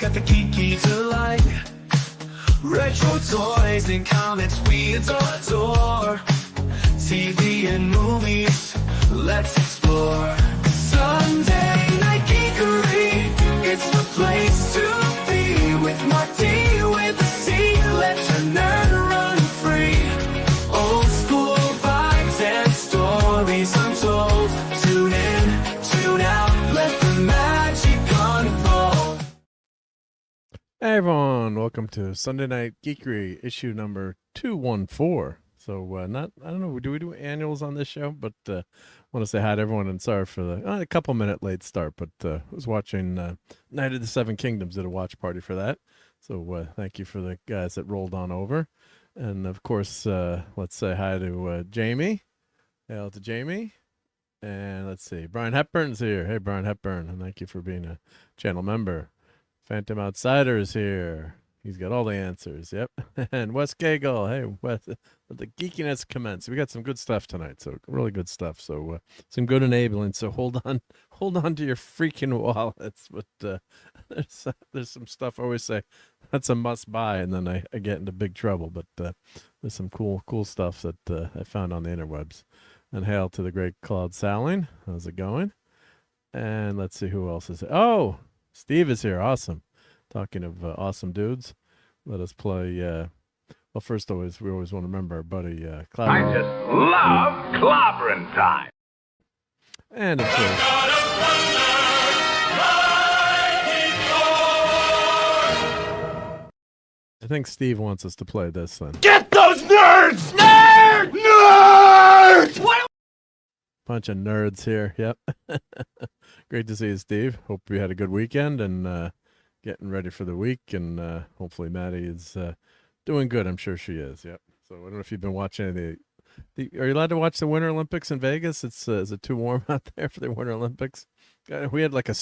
got the geeky delight. Retro toys and comics we adore. TV and movies, let's explore. Sunday Night Geekery, it's the place to be. With Marc D with a C, let your nerd run free. Old school vibes and stories untold. Tune in, tune out, let the magic unfold. Hey everyone, welcome to Sunday Night Geekery, issue number 214. So I don't know, do we do annuals on this show? But I want to say hi to everyone and sorry for the a couple minute late start. But I was watching Night of the Seven Kingdoms, did a watch party for that. So thank you for the guys that rolled on over. And of course, let's say hi to Jamie. Hail to Jamie. And let's see, Brian Hepburn's here. Hey, Brian Hepburn, and thank you for being a channel member. Phantom Outsider is here. He's got all the answers. Yep. And Wes Cagle. Hey, Wes, the geekiness commence. We got some good stuff tonight. So really good stuff. So some good enabling. So hold on to your freaking wallets. But there's some stuff I always say that's a must buy, and then I get into big trouble. But there's some cool stuff that I found on the interwebs. And hail to the great Claude Salling. How's it going? And let's see who else is here. Oh, Steve is here. Awesome. Talking of awesome dudes, let us play. Well, first, we always want to remember our buddy Cloud. I just love clobbering time. And of course, I think Steve wants us to play this then. Get those nerds! Nerds! What? Bunch of nerds here. Yep. Great to see you, Steve. Hope you had a good weekend and getting ready for the week. And hopefully Maddie is doing good. I'm sure she is. Yep. So I don't know if you've been watching any of the. Are you allowed to watch the Winter Olympics in Vegas? Is it too warm out there for the Winter Olympics? We had like a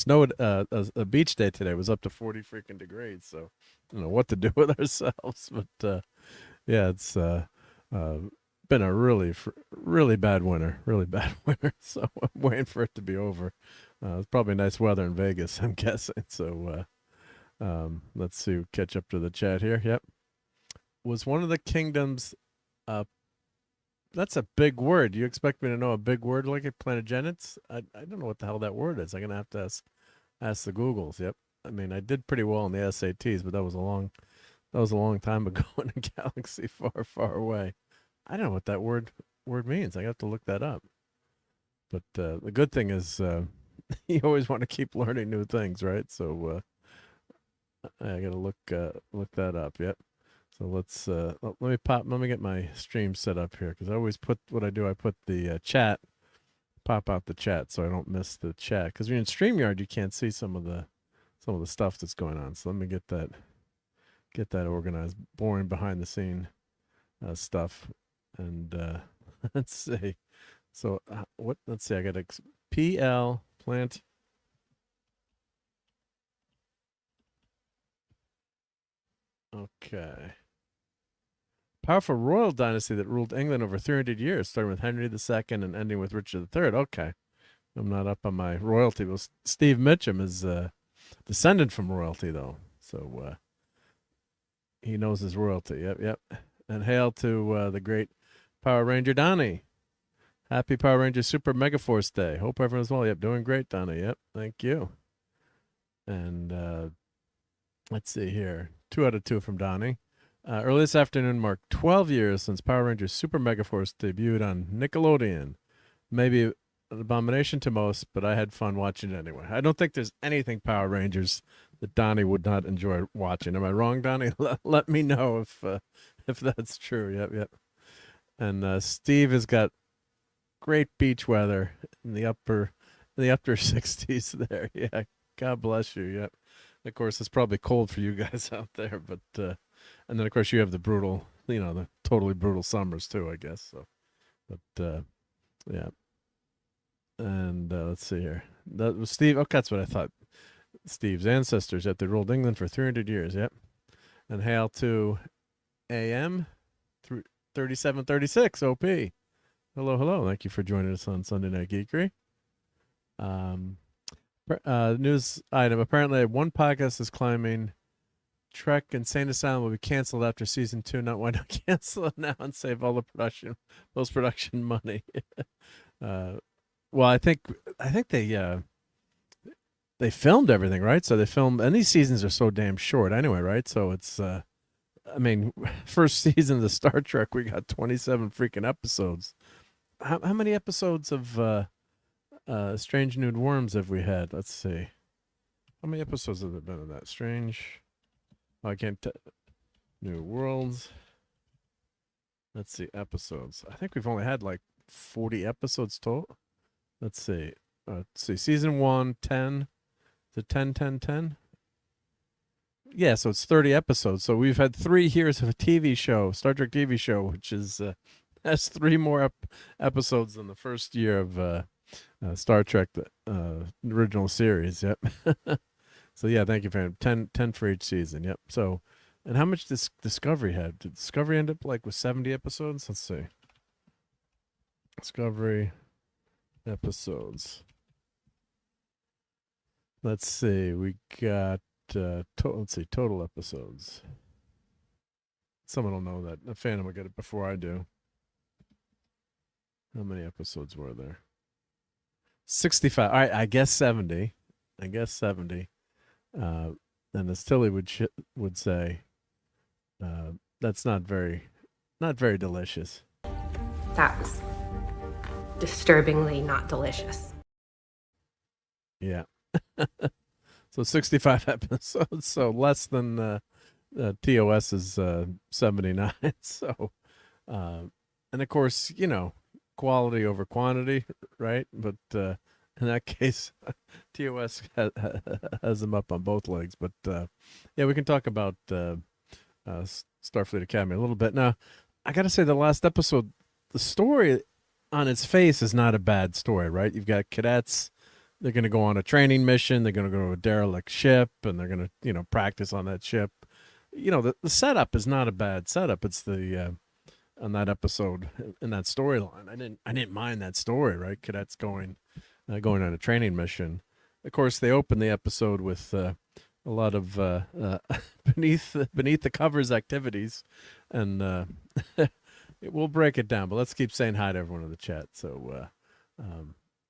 beach day today. It was up to 40 freaking degrees. So I don't know what to do with ourselves. But yeah, it's been a really bad winter. So I'm waiting for it to be over. It's probably nice weather in Vegas, I'm guessing. So let's see, catch up to the chat here. Yep. Was one of the kingdoms, that's a big word. You expect me to know a big word like it, plantagenets? I don't know what the hell that word is. I'm going to have to ask the Googles. Yep. I mean, I did pretty well in the SATs, but that was a long time ago in a galaxy far, far away. I don't know what that word means. I have to look that up. But the good thing is you always want to keep learning new things, right? So I got to look that up. Yep. So let's let me get my stream set up here, because I always put I put the chat, pop out the chat so I don't miss the chat, because when you're in StreamYard you can't see some of the stuff that's going on. So let me get that organized. Boring behind the scene stuff. And let's see. So let's see. I got PL plant. Okay. Powerful royal dynasty that ruled England over 300 years, starting with Henry II and ending with Richard III. Okay. I'm not up on my royalty. Well, Steve Mitchum is descended from royalty, though. So he knows his royalty. Yep. And hail to the great Power Ranger Donnie. Happy Power Ranger Super Mega Force Day. Hope everyone's well. Yep, doing great, Donnie. Yep, thank you. And let's see here. 2 out of 2 from Donnie. Early this afternoon marked 12 years since Power Rangers Super Mega Force debuted on Nickelodeon. Maybe an abomination to most, but I had fun watching it anyway. I don't think there's anything Power Rangers that Donnie would not enjoy watching. Am I wrong, Donnie? Let me know if that's true. Yep. And Steve has got great beach weather in the upper 60s there. Yeah, God bless you. Yep. Of course, it's probably cold for you guys out there, but and then of course you have the brutal, the totally brutal summers too, I guess. So, but yeah. And let's see here. That was Steve. Okay, that's what I thought. Steve's ancestors, yet they ruled England for 300 years. Yep. And hail to AM 3736 OP. Hello. Thank you for joining us on Sunday Night Geekery. News item. Apparently, one podcast is claiming Trek Insane Asylum will be canceled after season 2. Not why not cancel it now and save all the post-production money. Well, I think they filmed everything, right? So they filmed, and these seasons are so damn short anyway, right? So it's I mean, first season of the Star Trek, we got 27 freaking episodes. How many episodes of Strange New Worms have we had? Let's see. How many episodes have there been of that? Strange. Oh, I can't. New Worlds. Let's see. Episodes. I think we've only had like 40 episodes total. Let's see. Season 1, 10. Is it 10, 10, 10? Yeah, so it's 30 episodes. So we've had 3 years of a TV show, Star Trek TV show, which is has 3 more episodes than the first year of Star Trek, the original series. Yep. So yeah, thank you for 10 for each season. Yep. So, and how much does Discovery have? Did Discovery end up like with 70 episodes? Let's see. Discovery episodes. Let's see. We got let's see, total episodes. Someone will know that. A fan will get it before I do. How many episodes were there? 65. All right, I guess 70. And as Tilly would say, that's not very delicious. That's disturbingly not delicious. Yeah. So 65 episodes, so less than TOS's 79. So, and of course, you know, quality over quantity, right? But in that case, TOS has them up on both legs. But yeah, we can talk about Starfleet Academy a little bit. Now, I got to say, the last episode, the story on its face is not a bad story, right? You've got cadets. They're going to go on a training mission. They're going to go to a derelict ship, and they're going to, you know, practice on that ship. You know, the setup is not a bad setup. It's the on that episode in that storyline. I didn't mind that story, right? Cadets going on a training mission. Of course, they open the episode with a lot of beneath the covers activities, and we'll break it down. But let's keep saying hi to everyone in the chat. So.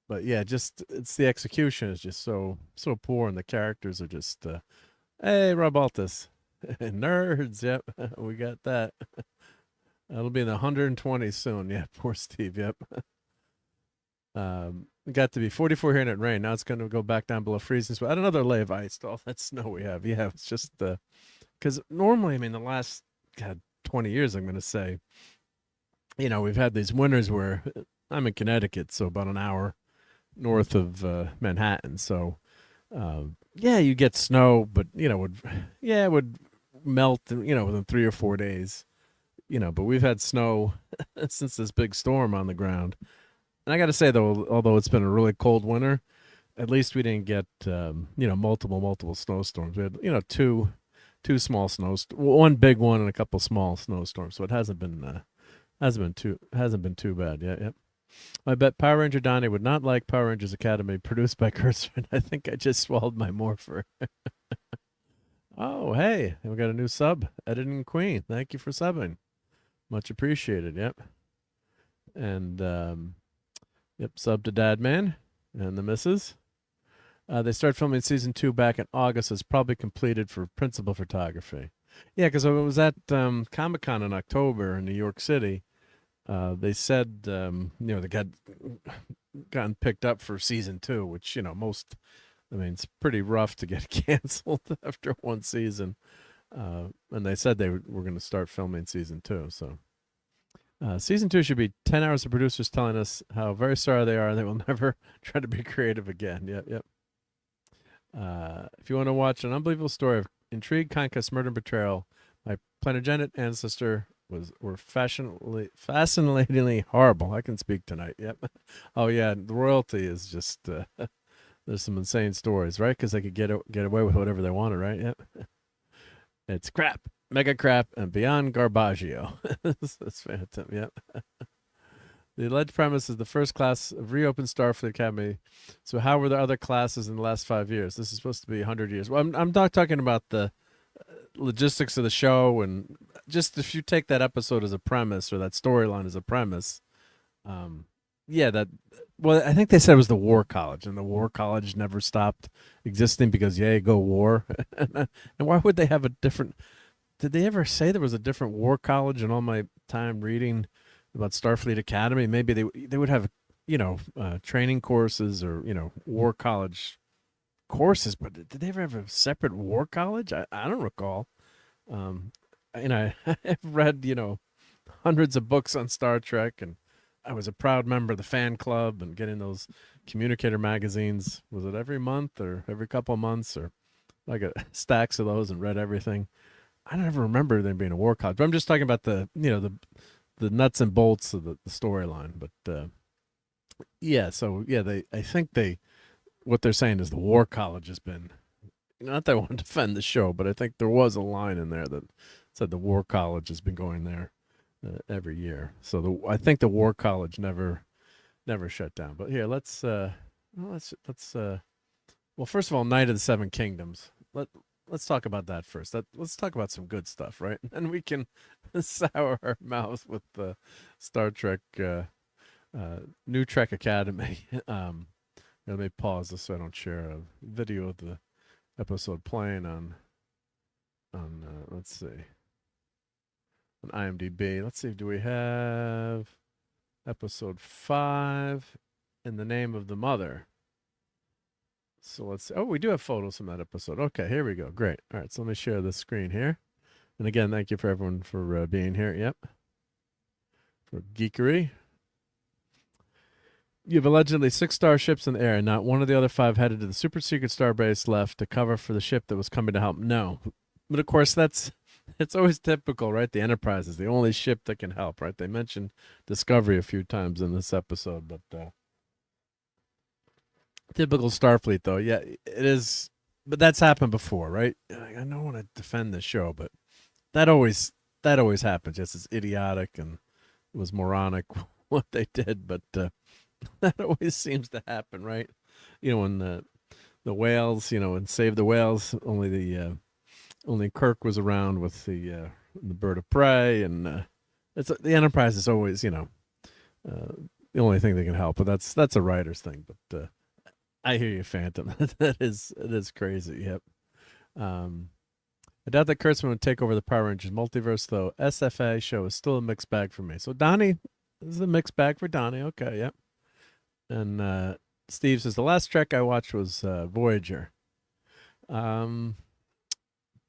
But yeah, just it's the execution is just so poor, and the characters are just, hey, RobAltis, nerds. Yep, we got that. That'll be in the 120 soon. Yeah, poor Steve. Yep. It got to be 44 here in it rain. Now it's going to go back down below freezing. So add another layer of ice to all that snow we have. Yeah, it's just because normally, I mean, the last 20 years, I'm going to say, you know, we've had these winters where I'm in Connecticut, so about an hour north of Manhattan. So, yeah, you get snow, but, you know, it would melt, you know, within 3 or 4 days, you know, but we've had snow since this big storm on the ground. And I got to say, though, although it's been a really cold winter, at least we didn't get, you know, multiple snowstorms. We had, you know, two small one big one and a couple small snowstorms. So it hasn't been too bad yet. Yep. I bet Power Ranger Donnie would not like Power Rangers Academy, produced by Kurtzman. I think I just swallowed my morpher. Oh, hey, we got a new sub, Editing Queen. Thank you for subbing. Much appreciated. Yep. And, yep, sub to Dad Man and the missus. They started filming season 2 back in August. It's probably completed for principal photography. Yeah, because I was at Comic-Con in October in New York City. They said, you know, they gotten picked up for season 2, which, you know, it's pretty rough to get canceled after one season. And they said they were going to start filming season 2. So season 2 should be 10 hours of producers telling us how very sorry they are and they will never try to be creative again. Yep. If you want to watch an unbelievable story of intrigue, conquest, murder, and betrayal, my planogenic ancestor were fascinatingly horrible. I can speak tonight. Yep. Oh yeah, the royalty is just there's some insane stories, right? Because they could get away with whatever they wanted, right? Yep. It's crap, mega crap, and beyond Garbaggio. That's phantom. Yep. The alleged premise is the first class of reopened Starfleet Academy. So how were the other classes in the last 5 years? This is supposed to be 100 years. Well, I'm not talking about the logistics of the show, and just if you take that episode as a premise or that storyline as a premise, yeah, that. Well, I think they said it was the War College, and the War College never stopped existing because yay, go war. And why would they have a different? Did they ever say there was a different War College? In all my time reading about Starfleet Academy, maybe they would have, training courses or War College courses, but did they ever have a separate War College? I don't recall. I've read hundreds of books on Star Trek, and I was a proud member of the fan club and getting those communicator magazines. Was it every month or every couple of months, or I got stacks of those and read everything. I never remember there being a War College, but I'm just talking about the nuts and bolts of the storyline. But I think what they're saying is the War College has been, not that I want to defend the show, but I think there was a line in there that said the War College has been going there every year. So I think the War College never shut down. But here, let's well, first of all, Night of the Seven Kingdoms. Let's talk about that first. Let's talk about some good stuff, right? And we can sour our mouths with the Star Trek, New Trek Academy. Let me pause this so I don't share a video of the episode playing on let's see, on IMDb. Let's see, do we have episode 5, In the Name of the Mother? So let's see. Oh, we do have photos from that episode. Okay, here we go. Great. All right, so let me share the screen here. And again, thank you for everyone for being here. Yep. For Geekery. You have allegedly 6 starships in the air, and not one of the other 5 headed to the super secret starbase left to cover for the ship that was coming to help. No. But of course, it's always typical, right? The Enterprise is the only ship that can help, right? They mentioned Discovery a few times in this episode, but typical Starfleet, though. Yeah, it is. But that's happened before, right? I don't want to defend the show, but that always happens. Yes, it's idiotic and it was moronic what they did, but that always seems to happen, right? When the whales, and Save the Whales, only Kirk was around with the bird of prey, and it's the Enterprise is always, the only thing that can help. But that's a writer's thing. But I hear you, Phantom. It is crazy. Yep. I doubt that Kurtzman would take over the Power Rangers multiverse, though. SFA show is still a mixed bag for me. So Donnie, this is a mixed bag for Donnie. Okay, yep. And Steve says the last Trek I watched was Voyager. You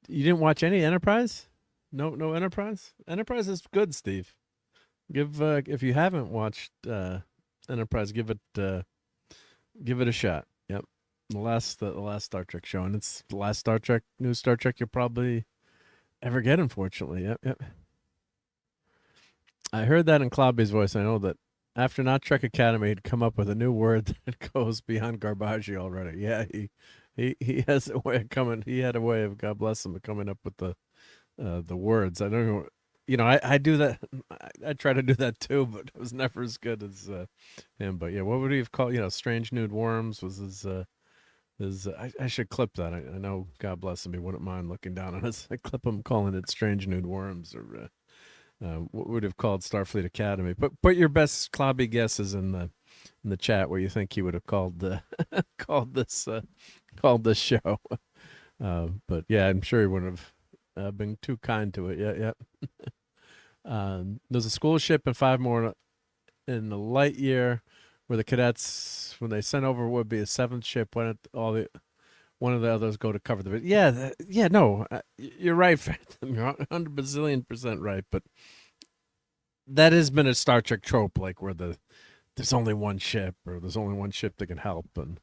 didn't watch any Enterprise? No Enterprise? Enterprise is good, Steve. If you haven't watched Enterprise, give it a shot. Yep. The last Star Trek show, and it's the last new Star Trek you'll probably ever get, unfortunately. Yep. I heard that in Clobby's voice. I know that after Not Trek Academy, he'd come up with a new word that goes beyond garbage already. Yeah, he has a way of coming. He had a way of, God bless him, of coming up with the words. I don't know. I do that. I try to do that too, but it was never as good as him. But yeah, what would he have called? Strange Nude Worms was his. I should clip that. I know, God bless him, he wouldn't mind looking down on us. I clip him calling it Strange Nude Worms, or what would have called Starfleet Academy. But put your best Clobby guesses in the chat where you think he would have called called this show. But yeah, I'm sure he wouldn't have been too kind to it. Yeah. There's a school ship and 5 more in the light year, where the cadets, when they sent over, would be a 7th ship. One of the others go to cover the. You're right, Phantom. You're 100 bazillion% right. But that has been a Star Trek trope, like where there's only one ship, or there's only one ship that can help, and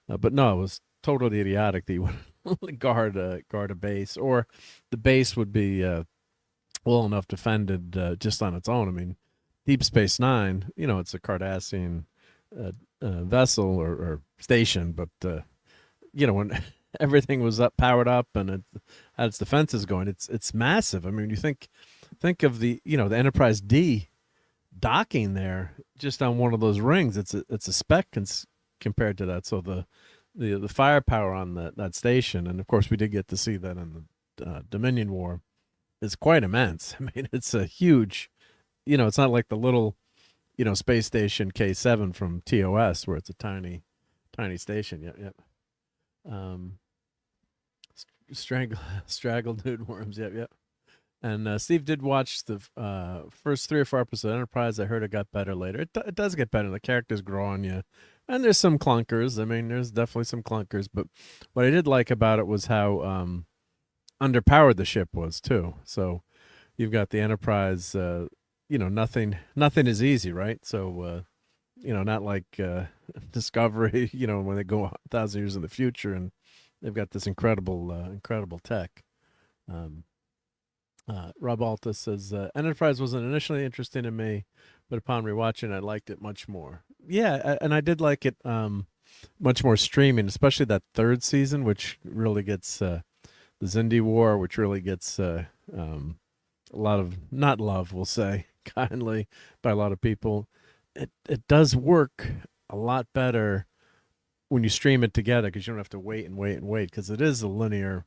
but no, it was totally idiotic that you would guard a base, or the base would be well enough defended just on its own. I mean, Deep Space Nine, it's a Cardassian vessel or station, but when everything was powered up and it had its defenses going, it's massive. I mean, you think of the the Enterprise D docking there just on one of those rings. It's a speck compared to that. So the firepower on that station, and of course we did get to see that in Dominion War is quite immense. I mean, it's a huge, it's not like the little, space station K7 from TOS where it's a tiny station. Yep. Straggled nude worms. Yep. And Steve did watch the first 3 or 4 episodes of Enterprise. I heard it got better later. It does get better. The characters grow on you. And there's some clunkers. I mean, there's definitely some clunkers. But what I did like about it was how underpowered the ship was, too. So you've got the Enterprise, nothing is easy, right? So, not like Discovery, when they go 1,000 years in the future and they've got this incredible tech. RobAltis says, Enterprise wasn't initially interesting to me, but upon rewatching, I liked it much more. Yeah, and I did like it much more streaming, especially that 3rd season, which really gets the Xindi War, which really gets a lot of, not love, we'll say, kindly, by a lot of people. It does work a lot better when you stream it together because you don't have to wait, because it is a linear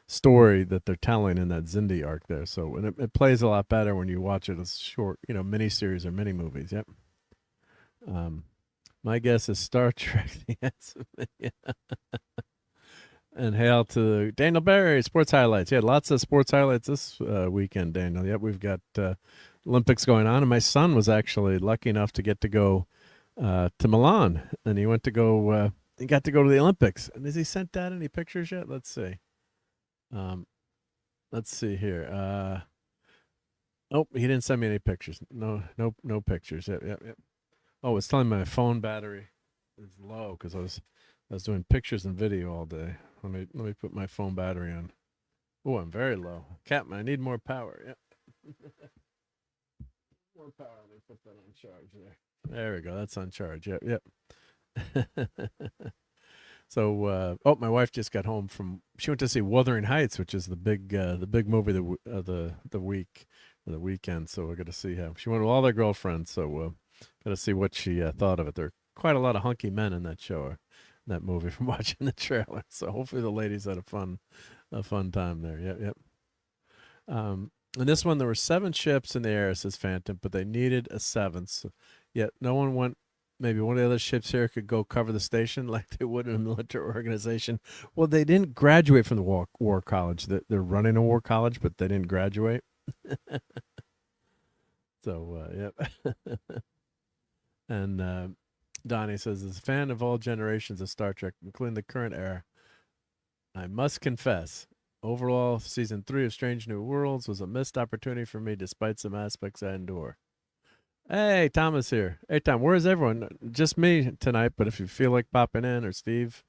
story that they're telling in that Xindi arc there. So and it plays a lot better when you watch it as short, mini-series or mini-movies. Yep. My guess is Star Trek. Yeah. And hail to Daniel Barry, sports highlights. Yeah, lots of sports highlights this weekend, Daniel. Yep, we've got Olympics going on, and my son was actually lucky enough to get to go to Milan, and he went to go. He got to go to the Olympics. And has he sent Dad any pictures yet? Let's see. Let's see here. Nope, he didn't send me any pictures. No pictures. Yep. Oh, it's telling me my phone battery is low because I was doing pictures and video all day. Let me put my phone battery on. Oh, I'm very low. Captain, I need more power. Yep. More power. Let me put that on charge there. There we go. That's on charge. Yep. So, my wife just got home she went to see Wuthering Heights, which is the big movie the week or the weekend. So we're going to see how she went with all their girlfriends. So got to see what she thought of it. There are quite a lot of hunky men in that show, in that movie from watching the trailer. So hopefully the ladies had a fun time there. Yep. In this one, there were 7 ships in the air, says Phantom, but they needed a 7th. So, yet no one went. Maybe one of the other ships here could go cover the station like they would in a military organization. Well, they didn't graduate from the war college. They're running a war college, but they didn't graduate. So, yep. And Donnie says, as a fan of all generations of Star Trek, including the current era, I must confess, overall, season 3 of Strange New Worlds was a missed opportunity for me despite some aspects I endure. Hey, Thomas here. Hey, Tom, where is everyone? Just me tonight, but if you feel like popping in, or Steve,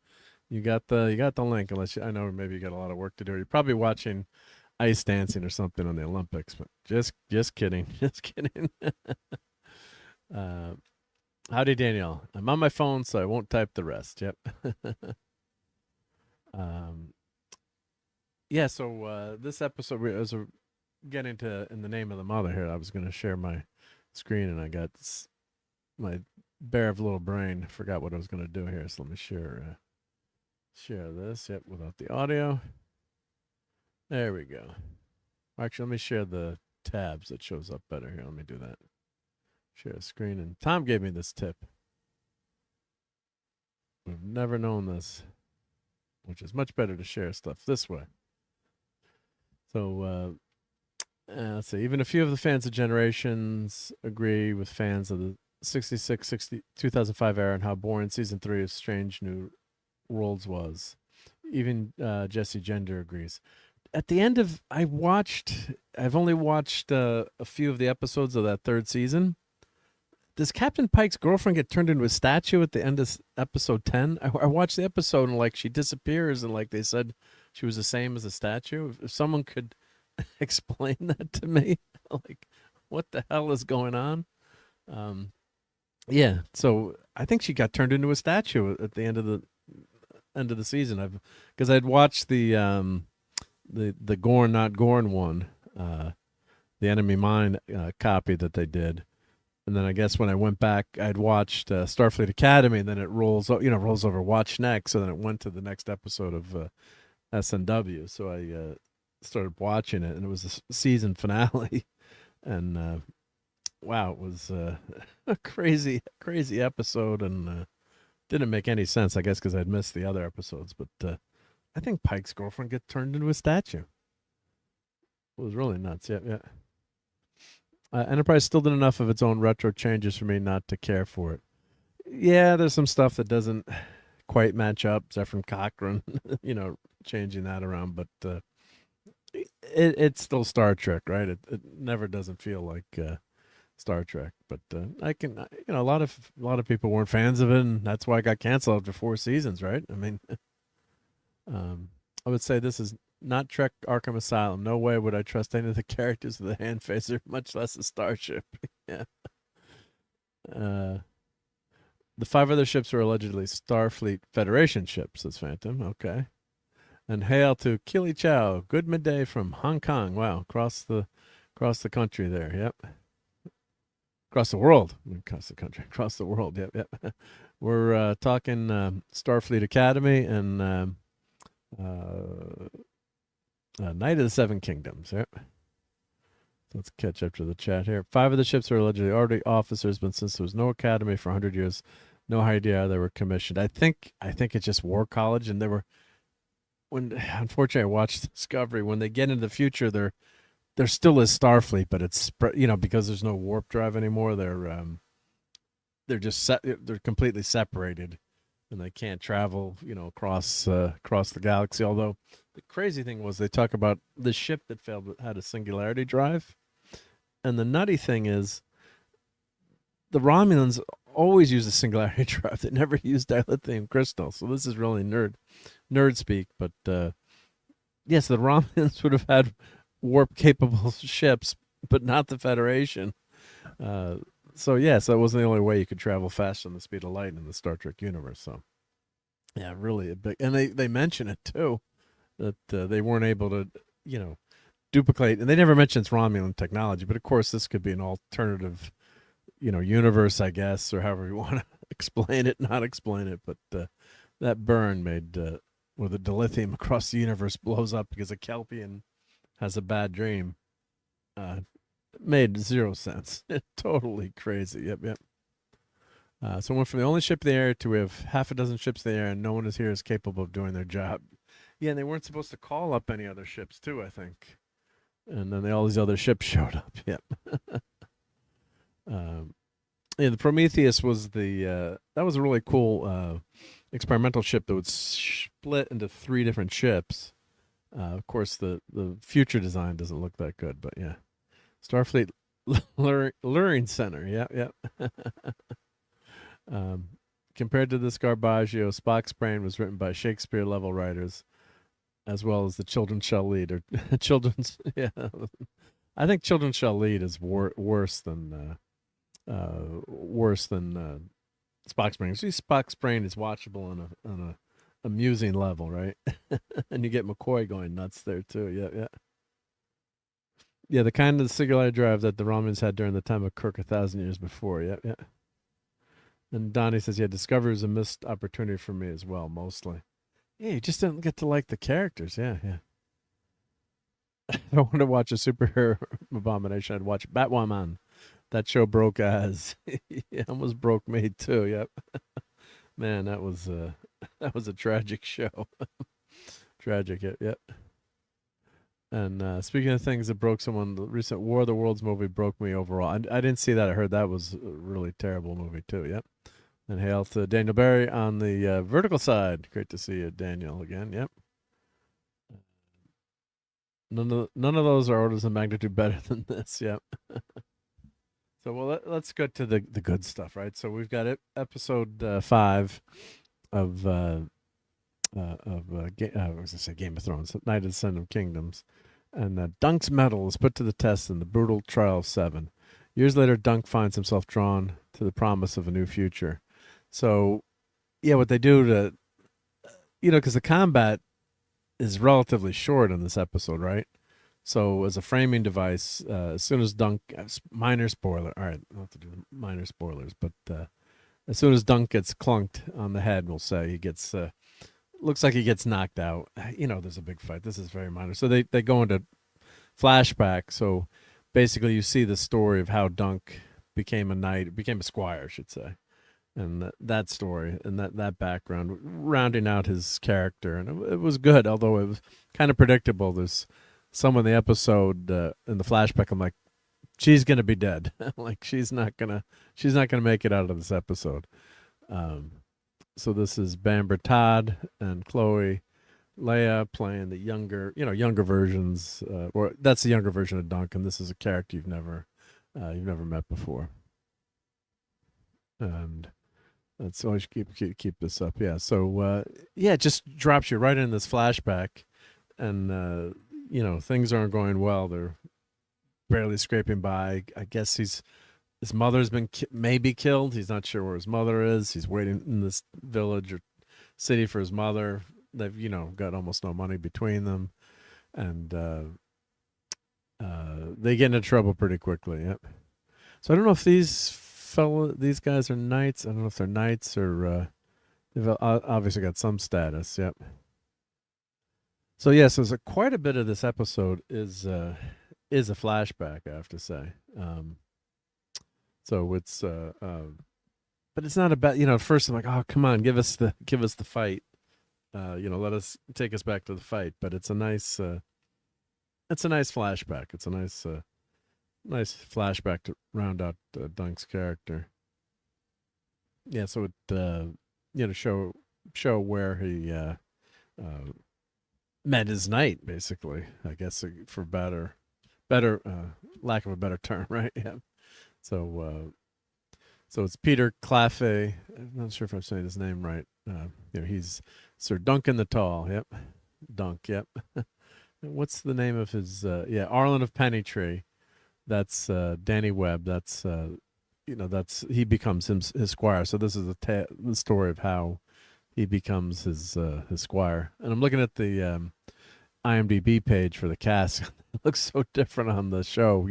you got the link. I know maybe you got a lot of work to do. You're probably watching ice dancing or something on the Olympics, but just kidding. Just kidding. Howdy, Danielle. I'm on my phone, so I won't type the rest. Yep. Yeah, so this episode, as we're getting to In the Name of the Mother here, I was going to share my screen, and I got my bear of little brain. Forgot what I was going to do here, so let me share this. Yep, without the audio. There we go. Actually, let me share the tabs that shows up better here. Let me do that. Share a screen, and Tom gave me this tip. We've never known this, which is much better to share stuff this way. So, let's see. Even a few of the fans of Generations agree with fans of the 2005 era and how boring season 3 of Strange New Worlds was. Even Jesse Gender agrees. At the end of, I've only watched a few of the episodes of that 3rd season. Does Captain Pike's girlfriend get turned into a statue at the end of episode 10? I watched the episode and like she disappears and like they said she was the same as a statue. If someone could explain that to me, like what the hell is going on? Yeah, so I think she got turned into a statue at the end of the season. Because I'd watched the Gorn Not Gorn one, the Enemy Mine copy that they did. And then I guess when I went back, I'd watched Starfleet Academy, and then it rolls over Watch Next. So then it went to the next episode of SNW. So started watching it, and it was the season finale, and wow, it was a crazy episode, and didn't make any sense, I guess, because I'd missed the other episodes. But I think Pike's girlfriend get turned into a statue. It was really nuts. Yeah, yeah. Enterprise still did enough of its own retro changes for me not to care for it. Yeah, there's some stuff that doesn't quite match up. Zephyr Cochrane, changing that around, but it's still Star Trek, right? It never doesn't feel like Star Trek. But I can, a lot of people weren't fans of it, and that's why it got canceled after 4 seasons, right? I mean, I would say this is not Trek Arkham Asylum. No way would I trust any of the characters with a hand phaser, much less a starship. Yeah. The 5 other ships were allegedly Starfleet Federation ships, says Phantom. Okay. And hail to Kili Chow. Good midday from Hong Kong. Wow, across the country there. Yep. Across the world. Across the country. Across the world. Yep, yep. We're talking Starfleet Academy and Night of the Seven Kingdoms. Yep. Let's catch up to the chat here. 5 of the ships are allegedly already officers, but since there was no academy for 100 years, no idea how they were commissioned. I think it's just War College, and they were. Unfortunately, I watched Discovery. When they get into the future, they're still as Starfleet, but it's because there's no warp drive anymore. They're just they're completely separated, and they can't travel across the galaxy. Although the crazy thing was they talk about the ship that failed that had a singularity drive, and the nutty thing is the Romulans always use a singularity drive. They never use dilithium crystal. So this is really nerd speak. But yes, the Romulans would have had warp capable ships, but not the Federation. So yes, that wasn't the only way you could travel faster than the speed of light in the Star Trek universe. So yeah, really a big, and they mention it too, that they weren't able to duplicate, and they never mention it's Romulan technology. But of course, this could be an alternative universe, I guess, or however you want to explain it, not explain it. But that burn made where the dilithium across the universe blows up because a Kelpian has a bad dream made 0 sense. Totally crazy. Yep. So we went from the only ship in the air to we have half a dozen ships in the air, and no one is here is capable of doing their job. Yeah, and they weren't supposed to call up any other ships too, I think. And then all these other ships showed up. Yep. The Prometheus was that was a really cool experimental ship that would split into 3 different ships. Of course, the future design doesn't look that good, but yeah. Starfleet Luring Center. Yep. Compared to this Garbaggio, Spock's Brain was written by Shakespeare-level writers, as well as the Children Shall Lead, or Children's. Yeah, I think Children Shall Lead is worse than Spock's Brain. See, Spock's Brain is watchable on a amusing level, right? And you get McCoy going nuts there too. Yeah, the kind of singularity drive that the Romulans had during the time of Kirk 1,000 years before. Yeah. And Donnie says, yeah, Discovery was a missed opportunity for me as well, mostly. Yeah, you just didn't get to like the characters. Yeah. If I wanted to watch a superhero abomination, I'd watch Batwoman. That show broke as it almost broke me too. Yep. Man, that was a tragic show. Tragic. Yep. And speaking of things that broke someone, the recent War of the Worlds movie broke me overall. I didn't see that. I heard that was a really terrible movie too. Yep. And hail to Daniel Barry on the vertical side. Great to see you, Daniel, again. Yep. None of those are orders of magnitude better than this. Yep. So let's go to the good stuff, right? So we've got episode 5 of Game of Thrones, Night of the Seven Kingdoms, and Dunk's mettle is put to the test in the brutal trial of 7. Years later, Dunk finds himself drawn to the promise of a new future. So, yeah, what they do to, because the combat is relatively short in this episode, right? So as a framing device, as soon as Dunk, minor spoiler, all right, I'll have to do minor spoilers, but as soon as Dunk gets clunked on the head, we'll say, he gets looks like he gets knocked out. There's a big fight. This is very minor. So they go into flashback. So basically, you see the story of how Dunk became a knight, became a squire, I should say, and that story and that background, rounding out his character, and it was good, although it was kind of predictable. There's some in the episode in the flashback. I'm like, she's gonna be dead. Like she's not gonna make it out of this episode. So this is Bamber Todd and Chloe Leia playing the younger versions, or that's the younger version of Dunk, and this is a character you've never met before. And that's always keep this up. Yeah. So it just drops you right in this flashback, and things aren't going well. They're barely scraping by. I guess his mother's been maybe killed. He's not sure where his mother is. He's waiting in this village or city for his mother. They've got almost no money between them, and they get into trouble pretty quickly. Yep. So I don't know if these guys are knights. I don't know if they're knights or they've obviously got some status. Yep. So yes, there's quite a bit of this episode is a flashback, I have to say. So it's but it's not about, at first I'm like, oh, come on, give us the fight. Let us take us back to the fight. But it's a nice flashback. It's a nice flashback to round out Dunk's character. Yeah, so it show where he met his knight, basically. I guess for better lack of a better term, right? Yeah. So it's Peter Claffey. I'm not sure if I'm saying his name right. He's Sir Duncan the Tall. Yep, Dunk. Yep. What's the name of his? Arlen of Pennytree. That's Danny Webb. That's he becomes his squire. So this is the story of how he becomes his squire. And I'm looking at the IMDb page for the cast. It looks so different on the show.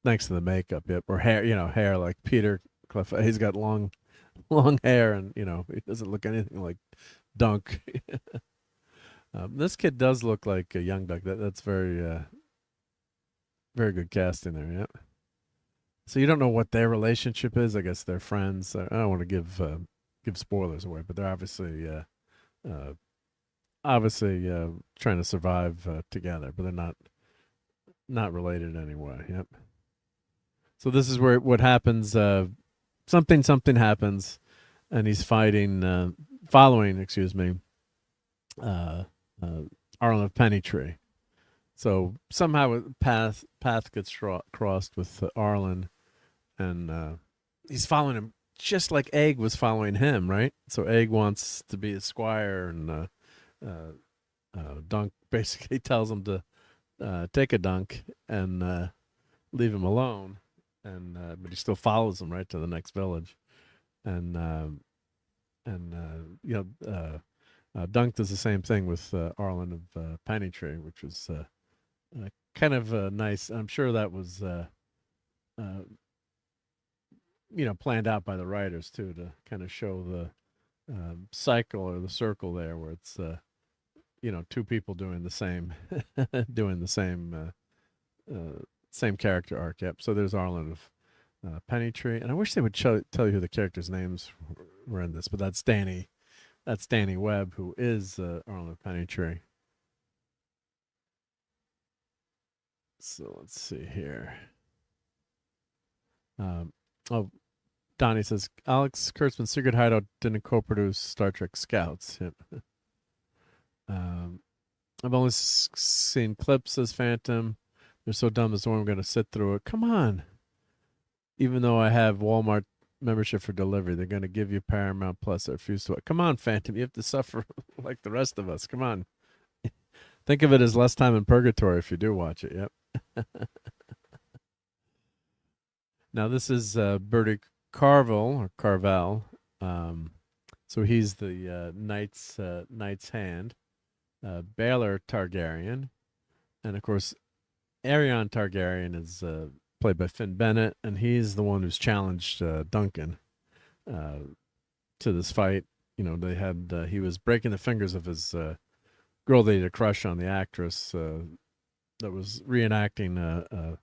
Thanks to the makeup. Yep, or hair. Hair like Peter Claffey. He's got long hair, and he doesn't look anything like Dunk. This kid does look like a young Dunk. That's very very good casting there. Yep. So you don't know what their relationship is. I guess they're friends. I don't want to give spoilers away, but they're obviously trying to survive together, but they're not related in any way. Yep. So this is where what happens. Something happens, and he's following Arlen of Pennytree. So somehow a path gets crossed with Arlen, and he's following him just like Egg was following him, right? So Egg wants to be a squire, and Dunk basically tells him to take a dunk and leave him alone, and but he still follows him right to the next village, and Dunk does the same thing with Arlen of Pennytree, which was kind of nice. I'm sure that was planned out by the writers too, to kind of show the cycle or the circle there, where it's two people doing the same same character arc. Yep. So there's Arlen of Pennytree, and I wish they would tell you who the characters' names were in this, but that's Danny Webb, who is Arlen of Pennytree. So let's see here. Donnie says Alex Kurtzman's Secret Hideout didn't co-produce Star Trek Scouts. Yep. I've only seen clips as Phantom. They're so dumb as I'm going to sit through it. Come on. Even though I have Walmart membership for delivery, they're going to give you Paramount Plus. I refuse to. Come on, Phantom. You have to suffer like the rest of us. Come on. Think of it as less time in purgatory if you do watch it. Yep. Now this is Bertie Carvel. So he's the knight's hand. Baelor Targaryen, and of course Aerion Targaryen is played by Finn Bennett, and he's the one who's challenged Duncan to this fight. they had he was breaking the fingers of his girl that he had a crush on, the actress that was reenacting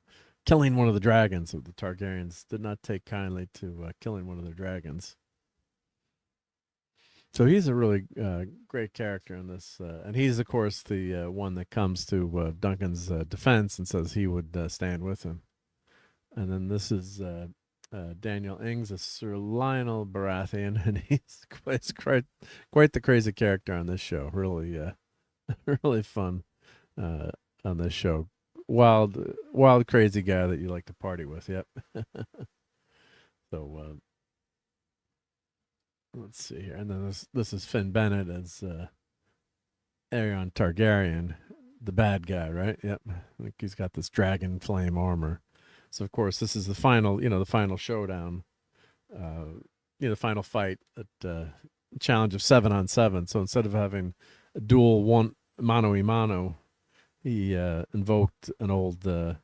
killing one of the dragons. Of the Targaryens did not take kindly to killing one of their dragons. So he's a really great character in this, and he's of course the one that comes to Duncan's defense and says he would stand with him. And then this is Daniel Ings as Sir Lionel Baratheon, and he's quite the crazy character on this show. Really, really fun on this show. Wild, crazy guy that you like to party with. Yep. So let's see here, and then this is Finn Bennett as Aeron Targaryen, the bad guy, right? Yep. I think he's got this dragon flame armor. So of course this is the final, the final showdown, the final fight at challenge of 7-on-7. So instead of having a duel one mano a mano, he invoked an old kind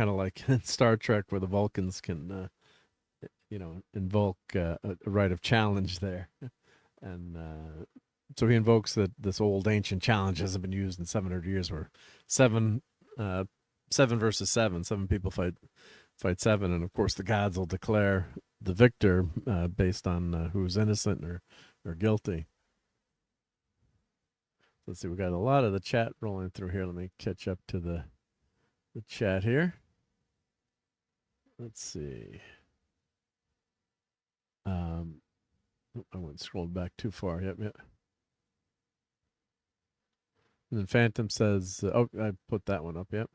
of like in Star Trek where the Vulcans can, invoke a right of challenge there, and so he invokes that this old ancient challenge hasn't been used in 700 years, where 7 versus 7 people fight 7, and of course the gods will declare the victor based on who's innocent or guilty. Let's see, we got a lot of the chat rolling through here. Let me catch up to the chat here. Let's see. I went scrolled back too far. Yep. And then Phantom says, oh, I put that one up. Yep.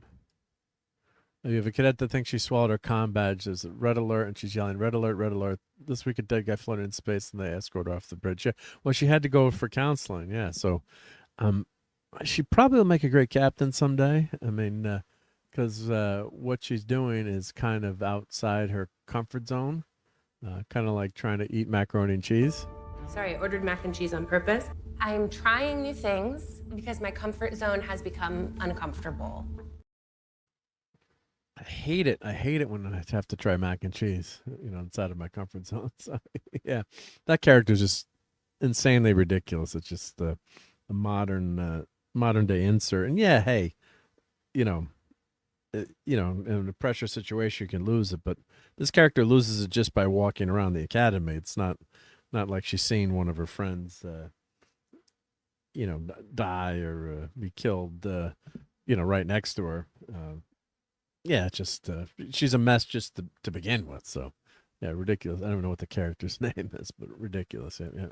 You have a cadet that thinks she swallowed her comm badge. There's a red alert, and she's yelling, "Red alert, red alert." This week, a dead guy floated in space, and they escort her off the bridge. Yeah. Well, she had to go for counseling. Yeah. So, she probably will make a great captain someday. I mean, because what she's doing is kind of outside her comfort zone. Kind of like trying to eat macaroni and cheese. Sorry, I ordered mac and cheese on purpose. I'm trying new things because my comfort zone has become uncomfortable. I hate it. I hate it when I have to try mac and cheese, inside of my comfort zone. So, yeah, that character is just insanely ridiculous. It's just a modern day insert. And yeah, hey, in a pressure situation, you can lose it, but this character loses it just by walking around the academy. It's not like she's seen one of her friends, die or be killed, right next to her. Yeah, just she's a mess just to begin with. So, yeah, ridiculous. I don't know what the character's name is, but ridiculous. Yeah.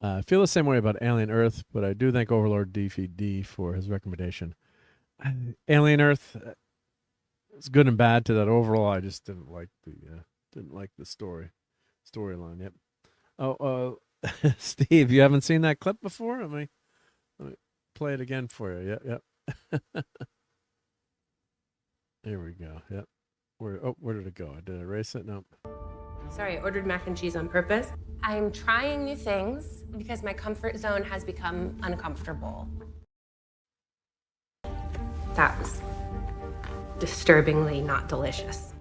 I feel the same way about Alien Earth, but I do thank Overlord DVD for his recommendation. Alien Earth, it's good and bad to that. Overall, I just didn't like the storyline. Yep. Oh, Steve, you haven't seen that clip before? Let me play it again for you. Yep. Here we go. Yep. Where did it go? Did I erase it? Nope. Sorry, I ordered mac and cheese on purpose. I'm trying new things because my comfort zone has become uncomfortable. That was disturbingly not delicious.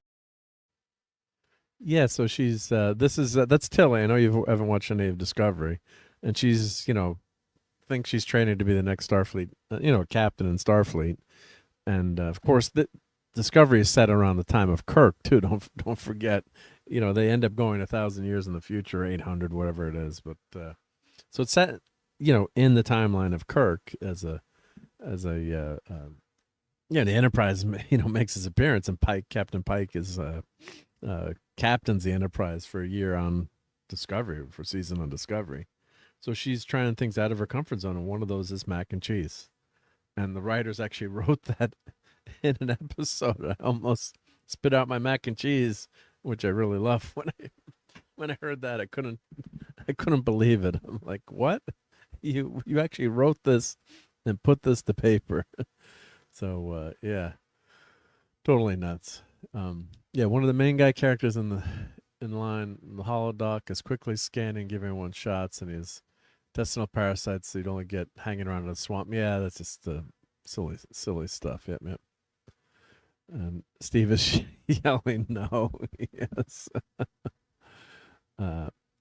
Yeah, so she's that's Tilly. I know you haven't watched any of Discovery, and she's thinks she's training to be the next Starfleet, captain in Starfleet, and of course Discovery is set around the time of Kirk too. Don't forget, they end up going 1,000 years in the future, 800, whatever it is. But so it's set, in the timeline of Kirk as the Enterprise, makes his appearance, and Captain Pike is captains the Enterprise for a year on Discovery, for season on Discovery. So she's trying things out of her comfort zone, and one of those is mac and cheese. And the writers actually wrote that in an episode. I almost spit out my mac and cheese, which I really love. When I heard that, I couldn't believe it. I'm like, what? You actually wrote this and put this to paper? So yeah, totally nuts. Yeah, one of the main guy characters in the holodoc is quickly scanning, giving everyone shots, and his intestinal parasites that you'd only get hanging around in a swamp. Yeah, that's just silly stuff. Yep. And Steve is yelling no. Yes.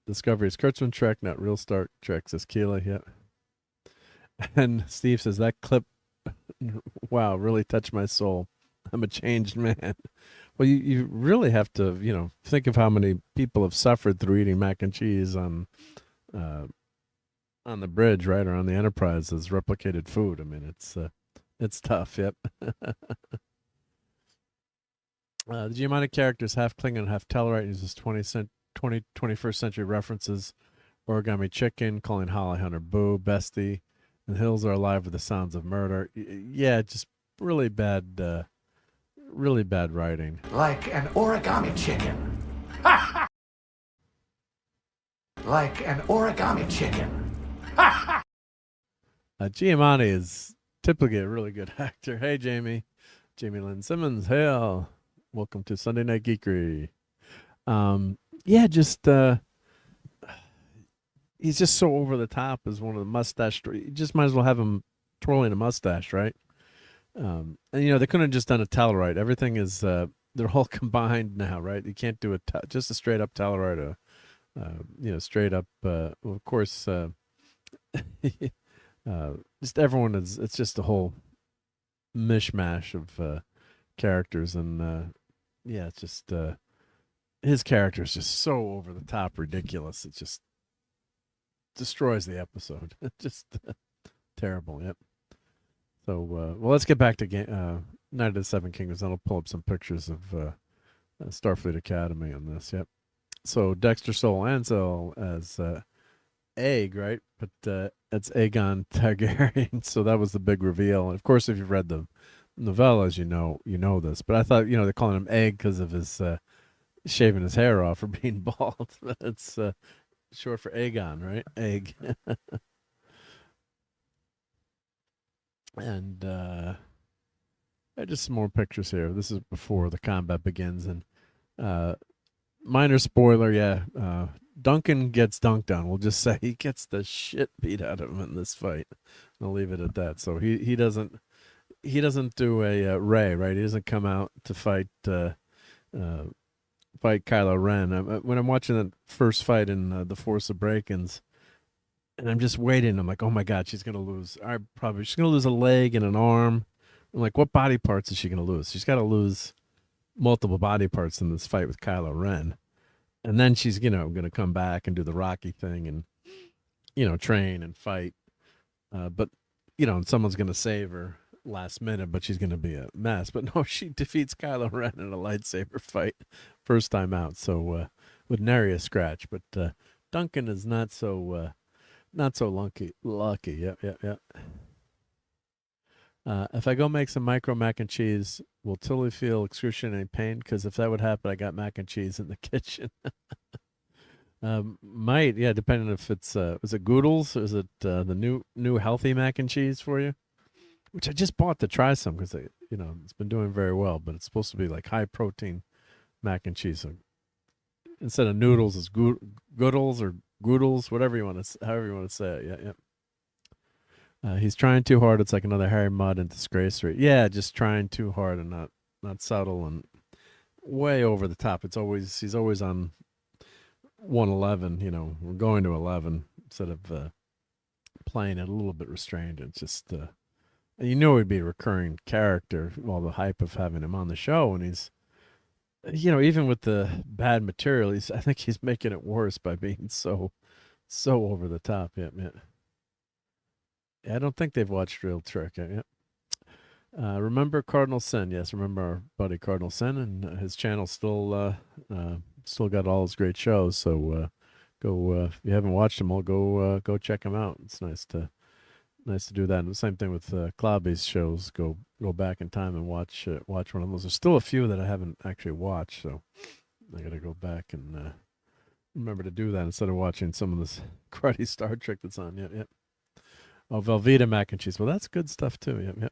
Discovery's Kurtzman Trek, not real Star Trek, says Keela. Yep. And Steve says that clip, wow, really touched my soul. I'm a changed man. Well, you really have to, think of how many people have suffered through eating mac and cheese on the bridge, right, or on the Enterprise as replicated food. I mean, it's tough. Yep. The Giamatti characters, half Klingon, half Tellarite, uses 21st century references. Origami Chicken, calling Holly Hunter Boo, Bestie, and Hills Are Alive with the Sounds of Murder. Yeah, just really bad writing. Like an origami chicken. Like an origami chicken. Giamatti is typically a really good actor. Hey, Jamie Lynn Simmons, hail. Welcome to Sunday Night Geekery. He's just so over the top as one of the mustache. You just might as well have him twirling a mustache, right? And they couldn't have just done a Tellarite. Everything is they're all combined now, right? You can't do just a straight up Tellarite. Straight up. Of course, just everyone is. It's just a whole mishmash of characters, and it's just his character is just so over the top, ridiculous. It just destroys the episode. Just terrible. Yep. So, well, let's get back to Night of the Seven Kingdoms. Then I'll pull up some pictures of Starfleet Academy on this. Yep. So Dexter Soul Ansel as Egg, right? But it's Aegon Targaryen. So that was the big reveal. And of course, if you've read the novellas, you know this. But I thought, they're calling him Egg because of his shaving his hair off or being bald. It's short for Aegon, right? Egg. And just some more pictures here. This is before the combat begins, and minor spoiler, yeah. Duncan gets dunked on. We'll just say he gets the shit beat out of him in this fight. I'll leave it at that. So he doesn't do a Ray, right? He doesn't come out to fight Kylo Ren. When I'm watching that first fight in The Force Awakens, and I'm just waiting. I'm like, oh my God, she's gonna lose. She's gonna lose a leg and an arm. I'm like, what body parts is she gonna lose? She's got to lose multiple body parts in this fight with Kylo Ren, and then she's gonna come back and do the Rocky thing and train and fight. But someone's gonna save her last minute, but she's gonna be a mess. But no, she defeats Kylo Ren in a lightsaber fight, first time out. So with nary a scratch. But Duncan is not so lucky. Yep. If I go make some micro mac and cheese, will totally feel excruciating pain, because if that would happen, I got mac and cheese in the kitchen. Might, yeah, depending if it's is it Goodles, or is it the new healthy mac and cheese for you? Which I just bought to try some because it's been doing very well, but it's supposed to be like high protein mac and cheese. So instead of noodles, it's Goodles or Goodles, however you want to say it. Yeah. He's trying too hard. It's like another Harry Mudd and Disgrace rate. Yeah, just trying too hard and not subtle and way over the top. He's always on 111. We're going to 11 instead of playing it a little bit restrained. It's just he'd be a recurring character. All the hype of having him on the show, and he's even with the bad material, I think he's making it worse by being so over the top. Yeah. I don't think they've watched Real Trek yet. Remember Cardinal Sin? Yes, remember our buddy Cardinal Sin, and his channel still got all his great shows. So go if you haven't watched them all, go check them out. It's nice to do that. And the same thing with Klobby's shows. Go back in time and watch one of those. There's still a few that I haven't actually watched, so I got to go back and remember to do that instead of watching some of this cruddy Star Trek that's on. Yeah. Oh, Velveeta mac and cheese. Well, that's good stuff too. Yep.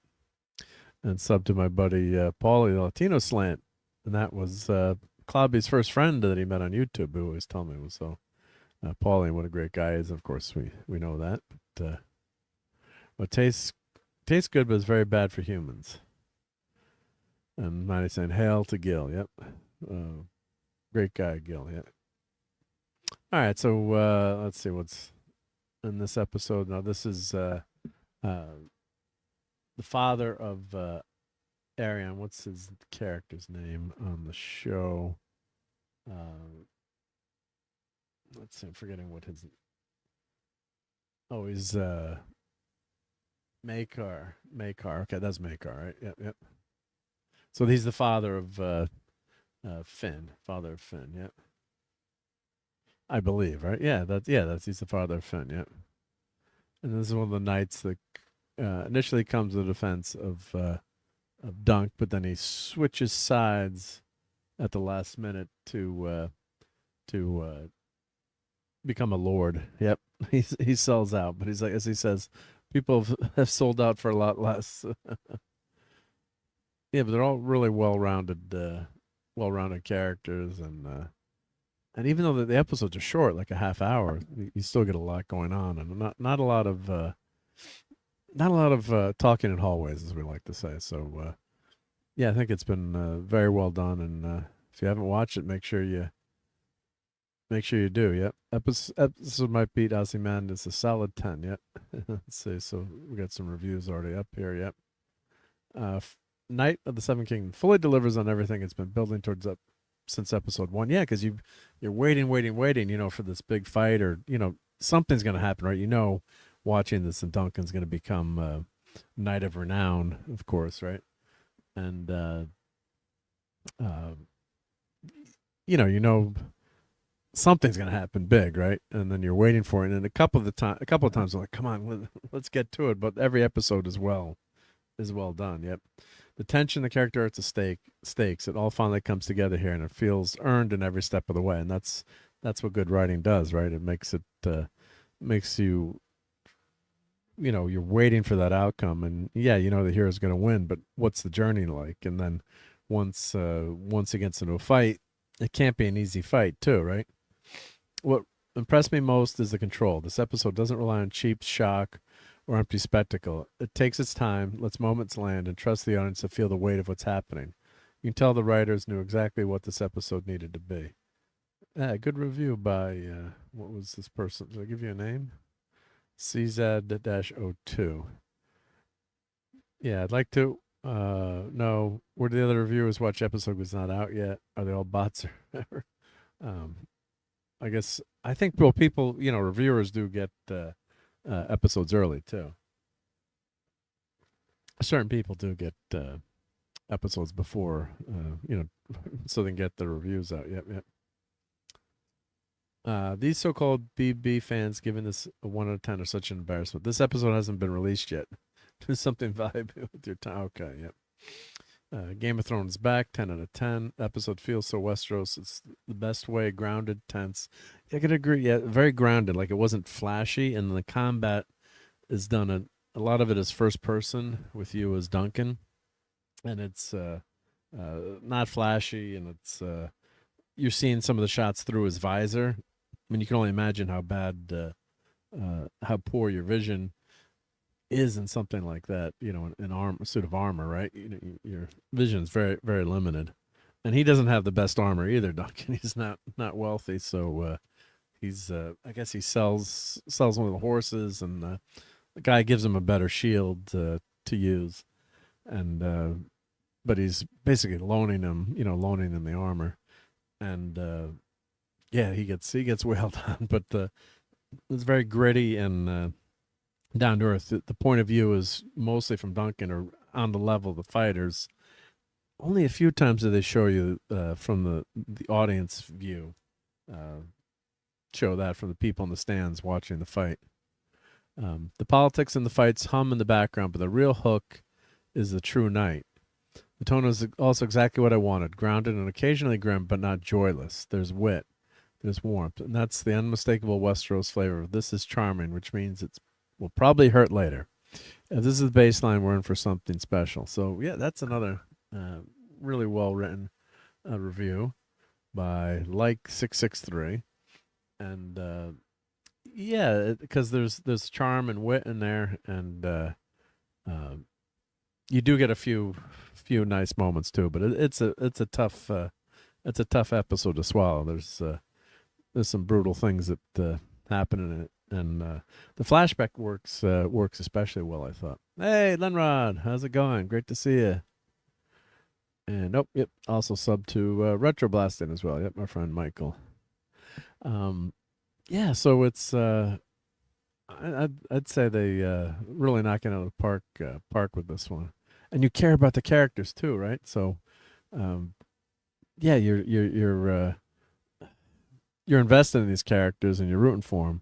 And sub to my buddy Paulie, the Latino Slant, and that was Klobby's first friend that he met on YouTube, who always told me it was so. Paulie, what a great guy he is. Of course, we know that. But tastes good, but it's very bad for humans. And Maddie saying, hail to Gil. Yep. Great guy, Gil. Yeah. All right, so let's see what's in this episode. Now, this is the father of Arion. What's his character's name on the show? Let's see, I'm forgetting what his. Oh, he's Makar. Makar. Okay, that's Makar, right? Yep, yep. So he's the father of Finn. Father of Finn. Yep. I believe, right? That's he's the father of Finn. Yep. And this is one of the knights that initially comes to the defense of Dunk, but then he switches sides at the last minute to become a lord. Yep, he sells out, but he's like, as he says, people have sold out for a lot less. Yeah, but they're all really well-rounded characters, and even though the episodes are short, like a half hour, you still get a lot going on, and not a lot of talking in hallways, as we like to say. So, yeah, I think it's been very well done, and if you haven't watched it, make sure you do. Yep, episode might beat Ozymandias a solid 10. Yep. Let's see. So we got some reviews already up here. Yep. Knight of the Seven Kingdoms fully delivers on everything it's been building towards up since episode 1. Yeah, because you're waiting, for this big fight, or something's going to happen, right? Watching this, and Duncan's going to become Knight of Renown, of course, right? And something's going to happen big, right? And then you're waiting for it, and a couple of times I'm like, come on, let's get to it. But every episode is well done. Yep. The tension, the character arts, the stakes, it all finally comes together here, and it feels earned in every step of the way. And that's what good writing does, right? It makes you, you're waiting for that outcome, and the hero's going to win, but what's the journey like? And then once he gets into a fight, it can't be an easy fight too, right? What impressed me most is the control. This episode doesn't rely on cheap shock or empty spectacle. It takes its time, lets moments land, and trusts the audience to feel the weight of what's happening. You can tell the writers knew exactly what this episode needed to be. Good review by, what was this person? Did I give you a name? CZ-02. Yeah, I'd like to know, where do the other reviewers watch episode was not out yet? Are they all bots or whatever? I think people, reviewers do get episodes early too. Certain people do get episodes before, so they can get the reviews out. Yep. These so-called BB fans giving this a 1 out of 10 are such an embarrassment. This episode hasn't been released yet. Do something valuable with your time. Okay, yep. Game of Thrones is back, 10 out of 10. Episode feels so Westeros. It's the best way, grounded, tense. I could agree. Yeah, very grounded. Like, it wasn't flashy, and the combat is done. A lot of it is first person with you as Duncan, and it's not flashy, and it's you're seeing some of the shots through his visor. I mean, you can only imagine how bad, how poor your vision is in something like that, a suit of armor, right? Your vision is very, very limited, and he doesn't have the best armor either, Duncan. He's not wealthy, so he's I guess he sells one of the horses, and the guy gives him a better shield to use, and but he's basically loaning him the armor, and he gets wailed on, but it's very gritty and down to earth. The point of view is mostly from Duncan, or on the level of the fighters. Only a few times do they show you from the audience view, show that from the people in the stands watching the fight. The politics and the fights hum in the background, but the real hook is the true knight. The tone is also exactly what I wanted, grounded and occasionally grim, but not joyless. There's wit, there's warmth, and that's the unmistakable Westeros flavor. This is charming, which means it will probably hurt later. If this is the baseline, we're in for something special. So, yeah, that's another really well-written review by Like663. And, because there's charm and wit in there, and you do get a few nice moments too. But it's a tough episode to swallow. There's there's some brutal things that happen in it, and the flashback works especially well, I thought. Hey, Lenrod, how's it going? Great to see you. And yep, also sub to Retro Blasting as well. Yep, my friend Michael. Yeah, so it's I'd say they really knock it out of the park with this one, and you care about the characters too, right? So, yeah, you're invested in these characters and you're rooting for them,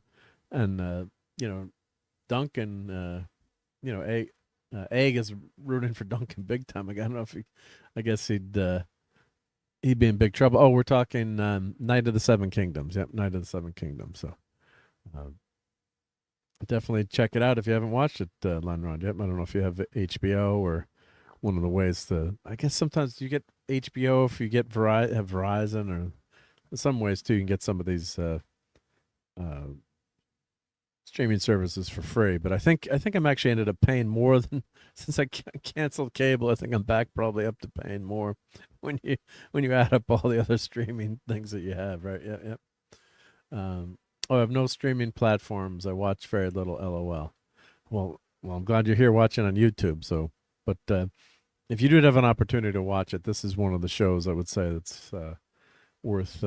and Duncan, Egg is rooting for Duncan big time. I don't know if I guess he'd be in big trouble. Oh, we're talking Night of the Seven Kingdoms. Yep, Night of the Seven Kingdoms. So. Definitely check it out if you haven't watched it, Lenrod. Yep. I don't know if you have HBO or one of the ways to. I guess sometimes you get HBO if you get have Verizon, or in some ways too. You can get some of these streaming services for free. But I think I'm actually ended up paying more than since I canceled cable. I think I'm back probably up to paying more when you add up all the other streaming things that you have. Right? Yeah. Yep. I have no streaming platforms. I watch very little. LOL. Well, I'm glad you're here watching on YouTube. So, but if you do have an opportunity to watch it, this is one of the shows I would say that's worth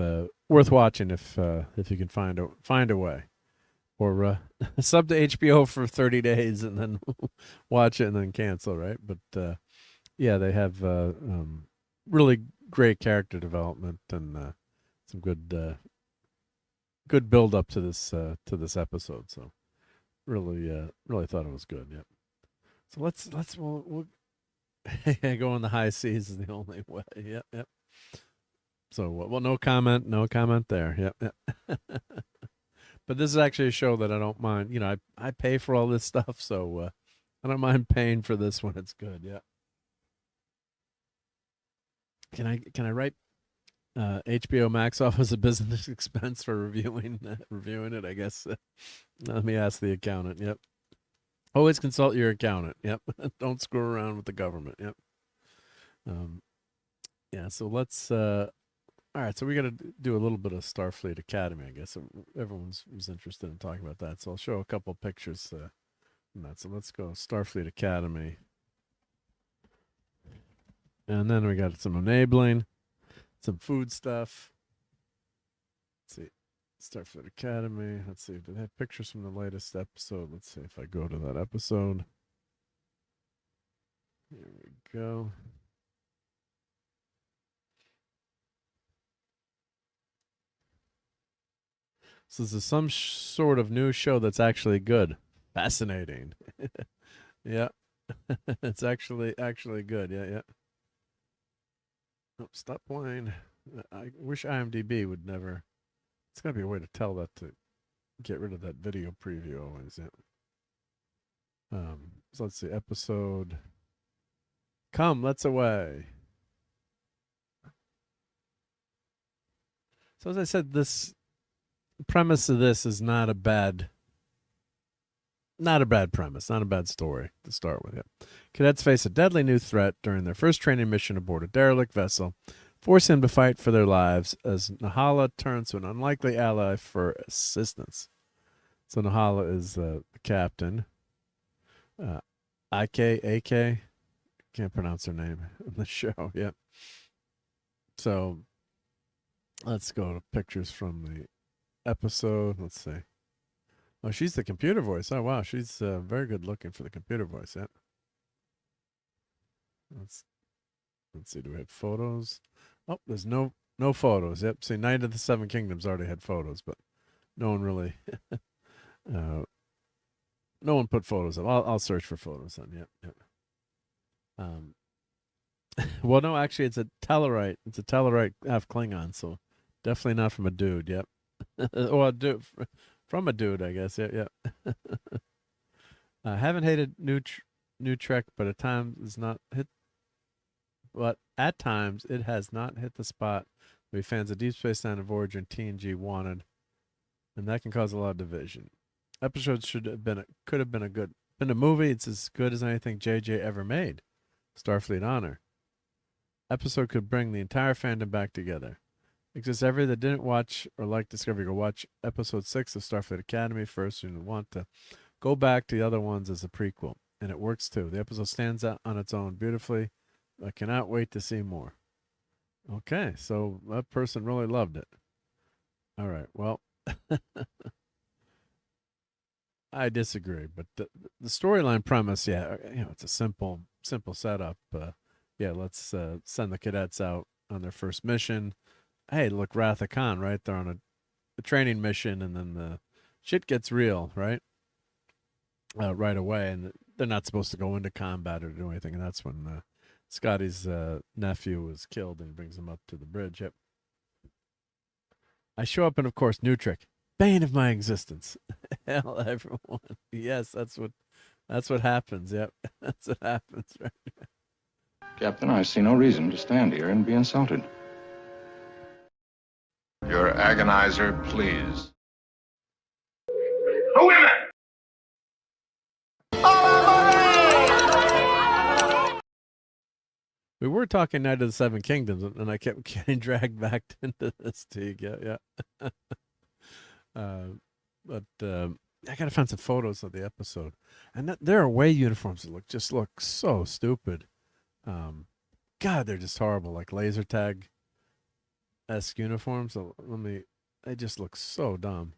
watching if you can find a way, or sub to HBO for 30 days and then watch it and then cancel. Right? But yeah, they have really great character development and some good build up to this episode. So really thought it was good. Yep. So we'll go on the high seas is the only way. Yep. So well, no comment there. Yep. But this is actually a show that I don't mind. You know, I pay for all this stuff, so I don't mind paying for this when it's good. Yeah. Can I write HBO Max off as a business expense for reviewing it? I guess. Let me ask the accountant. Yep. Always consult your accountant. Yep. Don't screw around with the government. Yep. Yeah. So let's. All right. So we got to do a little bit of Starfleet Academy. I guess everyone was interested in talking about that. So I'll show a couple of pictures from that. So let's go Starfleet Academy, and then we got some enabling. Some food stuff. Let's see. Starfleet Academy. Let's see. Do they have pictures from the latest episode? Let's see if I go to that episode. Here we go. So this is some sort of new show that's actually good. Fascinating. Yeah. It's actually good. Yeah. Oh, stop playing. I wish IMDb would never. It's got to be a way to tell that to get rid of that video preview always. Yeah. So let's see. Episode. Come, let's away. So as I said, this premise of this is not a bad premise, not a bad story to start with. Yeah. Cadets face a deadly new threat during their first training mission aboard a derelict vessel, forcing them to fight for their lives as Nahala turns to an unlikely ally for assistance. So Nahala is the captain. AK, can't pronounce her name in the show. Yep. So let's go to pictures from the episode. Let's see. Oh, she's the computer voice. Oh, wow. She's very good looking for the computer voice. Yeah. Let's see. Do we have photos? Oh, there's no photos. Yep. See, Night of the Seven Kingdoms already had photos, but no one really, no one put photos up. I'll search for photos then. Yep. Well, no, actually, it's a Tellarite. It's a Tellarite half Klingon, so definitely not from a dude. Yep. Or a dude. From a dude, I guess. Yeah. Haven't hated new Trek, but at times it has not hit the spot we fans of Deep Space Nine and Voyager and TNG wanted, and that can cause a lot of division. Episodes could have been a movie. It's as good as anything JJ ever made. Starfleet Honor. Episode could bring the entire fandom back together. Exists every that didn't watch or like Discovery, go watch episode 6 of Starfleet Academy first, and want to go back to the other ones as a prequel. And it works too. The episode stands out on its own beautifully. I cannot wait to see more. Okay, so that person really loved it. All right, well, I disagree, but the storyline premise, yeah, it's a simple setup. Yeah, let's send the cadets out on their first mission. Hey, look, Wrath of Khan, right? They're on a training mission, and then the shit gets real, right? Right away, and they're not supposed to go into combat or do anything, and that's when Scotty's nephew was killed, and he brings him up to the bridge. Yep. I show up, and of course, new trick, bane of my existence. Hell, everyone. Yes, that's what happens. Yep, that's what happens. Right. Captain, I see no reason to stand here and be insulted. Your agonizer, please. We were talking Night of the Seven Kingdoms, and I kept getting dragged back into this too. Yeah. But I gotta find some photos of the episode, and their away uniforms look so stupid. God, they're just horrible, like laser tag-esque uniforms. So they just look so dumb.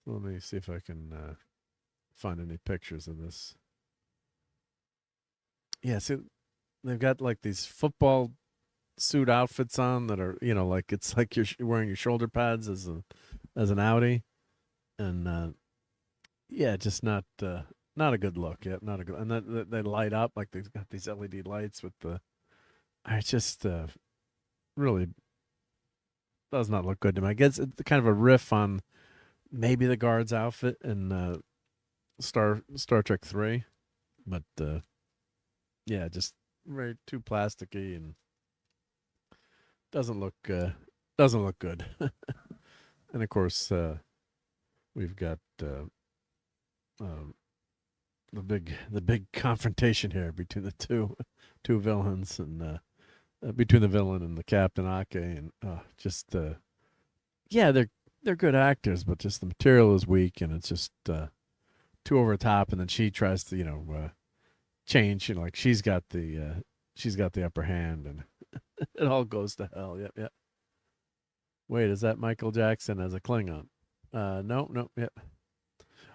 Let me see if I can find any pictures of this. Yeah, see, they've got like these football suit outfits on that are, like it's like you're wearing your shoulder pads as an outie, and yeah, just not a good look. Yeah, not a good. And they light up like they've got these LED lights with the. I just really does not look good to me. I guess it's kind of a riff on maybe the guard's outfit in Star Trek 3, but yeah, just very too plasticky and doesn't look good. And of course, we've got the big confrontation here between the two villains, and between the villain and the Captain Ake, and yeah, they're good actors, but just the material is weak, and it's just too over the top. And then she tries to change, like she's got the upper hand, and it all goes to hell. Yep. Wait, is that Michael Jackson as a Klingon? No, yep.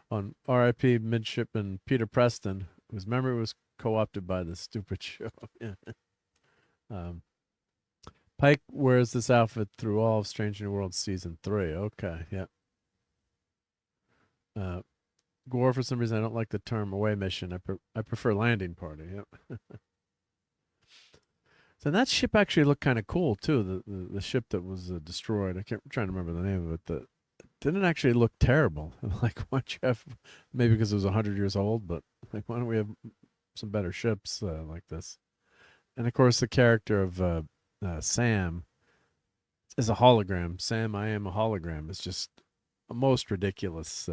On R.I.P. Midshipman Peter Preston, whose memory was co-opted by this stupid show. Pike wears this outfit through all of Strange New Worlds season 3. Okay, yep. Gore, for some reason, I don't like the term away mission. I prefer landing party. Yep. So that ship actually looked kind of cool too. The ship that was destroyed. I'm trying to remember the name of it. Didn't actually look terrible. Like, why don't you have, maybe because it was 100 years old, but like, why don't we have some better ships like this? And of course, the character of Sam is a hologram. Sam, I am a hologram. It's just a most ridiculous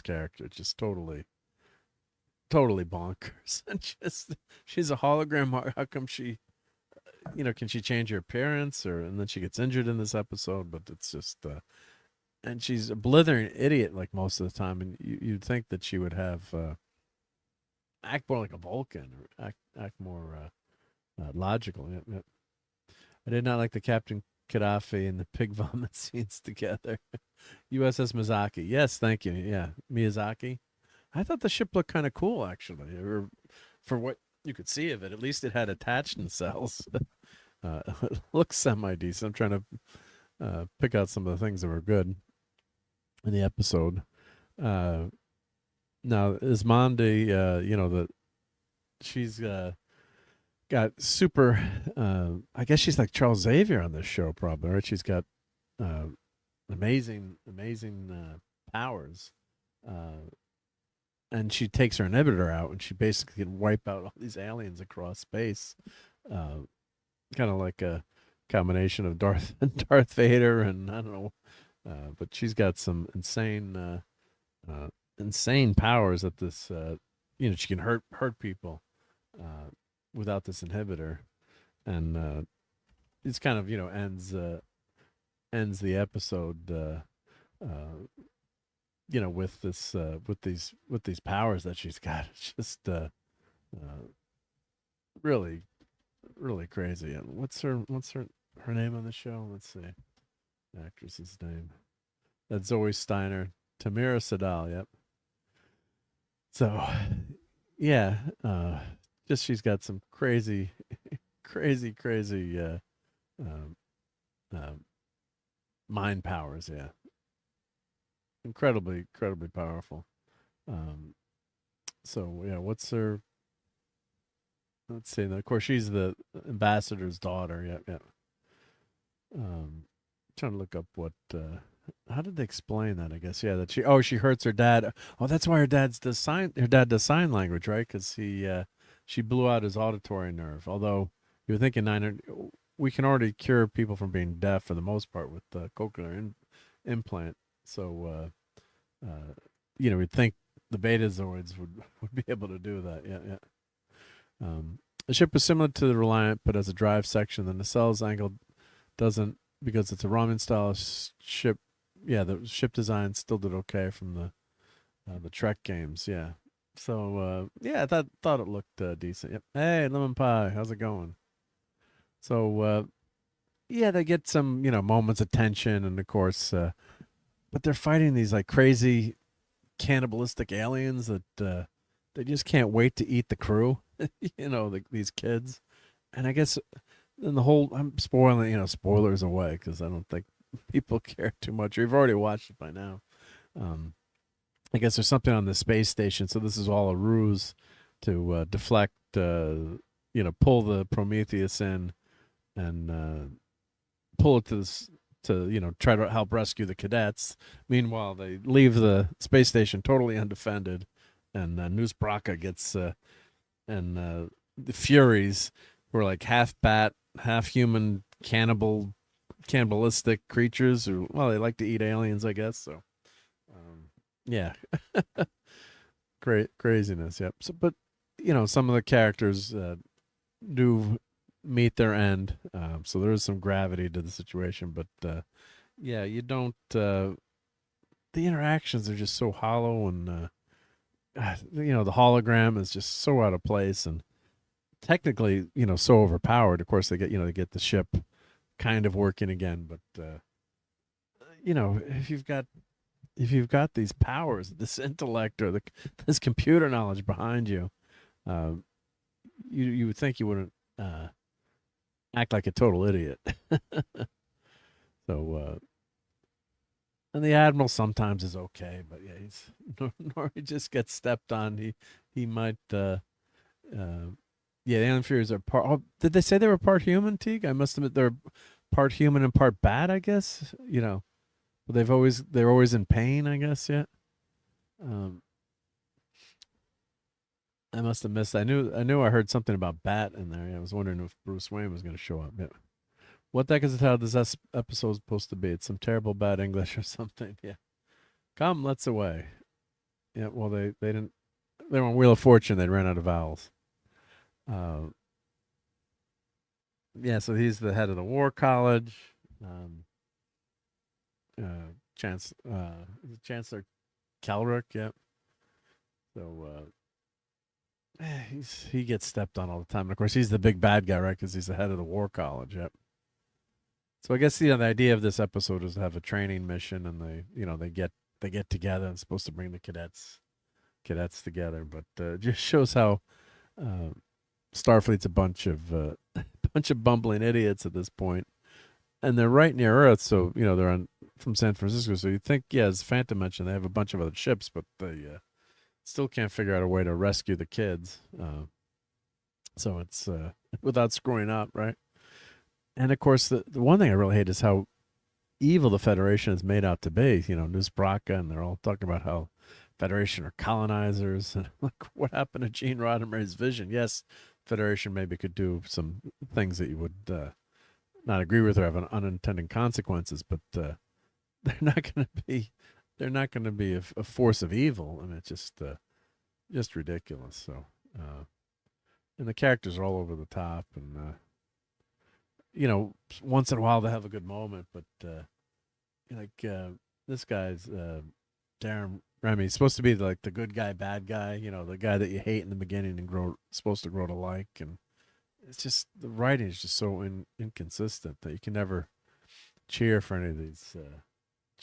character. Just totally bonkers. And just, she's a hologram. How come she, can she change her appearance? And then she gets injured in this episode, but it's just, and she's a blithering idiot like most of the time. And you'd think that she would have, act more like a Vulcan, or act more logical. Yep. I did not like the Captain Gaddafi and the pig vomit scenes together. USS Miyazaki. Yes, thank you. Yeah, Miyazaki. I thought the ship looked kind of cool, actually, or for what you could see of it. At least it had attached nacelles. It looks semi-decent. I'm trying to pick out some of the things that were good in the episode. Now, Ismandi, that she's got super, I guess she's like Charles Xavier on this show, probably, right? She's got amazing powers. And she takes her inhibitor out, and she basically can wipe out all these aliens across space. Kind of like a combination of Darth Vader and I don't know, but she's got some insane powers that this, she can hurt people without this inhibitor, and it's kind of ends the episode with this with these powers that she's got. It's just really really crazy. And what's her name on the show? Let's see, the actress's name. That's Zoe Steiner, Tamira Sadal. Yep. So yeah, just she's got some crazy crazy mind powers. Yeah, incredibly powerful. So yeah, what's her? Let's see. Of course, she's the ambassador's daughter. Yep, yep. Trying to look up what. How did they explain that? I guess that she hurts her dad. Oh, that's why her dad does sign language, right? Because she blew out his auditory nerve. Although you were thinking 900, we can already cure people from being deaf for the most part with the cochlear implant. So we'd think the Betazoids would be able to do that. Yeah. The ship was similar to the Reliant, but as a drive section. The nacelles angle doesn't, because it's a Ramen style ship. Yeah, the ship design still did okay from the Trek games. Yeah. So I thought it looked decent. Yep. Hey, Lemon Pie, how's it going? So they get some moments of tension, and of course, but they're fighting these like crazy cannibalistic aliens that they just can't wait to eat the crew. These kids, and I guess in the whole, I'm spoiling spoilers away because I don't think people care too much. We've already watched it by now. I guess there's something on the space station, so this is all a ruse to deflect, pull the Prometheus in and pull it to try to help rescue the cadets. Meanwhile, they leave the space station totally undefended, and Noose Braka gets and the Furies, who are like half bat, half human, cannibalistic creatures, who, well, they like to eat aliens, I guess. So, great craziness. Yep. So, but some of the characters do meet their end. So there is some gravity to the situation, but you don't. The interactions are just so hollow, and the hologram is just so out of place, and technically, so overpowered. Of course, they get the ship kind of working again, but if you've got these powers, this intellect, or this computer knowledge behind you, you would think you wouldn't act like a total idiot. So, and the Admiral sometimes is okay, but yeah, he's he just gets stepped on. He might. The Alien Furies are part. Oh, did they say they were part human, Teague? I must admit they're part human and part bat, I guess. But they're always in pain, I guess. Yeah. I must have missed. I knew I heard something about Bat in there. I was wondering if Bruce Wayne was going to show up. Yeah. What the heck is the title of this episode supposed to be? It's some terrible bad English or something. Yeah. Come, let's away. Yeah. Well, they didn't. They were on Wheel of Fortune. They ran out of vowels. Yeah. So he's the head of the War College. Chancellor Kelrick. Yep. So he gets stepped on all the time. And of course, he's the big bad guy, right? Because he's the head of the War College. Yep. So I guess the idea of this episode is to have a training mission, and they get together and supposed to bring the cadets together. But it just shows how Starfleet's a bunch of bumbling idiots at this point. And they're right near Earth, so they're from San Francisco. So you think, as Phantom mentioned, they have a bunch of other ships, but they still can't figure out a way to rescue the kids. So it's without screwing up, right? And of course, the one thing I really hate is how evil the Federation is made out to be. Noose Braka, and they're all talking about how Federation are colonizers, and like, what happened to Gene Roddenberry's vision? Yes, Federation maybe could do some things that you would not agree with or have unintended consequences, but they're not going to be a force of evil. I mean, it's just ridiculous. So, and the characters are all over the top, and you know, once in a while they have a good moment, but like this guy's Darren Remy. He's supposed to be like the good guy, bad guy. You know, the guy that you hate in the beginning and supposed to grow to like. And it's just the writing is just so inconsistent that you can never cheer for any of these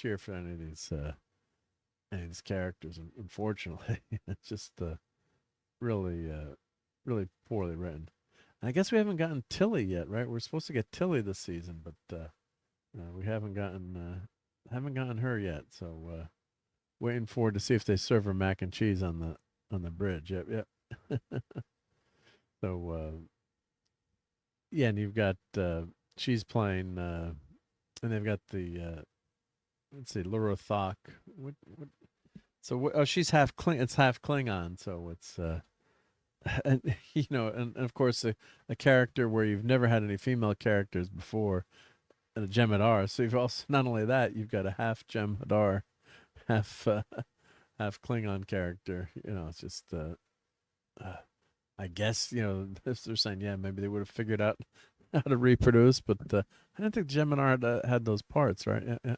any of these characters. Unfortunately, it's just really really poorly written. And I guess we haven't gotten Tilly yet, right? We're supposed to get Tilly this season, but we haven't gotten her yet. So waiting forward to see if they serve her mac and cheese on the bridge. Yep, yep. So yeah, and you've got she's playing, and they've got the let's see, Laura Thok. What? So oh, she's half It's half Klingon, so it's and you know, and of course a character where you've never had any female characters before, and a Jem'Hadar. So you've also, not only that, you've got a half Jem'Hadar, half half Klingon character. You know, it's just I guess, you know, they're saying, yeah, maybe they would have figured out how to reproduce, but I didn't think Jem'Hadar had those parts, right? Yeah, yeah.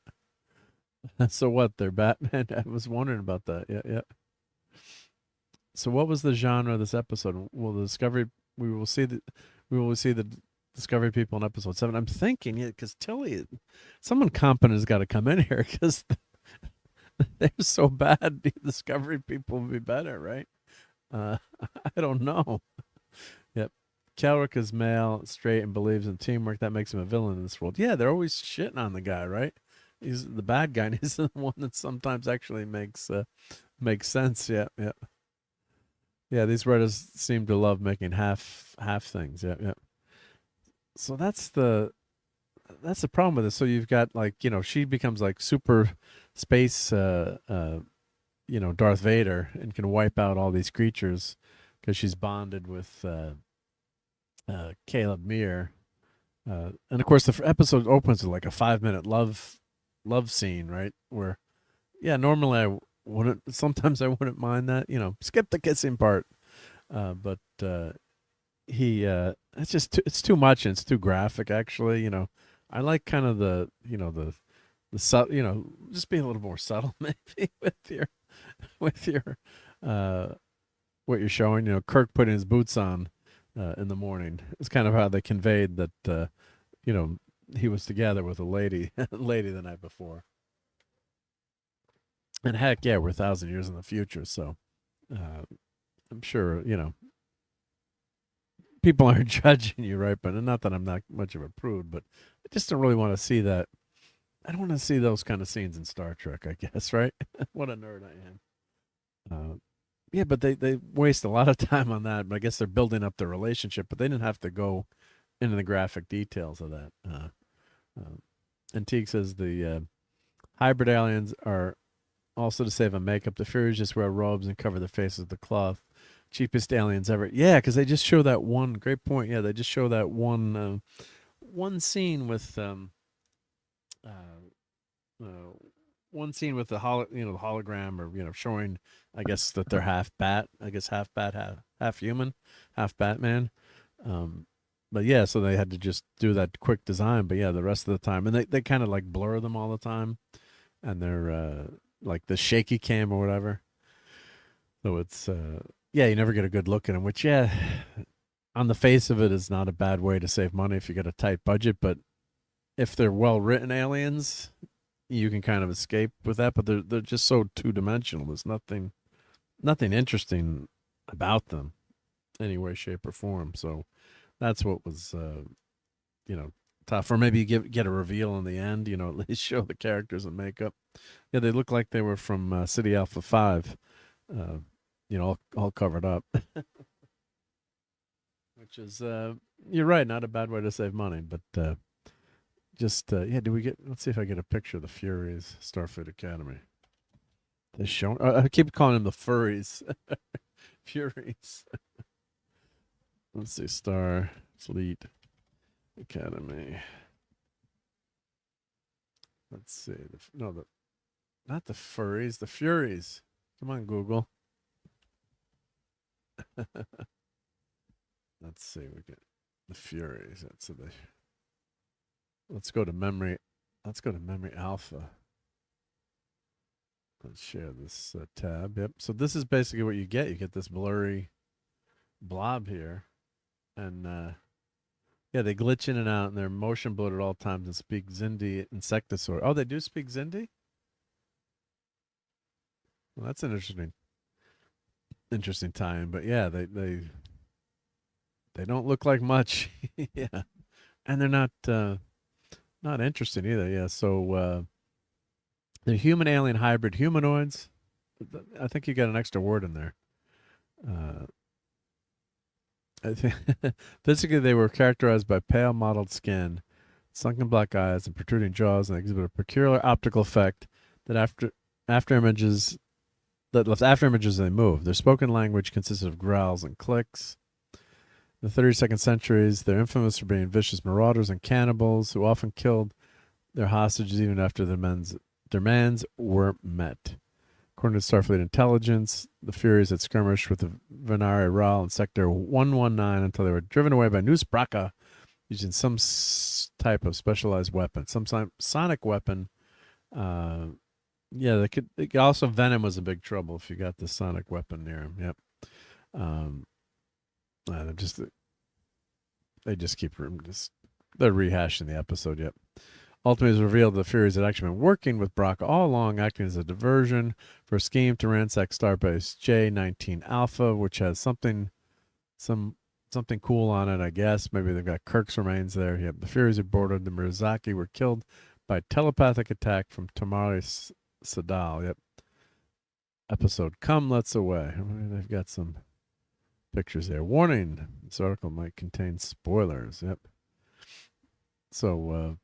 So what? They're Batman. I was wondering about that. Yeah, yeah. So what was the genre of this episode? Will the Discovery? We will see the Discovery people in episode 7. I'm thinking, yeah, because Tilly, someone competent has got to come in here because they're so bad. The Discovery people will be better, right? I don't know. Yep. Kelrick is male, straight, and believes in teamwork. That makes him a villain in this world. Yeah, they're always shitting on the guy, right? He's the bad guy, and he's the one that sometimes actually makes sense. Yeah, yeah. Yeah, these writers seem to love making half things. Yeah, yeah. So that's the problem with this. So you've got, like, you know, she becomes like super space you know, Darth Vader, and can wipe out all these creatures because she's bonded with Caleb Meir. And of course the episode opens with like a 5-minute love scene, right? Where, yeah, normally sometimes I wouldn't mind that, you know, skip the kissing part. But it's too much, and it's too graphic, actually. You know, I like kind of the you know, just being a little more subtle maybe with your what you're showing. You know, Kirk putting his boots on in the morning. It's kind of how they conveyed that you know, he was together with a lady the night before. And heck, yeah, we're 1,000 years in the future, so I'm sure, you know, people aren't judging you, right? But not that I'm not much of a prude, but I just don't really want to see that. I don't want to see those kind of scenes in Star Trek, I guess, right? What a nerd I am. Yeah, but they waste a lot of time on that. But I guess they're building up the relationship, but they didn't have to go into the graphic details of that. And Teague says the hybrid aliens are also to save on makeup. The Furies just wear robes and cover their faces with the cloth. Cheapest aliens ever. Yeah, because they just show that one. Great point. Yeah, they just show that one scene with one scene with the the hologram, or, you know, showing, I guess, that they're half bat. I guess half bat, half human, half Batman. But yeah, so they had to just do that quick design. But yeah, the rest of the time, and they kind of like blur them all the time, and they're like the shaky cam or whatever. So it's yeah, you never get a good look at them. Which, yeah, on the face of it, is not a bad way to save money if you get a tight budget. But if they're well written aliens, you can kind of escape with that. But they're just so 2-dimensional. There's nothing interesting about them, any way, shape, or form. So that's what was you know, tough. Or maybe you get a reveal in the end. You know, at least show the characters and makeup. Yeah, they look like they were from City Alpha 5. You know, all covered up. Which is, you're right, not a bad way to save money, but just yeah. Let's see if I get a picture of the Furies, Starfleet Academy. They shown. I keep calling them the Furries, Furies. Let's see, Starfleet Academy. Let's see. Not the Furries, the Furies. Come on, Google. Let's see. We get the Furies. That's the Let's go to memory. Let's go to memory alpha. Let's share this tab. Yep. So this is basically what you get. You get this blurry blob here, and yeah, they glitch in and out, and they're motion blurred at all times and speak Zindi insectosaur. Oh, they do speak Zindi? Well, that's an interesting time. But yeah, they don't look like much. Yeah, and they're not interesting either. Yeah, so they're human alien hybrid humanoids. I think you got an extra word in there. I think physically they were characterized by pale mottled skin, sunken black eyes, and protruding jaws, and exhibit a peculiar optical effect that after images they move. Their spoken language consisted of growls and clicks. In the 32nd centuries, they're infamous for being vicious marauders and cannibals who often killed their hostages even after their demands were met. According to Starfleet intelligence, the Furies had skirmished with the Venari Royale in Sector 119 until they were driven away by Noose Bracca using some type of specialized weapon, some sonic weapon. Yeah, they could also, Venom was a big trouble if you got the sonic weapon near him. Yep. They just keep they're rehashing the episode. Yep. Ultimately, it was revealed the Furies had actually been working with Bracca all along, acting as a diversion for a scheme to ransack Starbase J-19 Alpha, which has something cool on it, I guess. Maybe they've got Kirk's remains there. Yep. The Furies who boarded the Mirazaki were killed by a telepathic attack from Tamari Sadal. Yep. Episode Come Let's Away. They've got some pictures there. Warning: this article might contain spoilers. Yep. So,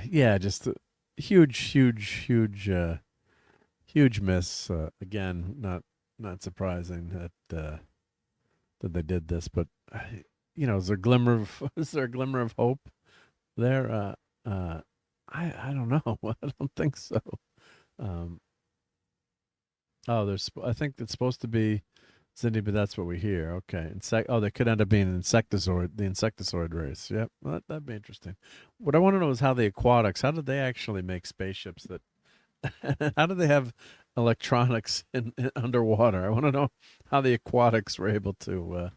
yeah, just a huge miss. Again, not surprising that they did this, but is there a glimmer of hope there? I don't know. I don't think so. I think it's supposed to be Cindy, but that's what we hear. Okay. They could end up being the insectosaur race. Yep. Well, that'd be interesting. What I want to know is how the aquatics, how did they actually make spaceships how do they have electronics in underwater? I want to know how the aquatics were able to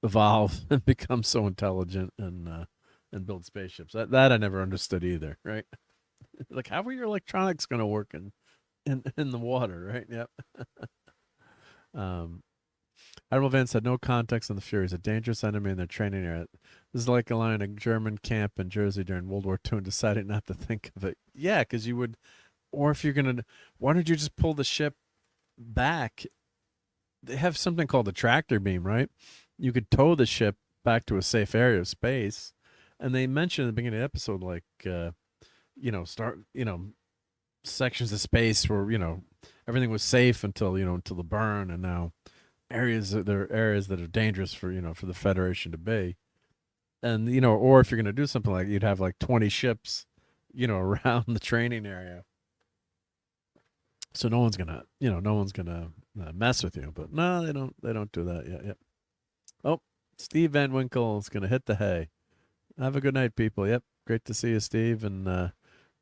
evolve and become so intelligent and build spaceships. That I never understood either, right? Like, how are your electronics going to work in the water, right? Yep. Admiral Vance had no context on the Furies, a dangerous enemy in their training area. This is like aligning a German camp in Jersey during World War II and deciding not to think of it. Yeah, because you would, or if you're going to, why don't you just pull the ship back? They have something called the tractor beam, right? You could tow the ship back to a safe area of space. And they mentioned at the beginning of the episode, like, sections of space where, everything was safe until the burn, and now there are areas that are dangerous for the Federation to be. And, or if you're going to do something like, you'd have like 20 ships, around the training area. So no one's going to mess with you, but no, they don't do that yet. Yep. Oh, Steve Van Winkle is going to hit the hay. Have a good night, people. Yep. Great to see you, Steve. And,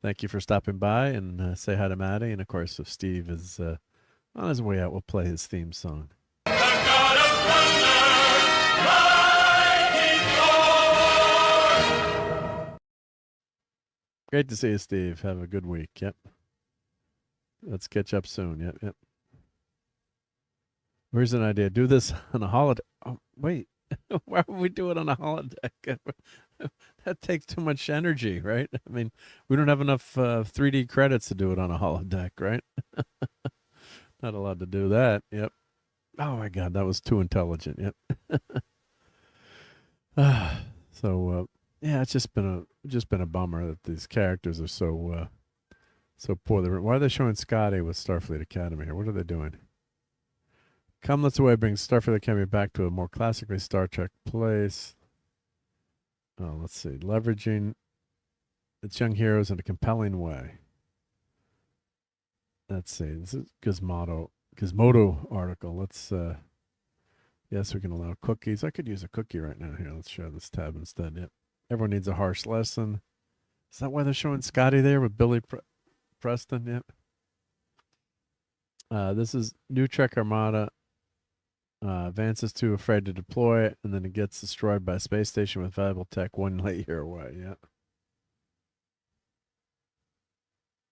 thank you for stopping by, and say hi to Maddie. And of course, if Steve is on his way out, we'll play his theme song. Great to see you, Steve. Have a good week. Yep. Let's catch up soon. Yep. Where's an idea? Do this on a holiday. Oh, wait. Why would we do it on a holodeck? That takes too much energy, right? I mean, we don't have enough 3D credits to do it on a holodeck, right? Not allowed to do that. Yep. Oh my God, that was too intelligent. Yep. So yeah, it's just been a bummer that these characters are so poor. Why are they showing Scotty with Starfleet Academy here? What are they doing? Come Let's Away brings Starfleet Academy back to a more classically Star Trek place. Oh, let's see. Leveraging its young heroes in a compelling way. Let's see. This is Gizmodo article. Let's Yes, we can allow cookies. I could use a cookie right now. Here, let's share this tab instead. Yep. Everyone needs a harsh lesson. Is that why they're showing Scotty there with Billy Preston? Yep. This is New Trek Armada. Vance is too afraid to deploy it, and then it gets destroyed by a space station with valuable tech 1 light year away. Yeah.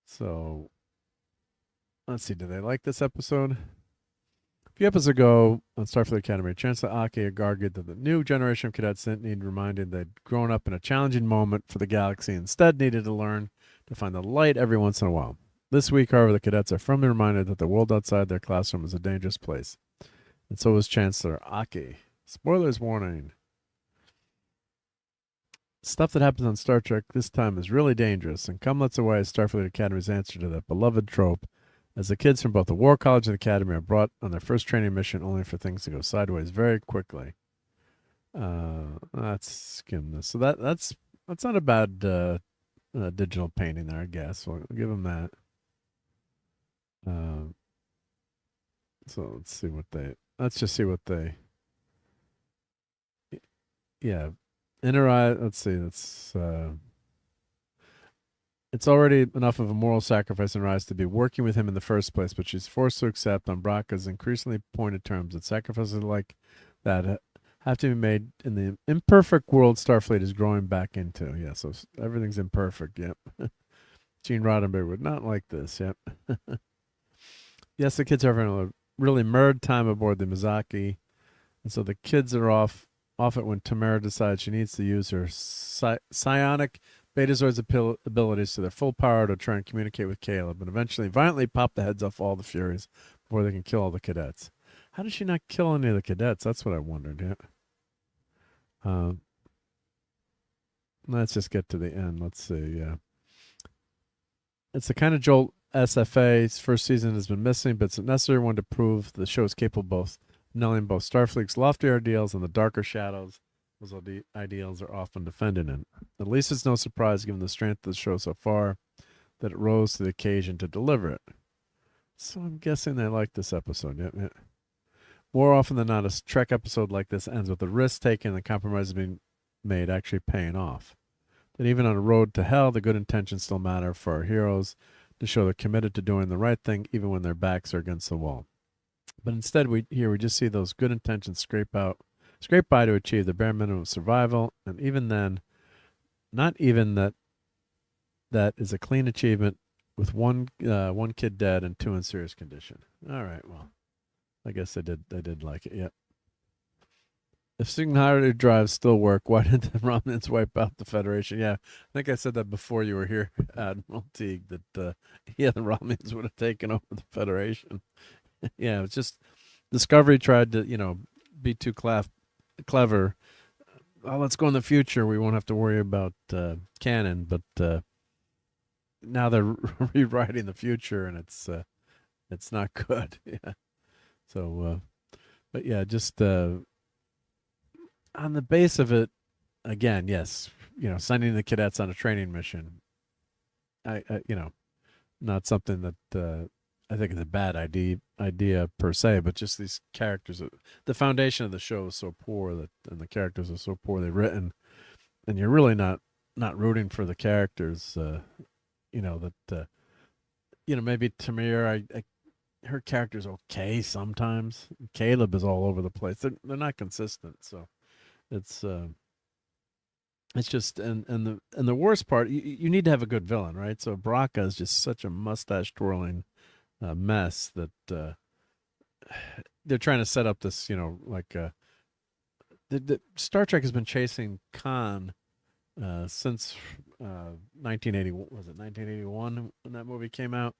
So, let's see. Do they like this episode? A few episodes ago on Starfleet Academy, Chancellor Aki argued that the new generation of cadets didn't need reminding they'd grown up in a challenging moment for the galaxy, instead needed to learn to find the light every once in a while. This week, however, the cadets are firmly reminded that the world outside their classroom is a dangerous place. And so is Chancellor Aki. Spoilers warning. Stuff that happens on Star Trek this time is really dangerous, and come let's away is Starfleet Academy's answer to that beloved trope, as the kids from both the War College and Academy are brought on their first training mission only for things to go sideways very quickly. Let's skim this. So that's not a bad digital painting there, I guess. We'll give them that. So let's just see what they. Yeah, let's see. It's already enough of a moral sacrifice in Rise to be working with him in the first place, but she's forced to accept on Bracca's increasingly pointed terms that sacrifices like that have to be made in the imperfect world Starfleet is growing back into. Yeah, so everything's imperfect. Yep. Gene Roddenberry would not like this. Yep. Yes, the kids are having a really murd time aboard the Mizaki, and so the kids are off it when Tamara decides she needs to use her psionic Betazoid's abilities to their full power to try and communicate with Caleb, and eventually violently pop the heads off all the Furies before they can kill all the cadets. How does she not kill any of the cadets? That's what I wondered. Yeah. Let's just get to the end. Let's see. Yeah. It's the kind of jolt SFA's first season has been missing, but it's a necessary one to prove the show is capable of nailing both Starfleet's loftier ideals and the darker shadows those ideals are often defended in. At least it's no surprise, given the strength of the show so far, that it rose to the occasion to deliver it. So I'm guessing they like this episode. Yeah. More often than not, a Trek episode like this ends with the risk taken and the compromises being made actually paying off. That even on a road to hell, the good intentions still matter for our heroes to show they're committed to doing the right thing even when their backs are against the wall. But instead, we just see those good intentions scrape by to achieve the bare minimum of survival, and even then, not even that is a clean achievement with one kid dead and 2 in serious condition. All right, well, I guess they did like it. Yep. If singularity drives still work, why didn't the Romulans wipe out the Federation? Yeah, I think I said that before you were here, Admiral Teague, that the Romulans would have taken over the Federation. Yeah, it's just Discovery tried to, be too clever. Oh, let's go in the future. We won't have to worry about canon, but now they're rewriting the future, and it's not good. Yeah. So, but yeah, just on the base of it, again, yes, sending the cadets on a training mission. I not something that I think is a bad idea per se, but just these characters. The foundation of the show is so poor and the characters are so poorly written, and you're really not rooting for the characters. Maybe Tamir, her character's okay sometimes. Caleb is all over the place. They're not consistent, so it's just and the worst part, you need to have a good villain, right? So Braca is just such a mustache twirling mess that they're trying to set up this, the Star Trek has been chasing Khan since 1980. Was it 1981 when that movie came out?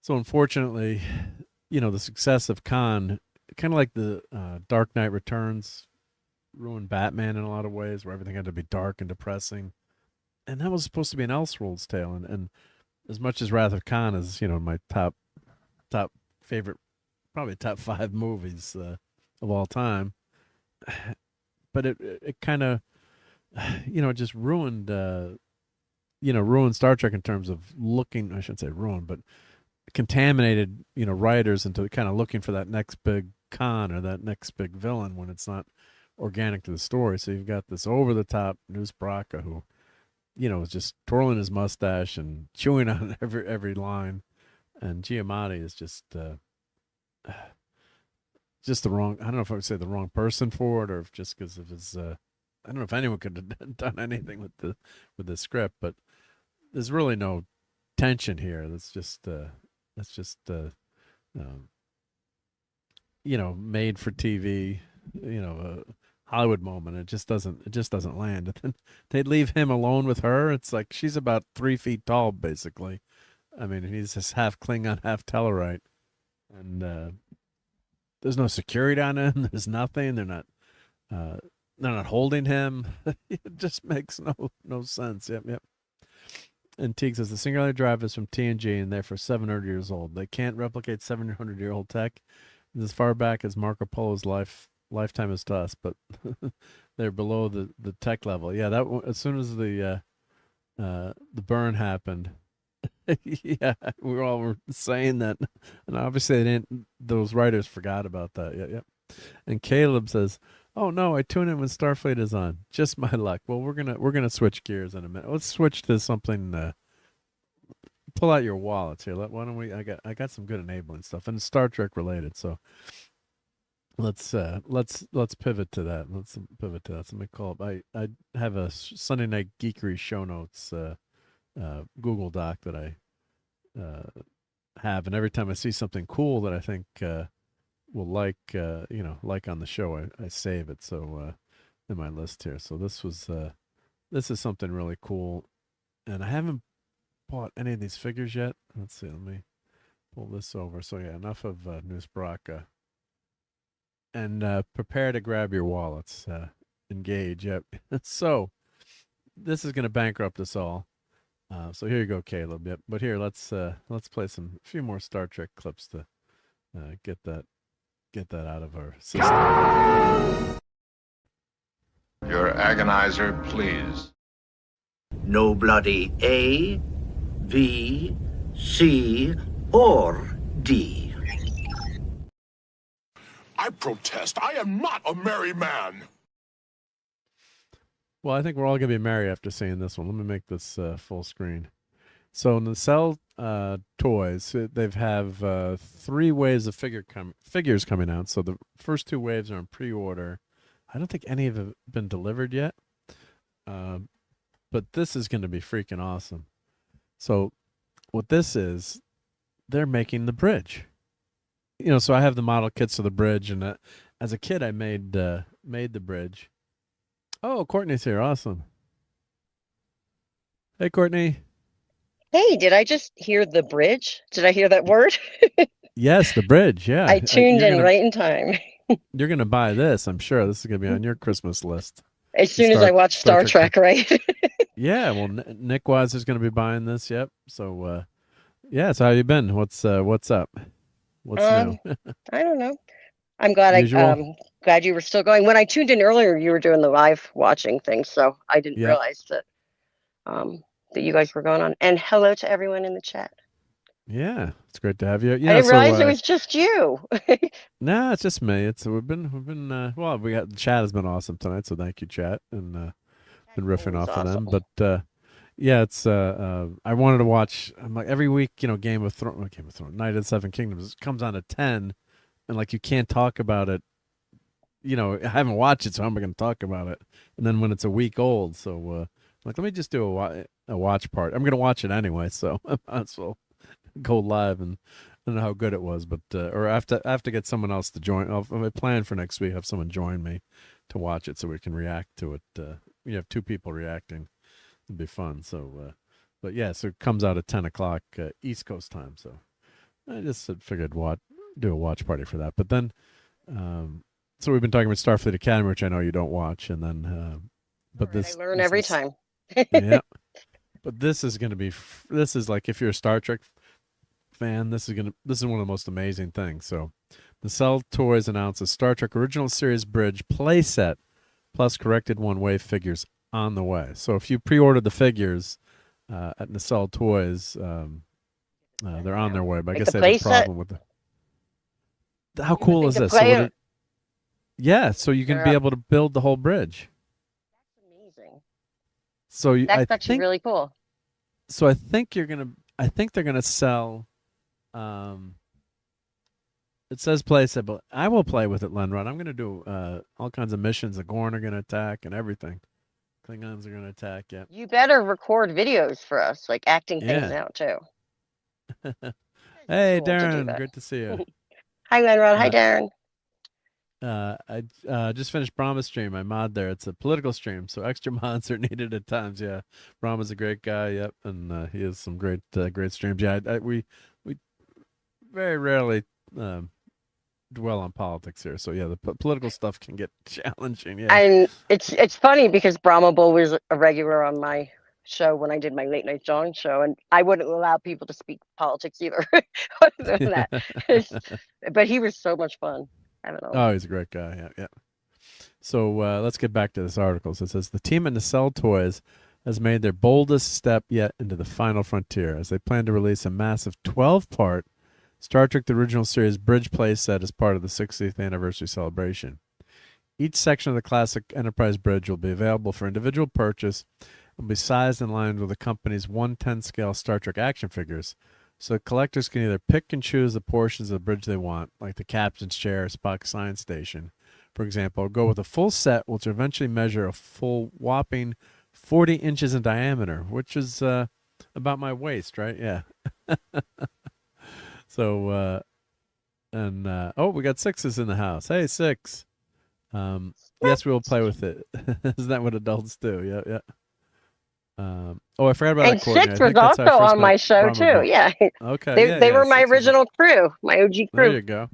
So unfortunately, the success of Khan, kind of like the Dark Knight Returns, ruined Batman in a lot of ways, where everything had to be dark and depressing, and that was supposed to be an Elseworlds tale. And as much as Wrath of Khan is, my top favorite, probably top 5 movies of all time, but it kind of, just ruined, ruined Star Trek in terms of looking. I shouldn't say ruined, but contaminated, writers into kind of looking for that next big Khan or that next big villain when it's not organic to the story. So you've got this over the top News Baraka who, is just twirling his mustache and chewing on every line, and Giamatti is just the wrong. I don't know if I would say the wrong person for it, or if just because of his. I don't know if anyone could have done anything with the script, but there's really no tension here. That's just made for TV. A Hollywood moment. It just doesn't land. And then they leave him alone with her. It's like she's about 3 feet tall, basically. I mean, he's just half Klingon, half Tellarite, and there's no security on him. There's nothing. They're not holding him. It just makes no sense. Yep. And Teague says the singularity drive is from TNG and they're for 700 years old. They can't replicate 700-year-old tech. As far back as Marco Polo's lifetime is to us, but they're below the tech level. Yeah, that as soon as the burn happened, yeah, we all were saying that, and obviously they didn't. Those writers forgot about that. Yep. And Caleb says, "Oh no, I tune in when Starfleet is on. Just my luck." Well, we're gonna switch gears in a minute. Let's switch to something. Pull out your wallets here. Why don't we? I got some good enabling stuff, and it's Star Trek related. So let's pivot to that. So let me call up. I have a Sunday Night Geekery show notes Google Doc that I have, and every time I see something cool that I think will like on the show, I save it. So in my list here. So this is something really cool, and I haven't bought any of these figures yet. Let's see. Let me pull this over. So yeah, enough of News Baraka. And prepare to grab your wallets. Engage. Yep. So this is going to bankrupt us all. So here you go, Caleb. Yep. But here, let's play a few more Star Trek clips to get that out of our system. Your agonizer, please. No bloody A, B, C, or D. I protest. I am not a merry man. Well, I think we're all going to be merry after seeing this one. Let me make this full screen. So in the Cell toys, they have 3 waves of figures coming out. So the first 2 waves are in pre-order. I don't think any have been delivered yet. But this is going to be freaking awesome. So what this is, they're making the bridge. So I have the model kits of the bridge, and as a kid I made the bridge. Oh, Courtney's here. Awesome. Hey, Courtney. Hey, did I just hear the bridge? Did I hear that word? Yes, the bridge. Yeah. I tuned in right in time. You're going to buy this, I'm sure. This is going to be on your Christmas list. As soon as I watch Star Trek, right? Yeah, well, Nick Wise is going to be buying this. Yep. So, yeah. So how you been? What's up? What's new? I don't know. I'm glad glad you were still going. When I tuned in earlier, you were doing the live watching thing, so I didn't realize that that you guys were going on. And hello to everyone in the chat. Yeah, it's great to have you. Yeah, I didn't realize it was just you. No, it's just me. We've been well, the chat has been awesome tonight, so thank you, chat, and been riffing off of them. But yeah, it's I wanted to watch. I'm like every week, Game of Thrones, Night of the Seven Kingdoms comes on at 10, and like you can't talk about it. I haven't watched it, so I'm not going to talk about it. And then when it's a week old, so like let me just do a watch part. I'm going to watch it anyway, so I might as well go live, and I don't know how good it was, but or I have to get someone else to join. I plan for next week have someone join me to watch it so we can react to it. You have 2 people reacting. It'd be fun. So, but yeah, so it comes out at 10 o'clock East Coast time. So I just figured do a watch party for that. But then, so we've been talking about Starfleet Academy, which I know you don't watch, and then, but I learn every time. Yeah, but this is like if you're a Star Trek fan, this is one of the most amazing things. So the Cell Toys announces Star Trek Original Series Bridge playset plus corrected 1-wave figures on the way. So if you pre-ordered the figures at Nacelle Toys, they're on their way. But I guess they have a problem with how cool is this? So yeah, so you can be able to build the whole bridge. Amazing. So That's actually really cool. So I think they're gonna sell. It says playset, but I will play with it, Lenrod. I'm gonna do all kinds of missions. The Gorn are gonna attack and everything. Klingons are gonna attack. Yeah. You better record videos for us, like acting things out too. Hey, Darren, great to see you. Hi, Lenrod. Hi, Darren. I just finished Brahma's stream. I mod there. It's a political stream, so extra mods are needed at times. Yeah, Brahma's a great guy. Yep, and he has some great streams. Yeah, we very rarely dwell on politics here. So yeah, the political stuff can get challenging. Yeah, and it's funny because Brahma Bull was a regular on my show when I did my late night John show, and I wouldn't allow people to speak politics either. Other than that, but he was so much fun. I don't know. Oh, he's a great guy. Yeah, yeah. So let's get back to this article. So it says the team at Nacelle Toys has made their boldest step yet into the final frontier as they plan to release a massive 12-part Star Trek The Original Series bridge play set as part of the 60th anniversary celebration. Each section of the classic Enterprise bridge will be available for individual purchase and will be sized in line with the company's 1/10 scale Star Trek action figures, so collectors can either pick and choose the portions of the bridge they want, like the captain's chair, Spock's science station, for example, or go with a full set, which will eventually measure a full whopping 40 inches in diameter, which is about my waist, right? Yeah. So, we got Sixes in the house. Hey, Six. Yes, we will play with it. Isn't that what adults do? Yeah, yeah. I forgot about and that. Courtney. Six was also on my show too. Yeah. Okay. They were my original crew, my OG crew. There you go.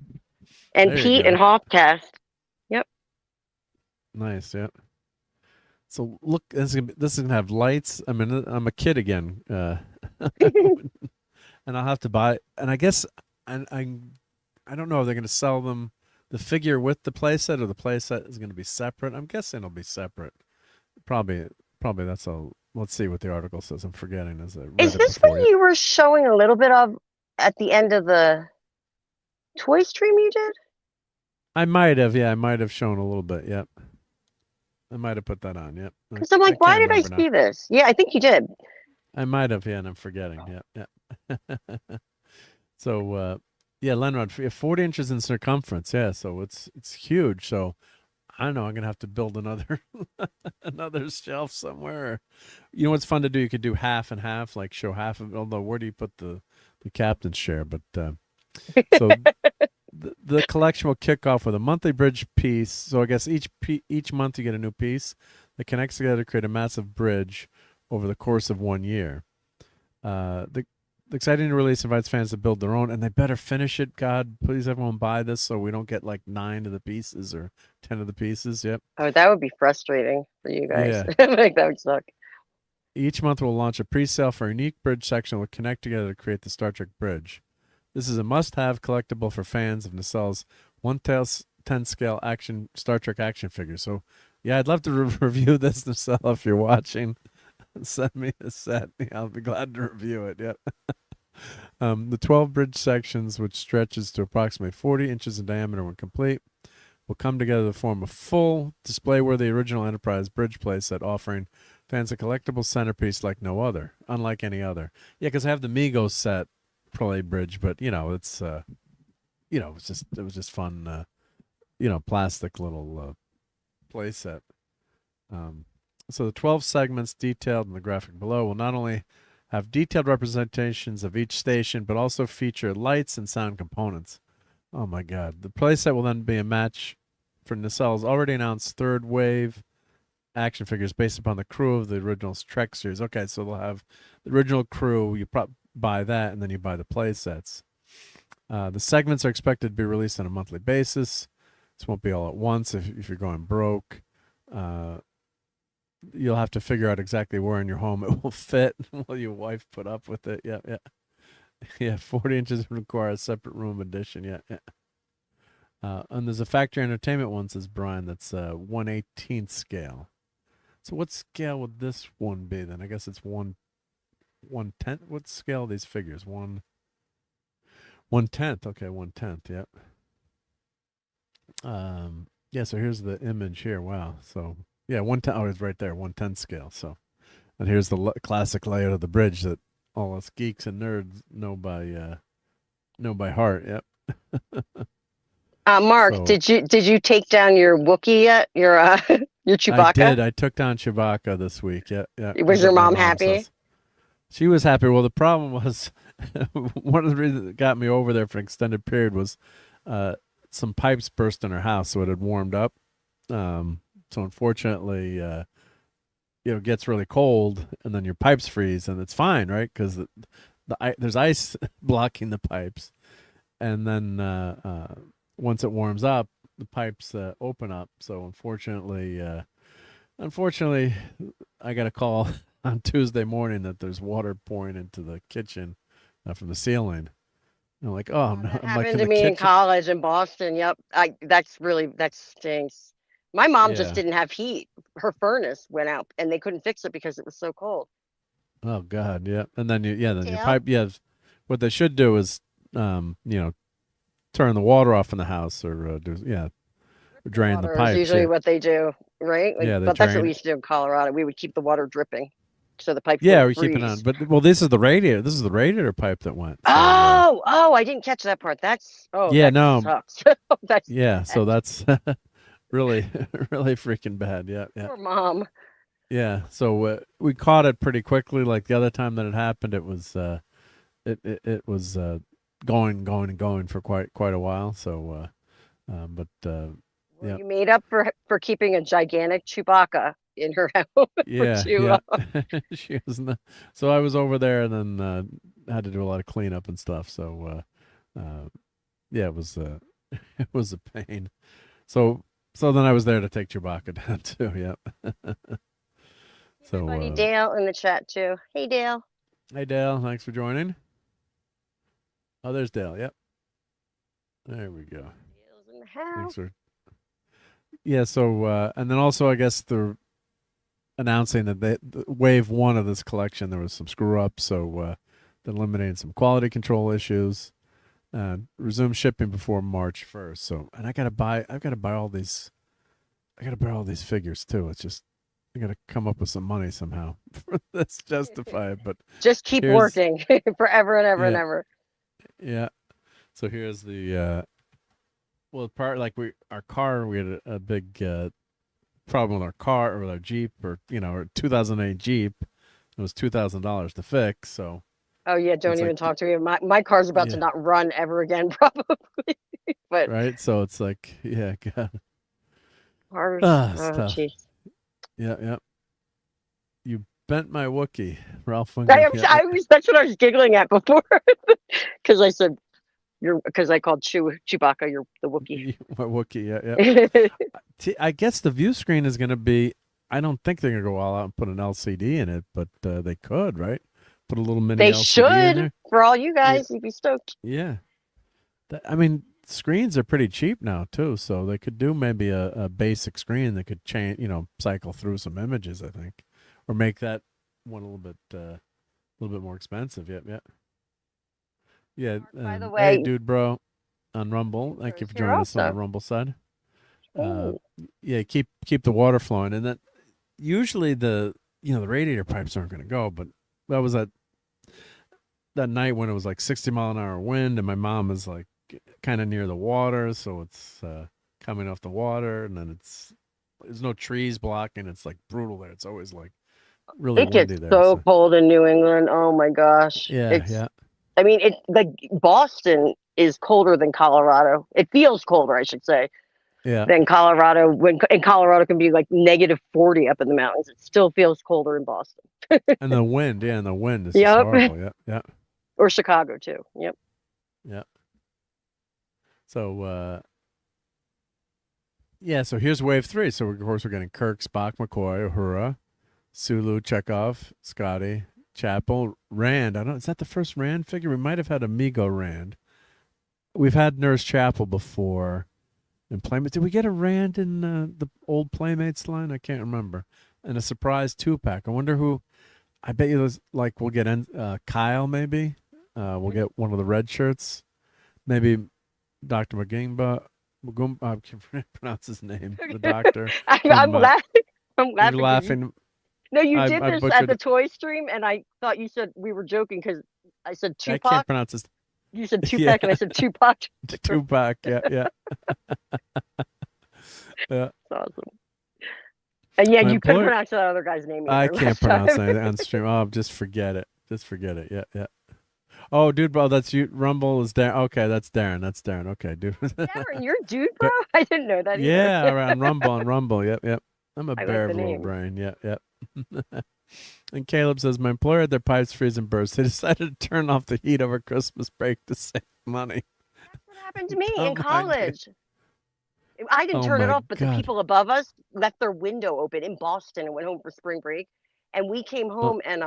And Pete and Hopcast. Yep. Nice. Yeah. So look, this is gonna have lights. I mean, I'm a kid again, and I'll have to buy. And I guess I don't know if they're gonna sell them the figure with the playset, or the playset is gonna be separate. I'm guessing it'll be separate. Probably that's all. Let's see what the article says. I'm forgetting. Is this what you were showing a little bit of at the end of the toy stream you did? I might have. Yeah, I might have shown a little bit. Yep. I might have put that on. Yep. Because I'm like, why did I see this? Yeah, I think you did. I might have. Yeah, and I'm forgetting. Yeah. Yeah. So, yeah, Lenrod, 40 inches in circumference. Yeah, so it's huge. So, I don't know. I'm gonna have to build another another shelf somewhere. You know what's fun to do? You could do half and half, like show half of it. Although, where do you put the captain's chair? But so the collection will kick off with a monthly bridge piece. So I guess each month you get a new piece that connects together to create a massive bridge over the course of 1 year. The exciting release invites fans to build their own, and they better finish it. God, please, everyone buy this so we don't get like 9 of the pieces or 10 of the pieces. Yep. Oh, that would be frustrating for you guys. Yeah. Like that would suck. Each month we'll launch a pre-sale for a unique bridge section that will connect together to create the Star Trek bridge. This is a must-have collectible for fans of Nacelle's 1/10 scale Star Trek action figures. So, yeah, I'd love to review this, Nacelle, if you're watching. Send me a set. I'll be glad to review it. Yep. The 12 bridge sections, which stretches to approximately 40 inches in diameter when complete, will come together to form a full display-worthy original Enterprise bridge playset, offering fans a collectible centerpiece like no other, unlike any other. Yeah, because I have the Migos set play bridge, but it's it was just fun, plastic little playset. So the 12 segments detailed in the graphic below will not only have detailed representations of each station, but also feature lights and sound components. Oh my God. The playset will then be a match for Nacelle's already announced third wave action figures based upon the crew of the original Trek series. Okay, so they'll have the original crew, you buy that, and then you buy the playsets. The segments are expected to be released on a monthly basis. This won't be all at once if you're going broke. You'll have to figure out exactly where in your home it will fit. Will your wife put up with it? Yeah. 40 inches require a separate room addition. Yeah. And there's a factory entertainment one, says Brian, that's 1/18 scale. So what scale would this one be then? I guess it's 1/10. What scale are these figures? 1/10. Okay, 1/10. Yep. Yeah, so here's the image here. Wow. So yeah, 110. Oh, it's right there, 110 scale. So, and here's the classic layout of the bridge that all us geeks and nerds know by heart. Yep. Mark, So did you take down your Wookiee yet? Your your I Chewbacca? did. I took down Chewbacca this week. Yeah, yeah. I Was was your at my mom mom's happy? house. She was happy. Well, the problem was one of the reasons that got me over there for an extended period was some pipes burst in her house, so it had warmed up. So unfortunately, it gets really cold, and then your pipes freeze, and it's fine, right? Because there's ice blocking the pipes, and then once it warms up, the pipes open up. So unfortunately, I got a call on Tuesday morning that there's water pouring into the kitchen from the ceiling. I'm like, oh no! That I'm like, happened in to the me in kitchen. college in Boston. Yep. That stinks. My mom just Yeah. didn't have heat. Her furnace went out and they couldn't fix it because it was so cold. Oh God, yeah. And then then your Dale? pipe. Yeah. What they should do is, turn the water off in the house, or drain the Water is pipes. usually Yeah. what they do, right? Like, Yeah, they but that's what drain we it. used to do in Colorado. We would keep the water dripping so the pipes Yeah, wouldn't we keep it on. freeze. But well, this is the radiator. This is the radiator pipe that went. So Oh, I didn't catch that part. yeah, That no, sucks. That's yeah. bad. So that's really, really freaking bad. Yeah, yeah, Poor mom. yeah. So we caught it pretty quickly. Like the other time that it happened, it was it was going and going for quite a while. So but Well, yeah, you made up for keeping a gigantic Chewbacca in her house for yeah, too yeah. long. She was so I was over there, and then had to do a lot of cleanup and stuff. So yeah, it was it was a pain. So then I was there to take Chewbacca down too. Yep. My buddy So Dale in the chat too. Hey Dale. hey Dale, thanks for joining. Oh, there's Dale. Yep. There we go. Dale's in the house. Thanks for yeah. So and then also I guess the announcing that the wave one of this collection there was some screw ups, so they're eliminating some quality control issues. Resume shipping before March 1st. So, and I've got to buy all these. I got to buy all these figures too. It's just I got to come up with some money somehow for this justify it. But Just keep working forever and ever and ever. Yeah. So here's the part like we had a big problem with our car or with our Jeep or our 2008 Jeep. It was $2,000 to fix. So. Oh yeah, don't even talk to me. My car's about to not run ever again, probably. But right, so it's like, yeah, God. Cars. Stuff. Jeez. Yeah. You bent my Wookiee, Ralph. That's what I was giggling at before, because I said because I called Chewbacca the Wookiee. My Wookiee, yeah. I guess the view screen is going to be. I don't think they're going to go all out and put an LCD in it, but they could, right? Put a little mini They LCD should in there. for all you guys. You'd be stoked. Yeah. I mean, screens are pretty cheap now too, so they could do maybe a basic screen that could change, cycle through some images, I think, or make that one a little bit more expensive. Yep. Yeah. By the way, hey, dude, bro, on Rumble, thank you for joining us on the Rumble side. Yeah, keep the water flowing, and that usually the radiator pipes aren't going to go, but that was that night when it was like 60-mile-an-hour wind, and my mom is like kind of near the water, so it's coming off the water, and then there's no trees blocking. It's like brutal there. It's always like really windy gets there. So cold in New England. Oh my gosh. Yeah. I mean, Boston is colder than Colorado. It feels colder, I should say. Yeah. Than Colorado. In Colorado can be like -40 up in the mountains. It still feels colder in Boston. And the wind, is just horrible. Yeah. Or Chicago too. Yep. Yeah. So so here's wave 3. So of course we're getting Kirk, Spock, McCoy, Uhura, Sulu, Chekhov, Scotty, Chapel, Rand. Is that the first Rand figure? We might have had Amigo Rand. We've had Nurse Chapel before in Playmates. Did we get a Rand in the old Playmates line? I can't remember. And a surprise 2-pack. I wonder who. I bet you there's we'll get Kyle maybe. We'll get one of the red shirts. Maybe Dr. Magingba. I can't pronounce his name. The doctor. I'm laughing. I'm You're laughing. laughing. No, you I did this at butchered the it. toy stream, and I thought you said we were joking because I said I Tupac. can't pronounce his. You said Tupac, Yeah. and I said Tupac. Tupac. Yeah, yeah. Yeah. That's awesome. And yeah, My you couldn't employer- pronounce that other guy's name either. I last can't pronounce time. anything on stream. Oh, just forget it. Just forget it. Yeah, yeah. Oh, dude, bro, that's you. Rumble is Darren. Okay, that's Darren. That's Darren. Okay, dude. Darren, you're dude, bro? I didn't know that either. Yeah, on Rumble. Yep, yep. I'm a I like bear the of a little name. brain. Yep, yep. And Caleb says, my employer had their pipes freeze and burst. They decided to turn off the heat over Christmas break to save money. That's what happened to me Oh in my college. I didn't Oh turn it my off, but the God. people above us left their window open in Boston and went home for spring break. And we came home and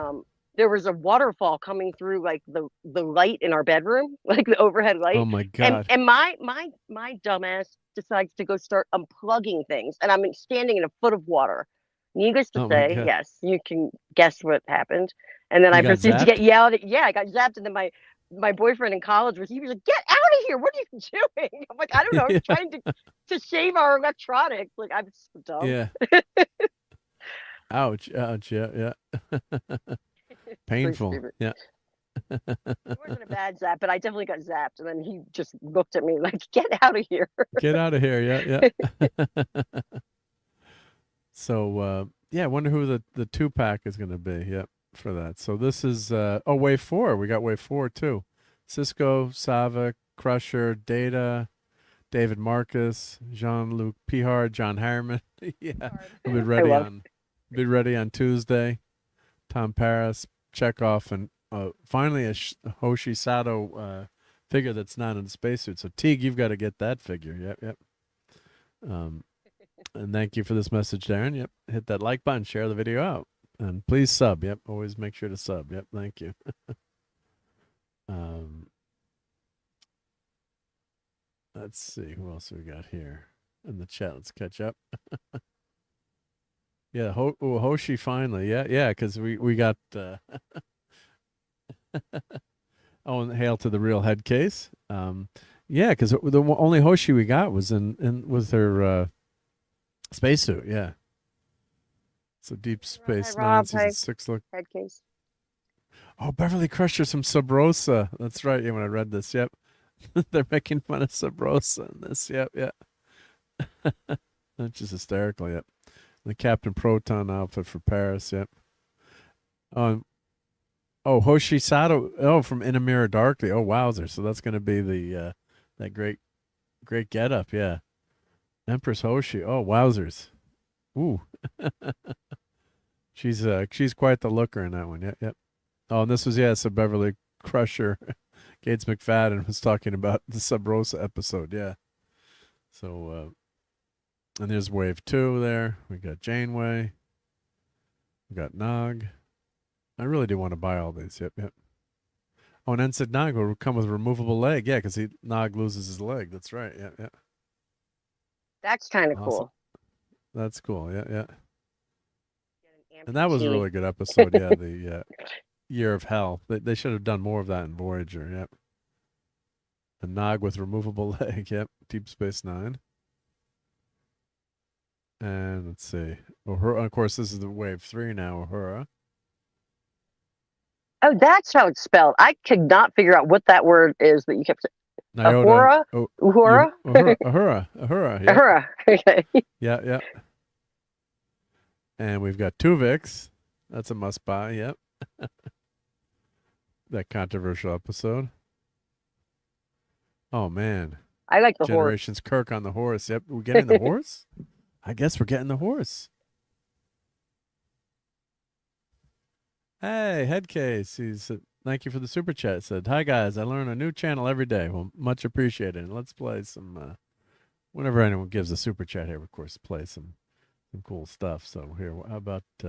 there was a waterfall coming through like the light in our bedroom, like the overhead light. Oh my God. And my dumbass decides to go start unplugging things, and I'm standing in a foot of water. Needless to Oh my say, God. yes, you can guess what happened. And then You I got proceeded to zapped? get yelled at. Yeah, I got zapped, and then my boyfriend in college he was like, "Get out of here! What are you doing?" I'm like, "I don't know. I'm trying to save our electronics." Like, I'm so dumb. Yeah. Ouch. Ouch. Yeah, yeah. Painful. stupid. Yeah. It wasn't a bad zap, but I definitely got zapped. And then he just looked at me like, "Get out of here!" Get out of here. Yeah, yeah. So, yeah, I wonder who the 2-pack is going to be. Yep, for that. So this is, wave 4. We got wave 4 too. Cisco, Sava, Crusher, Data, David Marcus, Jean-Luc Pihard, John Harriman. Yeah, we'll be ready on Tuesday. Tom Paris, Chekhov, and finally a Hoshi Sato figure that's not in the spacesuit. So Teague, you've got to get that figure. Yep, yep. And thank you for this message, Darren. Yep, hit that like button, share the video out, and please sub. Yep, always make sure to sub. Yep, thank you. Let's see who else we got here in the chat. Let's catch up. Yeah, Hoshi finally. Yeah, yeah, because we got. Oh, and hail to the real head case. Yeah, because the only Hoshi we got was in with her spacesuit. Yeah. So Deep Space Nine season 6 look. Head case. Oh, Beverly Crusher, some Sub Rosa. That's right. Yeah, when I read this, yep, they're making fun of Sub Rosa in this. Yep, yeah. That's just hysterical. Yep. The Captain Proton outfit for Paris. Yep. Hoshi Sato. Oh, from In a Mirror Darkly. Oh, wowzer. So that's going to be the that great getup. Yeah. Empress Hoshi. Oh, wowzers. Ooh. She's quite the looker in that one. Yep, yep. Oh, and this was so Beverly Crusher. Gates McFadden was talking about the Sub Rosa episode. Yeah. So and there's wave 2 there. We got Janeway. We got Nog. I really do want to buy all these. Yep, yep. Oh, and Ensign Nog will come with a removable leg. Yeah, because Nog loses his leg. That's right. Yeah, yeah. That's kind of Awesome. cool. That's cool. Yeah, yeah. And that was a really good episode. Yeah, the Year of Hell. They should have done more of that in Voyager. Yep. A Nog with removable leg. Yep. Deep Space Nine. And let's see. Uhura, of course, this is the wave 3 now. Uhura. Oh, that's how it's spelled. I could not figure out what that word is that you kept saying. Uhura? Uhura? Uhura. Yep. Uhura. Okay. Yeah, yeah. And we've got Tuvix. That's a must buy. Yep. That controversial episode. Oh man. I like the Generations horse. Kirk on the horse. Yep. We're getting the horse? I guess we're getting the horse. Hey, Headcase. He said, thank you for the super chat. Said, hi guys, I learn a new channel every day. Well, much appreciated. And let's play some whenever anyone gives a super chat here, of course, play some cool stuff. So here, how about we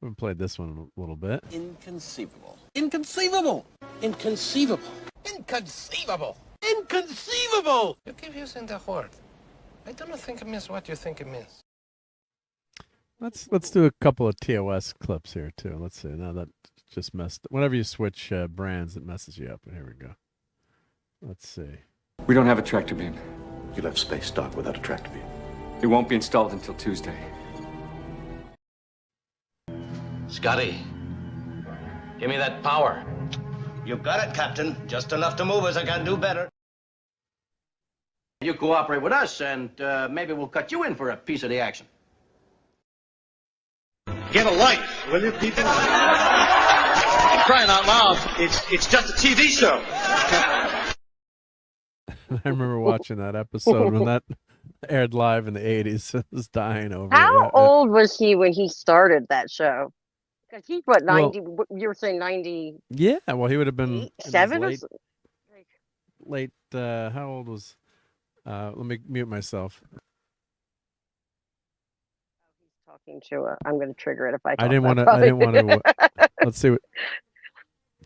haven't played this one a little bit. Inconceivable. Inconceivable. Inconceivable. Inconceivable. Inconceivable. You keep using the word. I don't think it means what you think it means. Let's do a couple of TOS clips here too. Let's see. Now that just messed. Whenever you switch brands, it messes you up. Here we go. Let's see. We don't have a tractor beam. You left space dock without a track to view. It won't be installed until Tuesday. Scotty, give me that power. You got it, Captain. Just enough to move us. I can do better. You cooperate with us, and maybe we'll cut you in for a piece of the action. Get a life, will you, people? Crying out loud. It's just a TV show. I remember watching that episode when that aired live in the 80s. I was dying over it. How old was he when he started that show? Because he's what, 90? You were saying 90? Yeah, well, he would have been 7 or late. How old was? Let me mute myself. He's talking to. I'm going to trigger it if I. I didn't want to. I didn't want to. Let's see.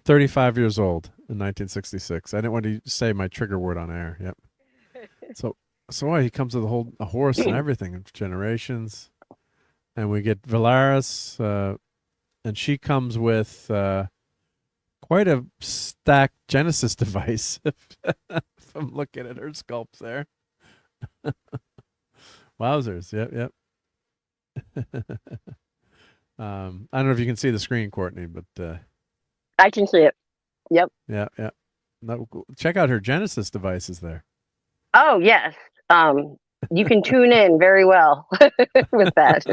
35 years old in 1966. I didn't want to say my trigger word on air. Yep. So he comes with a horse and everything, generations, and we get Valaris, and she comes with quite a stacked Genesis device. If I'm looking at her sculpts there. Wowzers! Yep. I don't know if you can see the screen, Courtney, but I can see it. Yep. Yeah. No, check out her Genesis devices there. Oh yes. You can tune in very well with that.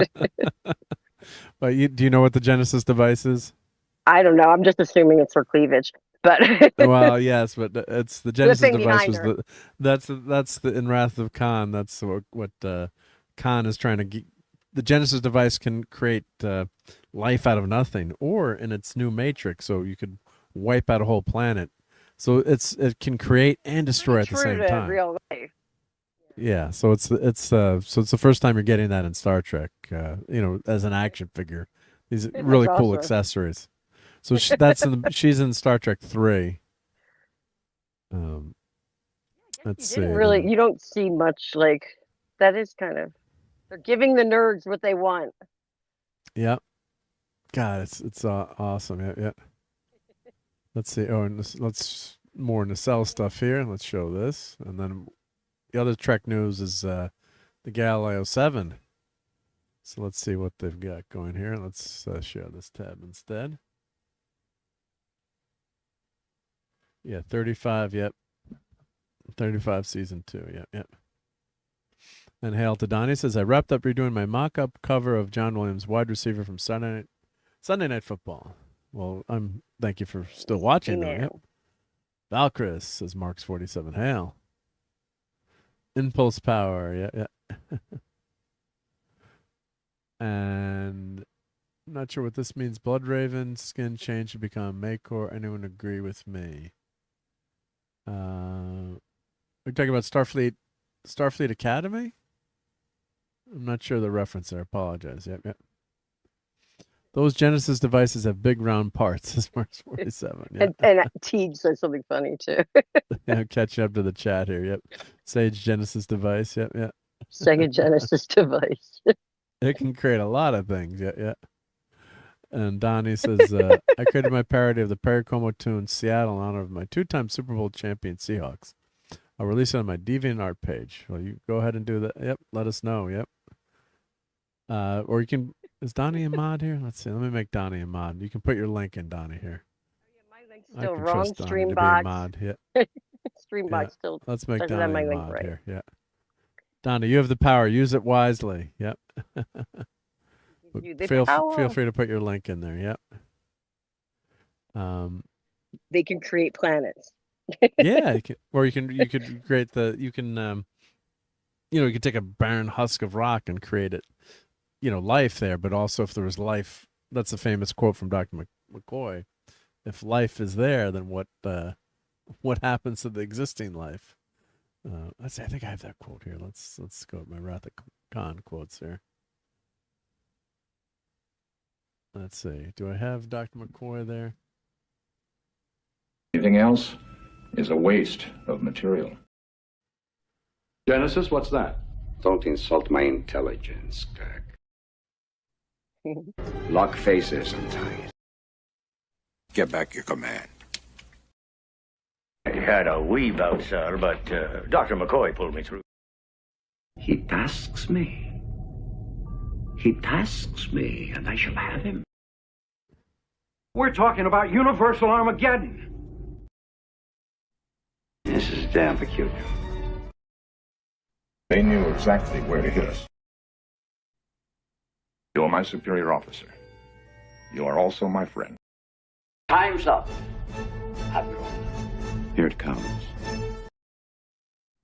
But do you know what the Genesis device is? I don't know. I'm just assuming it's for cleavage. But well, yes, but it's the Genesis device was that's the in Wrath of Khan. That's what Khan is trying to get. The Genesis device can create life out of nothing, or in its new Matrix, so you could wipe out a whole planet. So it can create and destroy at the same time. Real life. Yeah, so it's the first time you're getting that in Star Trek. As an action figure, these really cool accessories. So she's in Star Trek 3. Let's see. You don't see much like that. Is kind of they're giving the nerds what they want. Yep. God, it's awesome. Yeah. Let's see. Oh, and let's more nacelle stuff here. Let's show this, and then the other Trek news is the Galileo 7. So let's see what they've got going here. Let's share this tab instead. Yeah, 35. Yep. 35 season 2. Yep. And Hail to Donnie says, I wrapped up redoing my mock-up cover of John Williams, wide receiver from Sunday Night Football. Well, thank you for still watching. Yep. Valkyris says Mark's 47. Hail. Impulse power. Yeah. And I'm not sure what this means. Blood Raven, skin change to become Makor. Anyone agree with me? We're talking about Starfleet Academy? I'm not sure the reference there. I apologize. Yep. Those Genesis devices have big round parts, says Mark's 47. Yep. And Teague says something funny too. Yeah, catching up to the chat here. Yep. Sage Genesis device. Yep. Sega Genesis device. It can create a lot of things. Yeah. And Donnie says, I created my parody of the Perry Como tune Seattle in honor of my 2-time Super Bowl champion Seahawks. I'll release it on my DeviantArt page. Well, you go ahead and do that. Yep. Let us know. Yep. Or you can. Is Donnie a mod here? Let's see. Let me make Donnie a mod. You can put your link in, Donnie, here. My link's still wrong. Streambox. Yeah. Streambox still. Let's make Donnie a mod here. Yeah. Donnie, you have the power. Use it wisely. Yep. Feel free to put your link in there. Yep. They can create planets. Yeah, you could create you can take a barren husk of rock and create it, life there. But also, if there was life, that's a famous quote from Dr. McCoy. If life is there, then what happens to the existing life? Let's see. I think I have that quote here. Let's go with my Wrath of Khan quotes here. Let's see. Do I have Dr. McCoy there? Anything else is a waste of material. Genesis, what's that? Don't insult my intelligence, Kirk. Lock faces and ties. Get back your command. I had a wee bout, sir, but Dr. McCoy pulled me through. He tasks me. He tasks me, and I shall have him. We're talking about universal Armageddon. This is damn peculiar. They knew exactly where to hit us. You're my superior officer. You are also my friend. Time's up. Here it comes.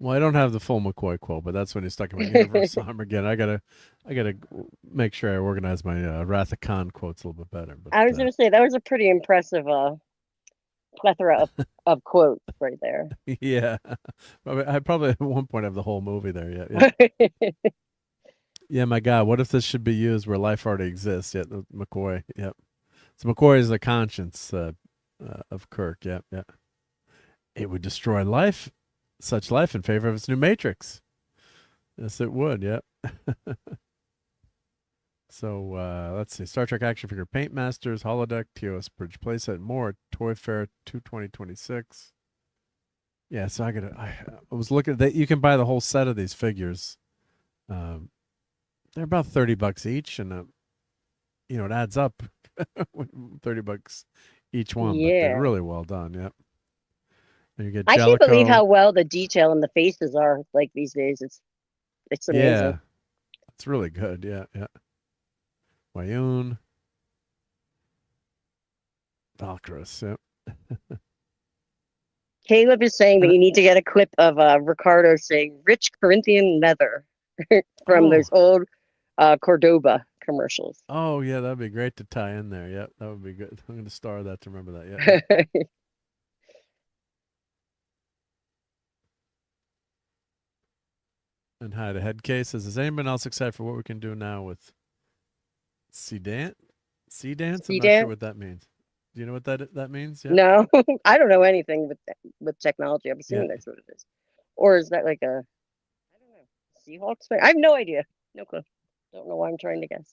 Well, I don't have the full McCoy quote, but that's when he's talking about Universal Armageddon. I gotta make sure I organize my Wrath of Khan quotes a little bit better. But, I was going to say that was a pretty impressive plethora of quotes right there. Yeah, I probably at one point have the whole movie there. Yeah. Yeah, my God, what if this should be used where life already exists? Yeah, McCoy. Yep. So McCoy is the conscience of Kirk. Yep. Yeah. It would destroy such life in favor of its new Matrix. Yes, it would. Yep. So let's see. Star Trek action figure paint masters, holodeck, TOS bridge playset, more. Toy Fair 2026. Yeah, so I was looking at that. You can buy the whole set of these figures. They're about $30 each, and it adds up. $30 each one, but they're really well done. Yep. And you get I Jellicoe. can't believe how well the detail in the faces are like these days. It's amazing. Yeah, it's really good. Yeah. Wayun, Valkyris. Yep. Caleb is saying that you need to get a clip of Ricardo saying "rich Corinthian leather" from those old Cordoba commercials. Oh yeah, that'd be great to tie in there. Yep, that would be good. I'm going to star that to remember that. Yeah. And hi to head cases. Is anyone else excited for what we can do now with C-Dance? C-Dance? I'm not sure what that means. Do you know what that means? Yeah. No, I don't know anything with technology. I'm assuming that's what it is. Or is that like I don't know, Seahawks thing? I have no idea. No clue. Don't know why I'm trying to guess.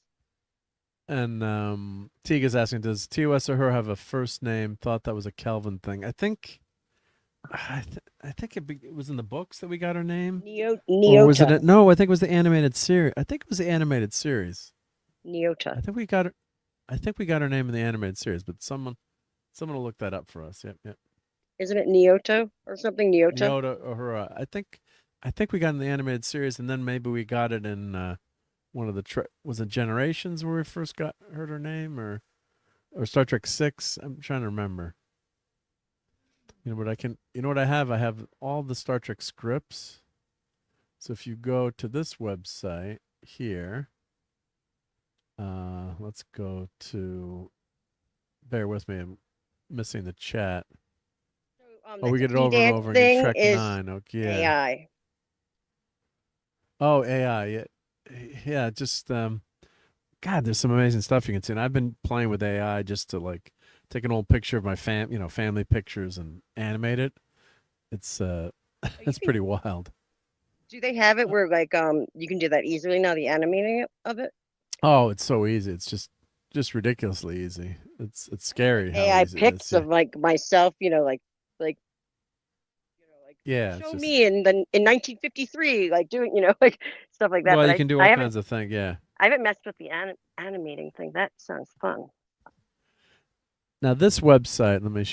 And Tega's asking, does TOS or her have a first name? Thought that was a Kelvin thing. I think it was in the books that we got her name. Neota. Or was it? No, I think it was the animated series. I think it was the animated series. Neota. I think we got her name in the animated series, but someone will look that up for us. Yep. Isn't it Neoto or something? Neota or her. I think we got it in the animated series, and then maybe we got it in one of the was it Generations where we first heard her name, or Star Trek 6. I'm trying to remember. But what I have? I have all the Star Trek scripts. So if you go to this website here, let's go to, bear with me, I'm missing the chat. We get it over and over again. Trek 9. Okay. Yeah. AI. Oh, AI. Yeah. Just, God, there's some amazing stuff you can see. And I've been playing with AI just to take an old picture of my family pictures and animate it. It's that's pretty wild. Do they have it where you can do that easily now, the animating of it? Oh, it's so easy. It's just ridiculously easy. It's scary. AI pics of myself, yeah, show me in 1953, doing stuff like that. Well, but you can do all kinds of things. Yeah. I haven't messed with the animating thing. That sounds fun. Now this website, let me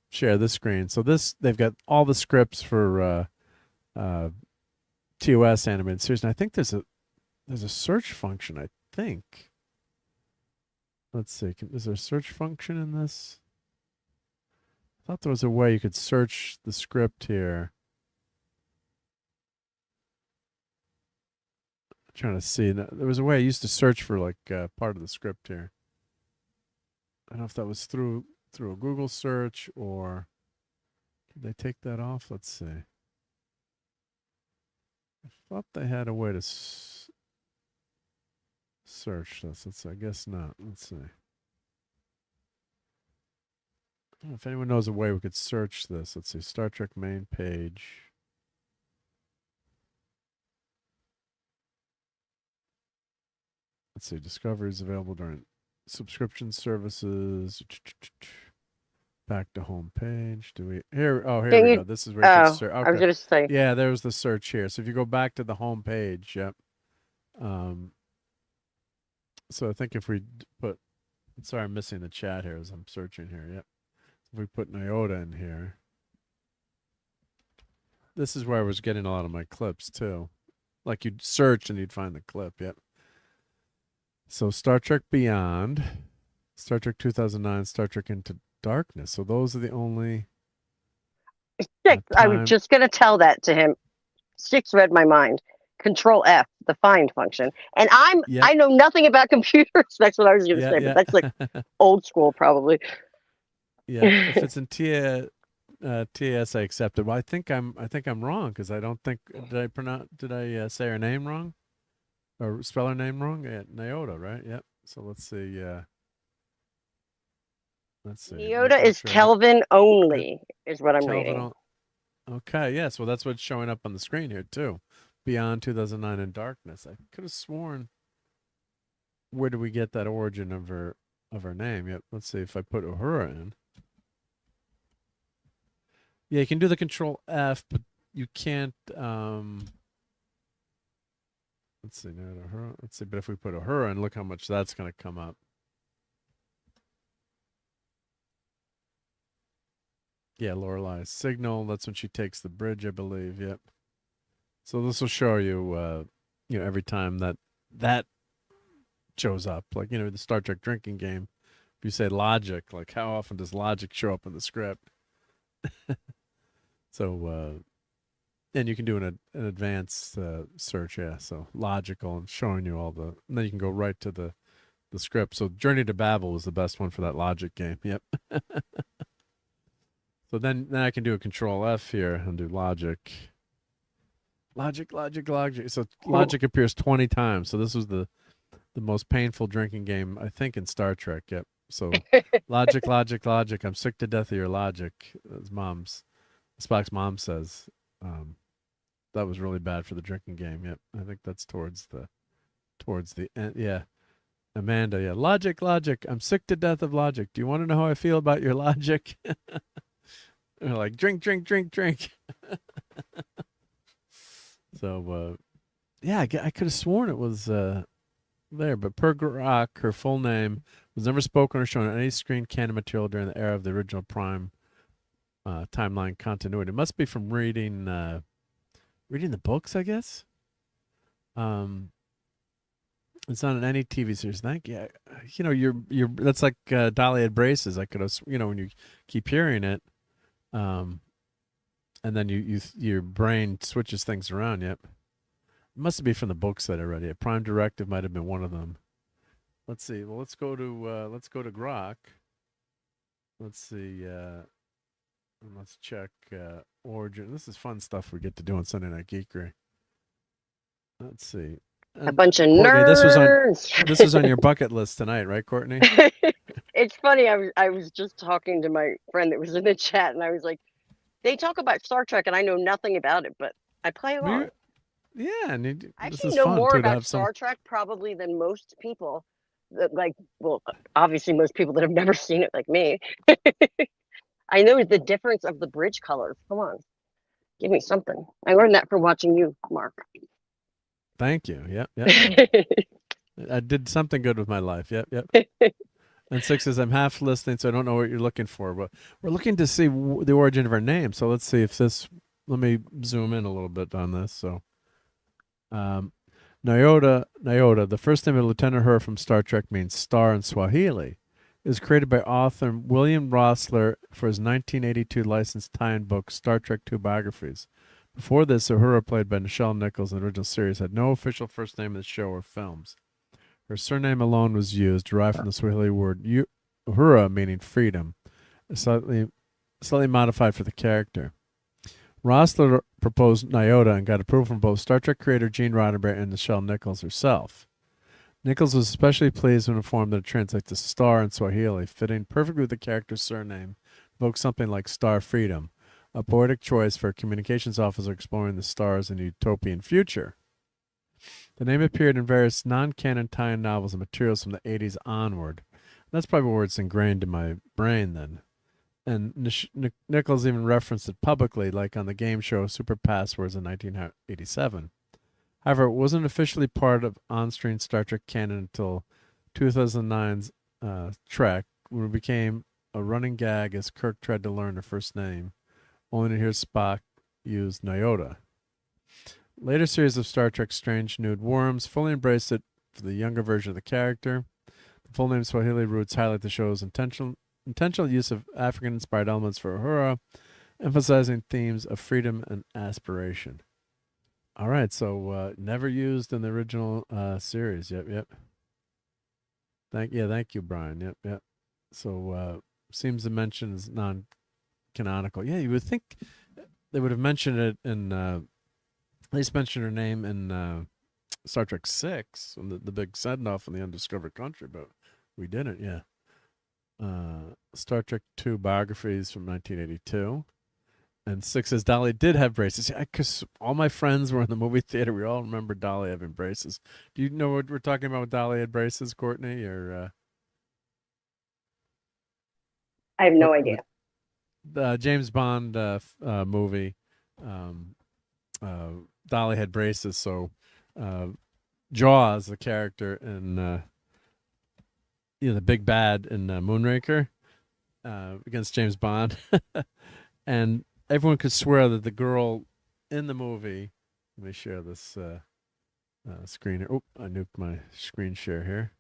share this screen. So they've got all the scripts for TOS animated series, and I think there's a search function. I think. Let's see. Is there a search function in this? I thought there was a way you could search the script here. I'm trying to see. There was a way I used to search for part of the script here. I don't know if that was through a Google search or did they take that off? Let's see. I thought they had a way to search this. I guess not. Let's see. I don't know if anyone knows a way we could search this. Let's see. Star Trek main page. Let's see. Discovery is available during subscription services. back to home page. Do we here? Oh, here Can we you- go. This is where you can search. I was gonna say. Yeah, there was the search here. So if you go back to the home page, yep. So I think if we put, sorry, I'm missing the chat here as I'm searching here. Yep. If we put Nyota in here, this is where I was getting a lot of my clips too. Like you'd search and you'd find the clip. Yep. So Star Trek Beyond, Star Trek 2009, Star Trek Into Darkness. So those are the only. Six. I was just gonna tell that to him. Six read my mind. Control F, the find function. And I know nothing about computers. That's what I was gonna say, but that's like old school probably. Yeah. If it's in TAS, I accept it. Well, I think I'm wrong because I don't think did I say her name wrong? Or spell her name wrong? Yeah, Nyota, right? Yep. So let's see. Let's see. Nyota is Kelvin only, is what I'm Kelvin reading. Okay, yes. Well, that's what's showing up on the screen here too. Beyond 2009 in Darkness. I could have sworn. Where do we get that origin of her name? Yep. Let's see if I put Uhura in. Yeah, you can do the Control F, but you can't. Let's see, no, Uhura. Let's see, but if we put Uhura in, look how much that's going to come up. Yeah, Lorelai's signal. That's when she takes the bridge, I believe. Yep. So this will show you, every time that shows up, like the Star Trek drinking game. If you say logic, like how often does logic show up in the script? So, and you can do an advanced search, yeah. So logical and showing you all and then you can go right to the script. So Journey to Babel was the best one for that logic game. Yep. So then I can do a Control F here and do logic. Logic. So logic appears 20 times. So this was the most painful drinking game, I think, in Star Trek. Yep. So logic. I'm sick to death of your logic. As Spock's mom says. That was really bad for the drinking game. Yep. I think that's towards the end. Yeah. Amanda, yeah. Logic. I'm sick to death of logic. Do you want to know how I feel about your logic? They're like, drink. So, yeah, I could have sworn it was there, but per Grok, her full name was never spoken or shown on any screen canon material during the era of the original Prime timeline continuity. It must be from reading the books, I guess. It's not in any TV series. Thank you. You're that's like Dolly had braces. I could have, when you keep hearing it, and then your brain switches things around. Yep. It must be from the books that I read. Yeah, Prime Directive might have been one of them. Let's see. Well, let's go to Grok. Let's see. Let's check origin. This is fun stuff we get to do on Sunday Night Geekery. Let's see. A bunch of Courtney, nerds. This was on your bucket list tonight, right, Courtney? It's funny. I was just talking to my friend that was in the chat, and I was like, they talk about Star Trek, and I know nothing about it, but I play along. Yeah, and I actually know more about Star Trek probably than most people. Obviously most people that have never seen it, like me. I know the difference of the bridge colors. Come on, give me something. I learned that from watching you, Mark. Thank you. Yep. I did something good with my life. Yep. And 6 says, I'm half listening, so I don't know what you're looking for. But we're looking to see the origin of our name. So let's see if this, let me zoom in a little bit on this. So Nyota, the first name of Lieutenant Uhura from Star Trek means star in Swahili. It was created by author William Rossler for his 1982 licensed tie-in book, Star Trek II Biographies. Before this, Uhura, played by Nichelle Nichols in the original series, had no official first name in the show or films. Her surname alone was used, derived from the Swahili word Uhura, meaning freedom, slightly modified for the character. Rossler proposed Nyota and got approval from both Star Trek creator Gene Roddenberry and Nichelle Nichols herself. Nichols was especially pleased when informed that it translates to star in Swahili, fitting perfectly with the character's surname, evokes something like Star Freedom, a poetic choice for a communications officer exploring the stars in a utopian future. The name appeared in various non-canon tie-in novels and materials from the 80s onward. That's probably where it's ingrained in my brain then. And Nichols even referenced it publicly, like on the game show Super Passwords in 1987. However, it wasn't officially part of on-screen Star Trek canon until 2009's Trek, when it became a running gag as Kirk tried to learn her first name, only to hear Spock use Nyota. Later series of Star Trek Strange Nude Worms fully embraced it for the younger version of the character. The full name Swahili roots highlight the show's intentional use of African-inspired elements for Uhura, emphasizing themes of freedom and aspiration. All right, so never used in the original series. Yep. Thank you, Brian. Yep. So seems to mention is non-canonical. Yeah, you would think they would have mentioned it in at least mentioned her name in Star Trek 6, the big send-off in the Undiscovered Country, but we didn't. Yeah. Star Trek 2 biographies from 1982. And 6 says Dolly did have braces. Yeah, because all my friends were in the movie theater. We all remember Dolly having braces. Do you know what we're talking about with Dolly had braces, Courtney? Or I have no idea. The James Bond movie, Dolly had braces. So Jaws, the character in the big bad in Moonraker against James Bond, and everyone could swear that the girl in the movie. Let me share this screen here. Oh, I nuked my screen share here.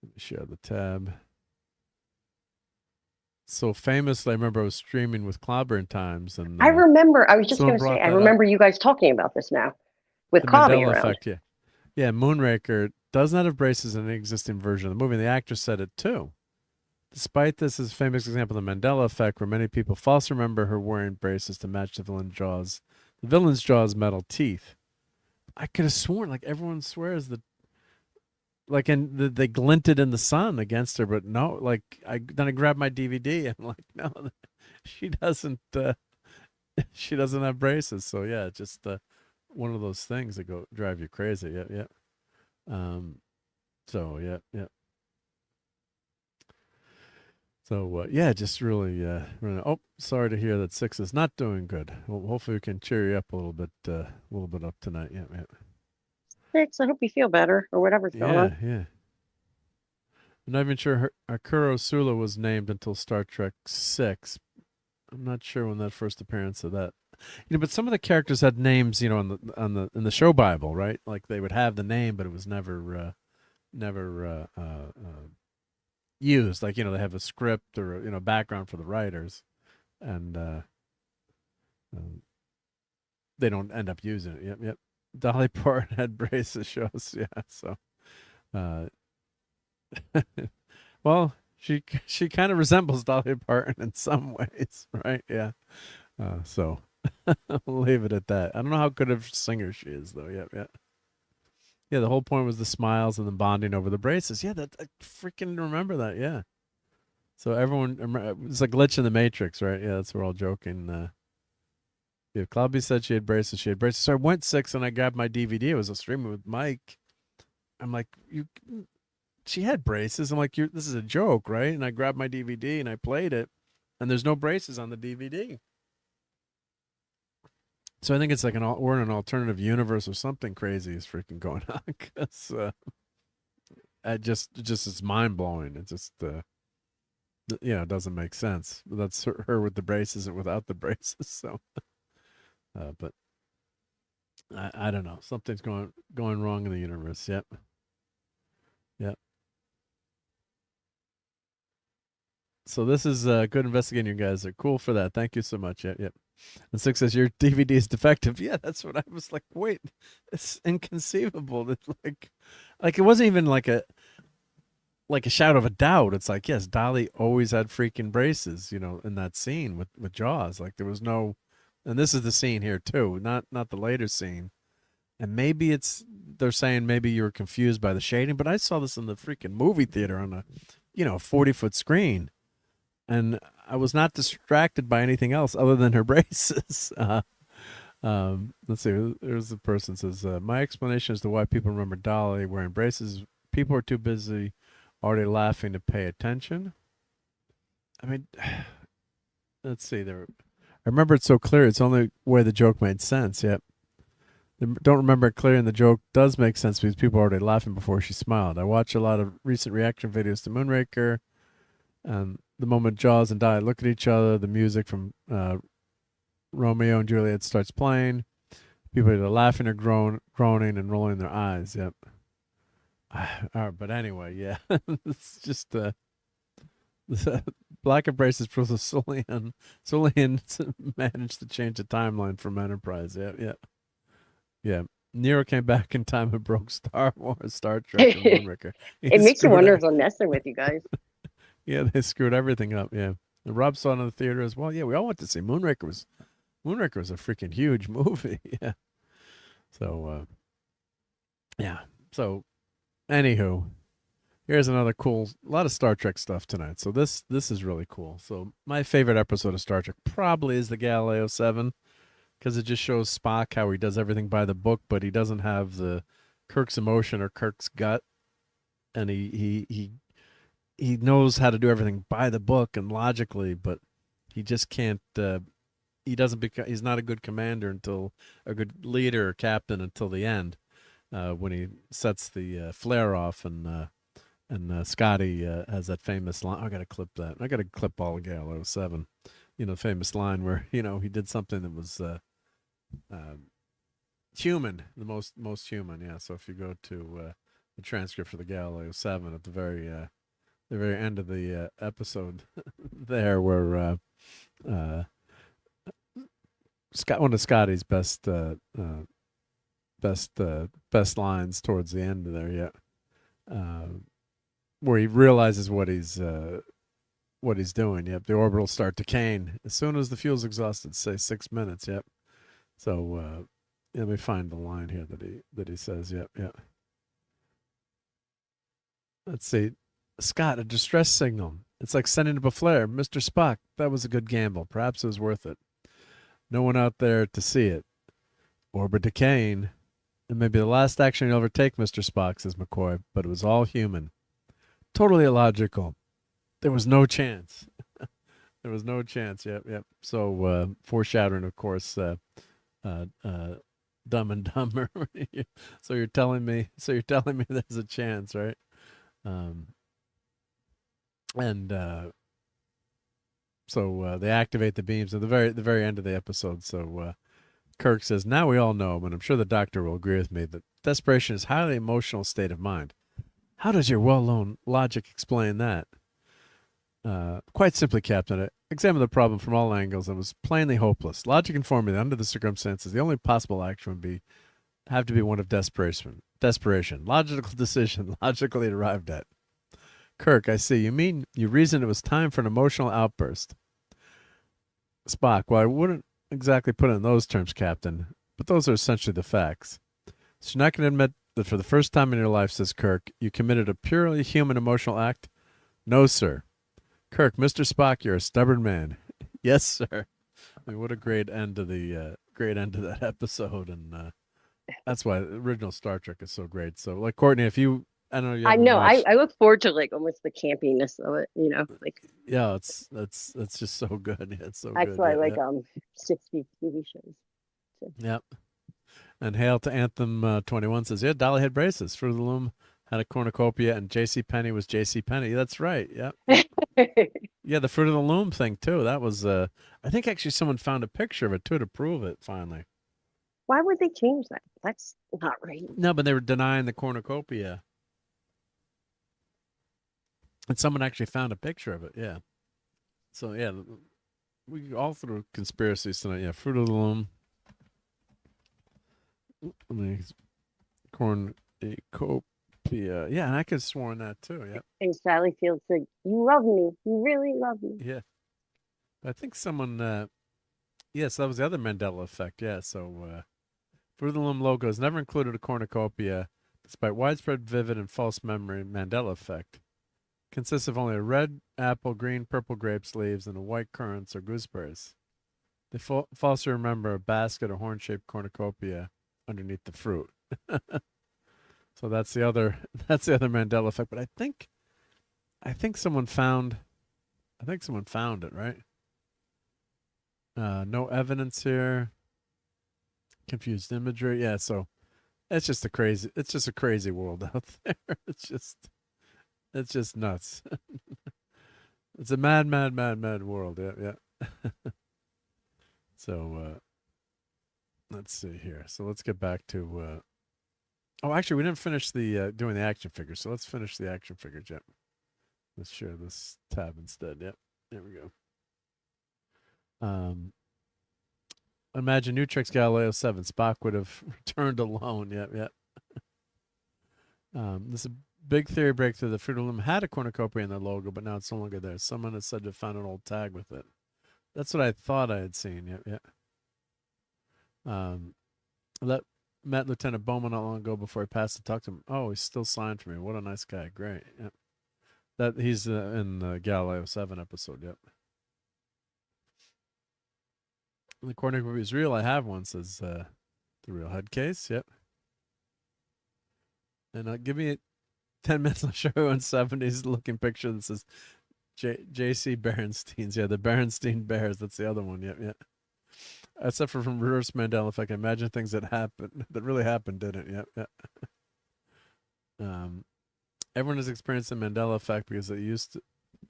Let me share the tab. So famously, I remember I was streaming with Clobber in times, and I remember. I was just going to say, I remember you guys talking about this now with Clobby around. Effect, yeah. Moonraker does not have braces in any existing version of the movie. And the actress said it too. Despite this is a famous example of the Mandela effect, where many people falsely remember her wearing braces to match the villain's jaw's metal teeth. I could have sworn, like everyone swears that, they glinted in the sun against her, but no, then I grabbed my DVD and no, she doesn't have braces. So yeah, just one of those things that drive you crazy. Yeah. So yeah. So just really. Oh, sorry to hear that 6 is not doing good. Well, hopefully we can cheer you up a little bit up tonight. Yeah. 6. I hope you feel better or whatever's going on. Yeah. I'm not even sure Akuro Sula was named until Star Trek 6. I'm not sure when that first appearance of that. But some of the characters had names, in the show Bible, right? Like they would have the name, but it was never used. Like, they have a script or background for the writers, and they don't end up using it. Yep. Dolly Parton had braces shows. Yeah. So, well, she kind of resembles Dolly Parton in some ways, right? Yeah. So we'll leave it at that. I don't know how good of a singer she is, though. Yeah. Yeah, the whole point was the smiles and the bonding over the braces. Yeah, I freaking remember that. Yeah. So everyone, it's a glitch in the Matrix, right? Yeah, that's we're all joking. Yeah, Clobby said she had braces. So I went 6 and I grabbed my DVD. It was a streaming with Mike. I'm like, she had braces. I'm like, this is a joke, right? And I grabbed my DVD and I played it, and there's no braces on the DVD. So I think it's like we're in an alternative universe or something crazy is freaking going on, because it just it's mind blowing. It just it doesn't make sense. That's her with the braces and without the braces. So, but I don't know. Something's going wrong in the universe. Yep. So this is good investigating. You guys are cool for that. Thank you so much. Yep. And 6 says your DVD is defective. Yeah, that's what I was like. Wait, it's inconceivable. It's like it wasn't even like a shadow of a doubt. It's like, yes, Dolly always had freaking braces. In that scene with Jaws. Like there was no, and this is the scene here too, not the later scene. And maybe they're saying maybe you were confused by the shading, but I saw this in the freaking movie theater on a 40-foot screen. And I was not distracted by anything else other than her braces. Let's see. There's the person says, my explanation as to why people remember Dolly wearing braces. People are too busy already laughing to pay attention. I mean, let's see. There, I remember it so clear. It's the only way the joke made sense. Yep. Don't remember it clear, and the joke does make sense because people were already laughing before she smiled. I watch a lot of recent reaction videos to Moonraker, and the moment Jaws and Di look at each other, the music from Romeo and Juliet starts playing. People either laughing or groaning and rolling their eyes. Yep. All right, but anyway, yeah, it's just Black Embraces proves Sulian managed to change the timeline from Enterprise. Yeah. Nero came back in time and broke Star Wars, Star Trek, and Moonraker. It makes you wonder if I'm messing with you guys. Yeah, they screwed everything up. Yeah, and Rob saw it in the theater as well. Yeah, we all went to see Moonraker. Was a freaking huge movie. Yeah. So, yeah. So, anywho, here's another a lot of Star Trek stuff tonight. So this is really cool. So my favorite episode of Star Trek probably is the Galileo 7, because it just shows Spock how he does everything by the book, but he doesn't have the Kirk's emotion or Kirk's gut, and he knows how to do everything by the book and logically, but he just can't. He's not a good commander until a good leader or captain until the end, when he sets the flare off and Scotty has that famous line. I got to clip that. I got to clip all of Galileo 7. The famous line where he did something that was human, the most human. Yeah. So if you go to the transcript for the Galileo 7 at the very end of the episode, there where one of Scotty's best lines towards the end of there. Yeah. Where he realizes what he's doing. Yep, the orbitals start decaying as soon as the fuel's exhausted. Say 6 minutes. Yep. So let me find the line here that he says. Yep. Let's see, Scott, a distress signal. It's like sending up a flare. Mr. Spock, that was a good gamble. Perhaps it was worth it. No one out there to see it. Orbit decaying. It may be the last action you'll ever take, Mr. Spock, says McCoy, but it was all human. Totally illogical. There was no chance. There was no chance. Yep. So foreshadowing, of course, Dumb and Dumber. So you're telling me there's a chance, right? So they activate the beams at the very end of the episode. So Kirk says, "Now we all know, and I'm sure the doctor will agree with me, that desperation is a highly emotional state of mind. How does your well-known logic explain that?" Quite simply, Captain, I examined the problem from all angles and was plainly hopeless. Logic informed me that under the circumstances, the only possible action would have to be one of desperation. Logical decision, logically arrived at. Kirk, I see. You mean you reasoned it was time for an emotional outburst. Spock, well, I wouldn't exactly put it in those terms, Captain, but those are essentially the facts. So you're not going to admit that for the first time in your life, says Kirk, you committed a purely human emotional act? No, sir. Kirk, Mr. Spock, you're a stubborn man. Yes, sir. I mean, what a great end to that episode, and that's why the original Star Trek is so great. So, like, Courtney, if you, I don't know, I know, I look forward to like almost the campiness of it, like. Yeah, it's just so good. Yeah, it's so that's good. why I yeah, like 60 TV shows. So. Yep. And hail to Anthem 21 says, yeah, Dolly had braces. Fruit of the Loom had a cornucopia, and J.C. Penney was J.C. Penney. That's right. Yep. Yeah, the Fruit of the Loom thing too. That was I think actually someone found a picture of it too to prove it finally. Why would they change that? That's not right. No, but they were denying the cornucopia. And someone actually found a picture of it, yeah. So yeah, we all through conspiracies tonight. Yeah, Fruit of the Loom. Cornucopia. Yeah, and I could have sworn that too. Yeah. And Sally Field said, "You love me. You really love me." Yeah. I think someone. Yes, that was the other Mandela effect. Yeah. So, Fruit of the Loom logo has never included a cornucopia, despite widespread, vivid, and false memory. Mandela effect consists of only a red apple, green, purple grapes leaves, and a white currants or gooseberries. They falsely remember a basket or horn-shaped cornucopia underneath the fruit. So that's the other Mandela effect. But I think someone found it, right? No evidence here. Confused imagery. Yeah, so it's just a crazy world out there. It's just nuts. It's a mad world. Yeah. So let's see here. So let's get back to oh, actually we didn't finish the doing the action figures. So let's finish the action figures. Yep. Let's share this tab instead. Yep. There we go. Imagine Utrecht's Galileo 7. Spock would have returned alone. Yep. This is a big theory breakthrough. The Fruit of the Loom had a cornucopia in their logo, but now it's no longer there. Someone has said to have found an old tag with it. That's what I thought I had seen. Yep. Met Lieutenant Bowman not long ago before I passed to talk to him. Oh, he's still signed for me. What a nice guy. Great. Yep. That he's in the Galileo 7 episode. Yep. The cornucopia is real. I have one. Says the real head case. Yep. And give me 10 minutes. I'll show you a 70s looking picture that says J.C. Berenstein's. Yeah, the Berenstein Bears. That's the other one. Yep. Except for from reverse Mandela effect. Imagine things that happened that really happened, didn't? Yep. Everyone has experienced the Mandela effect because they used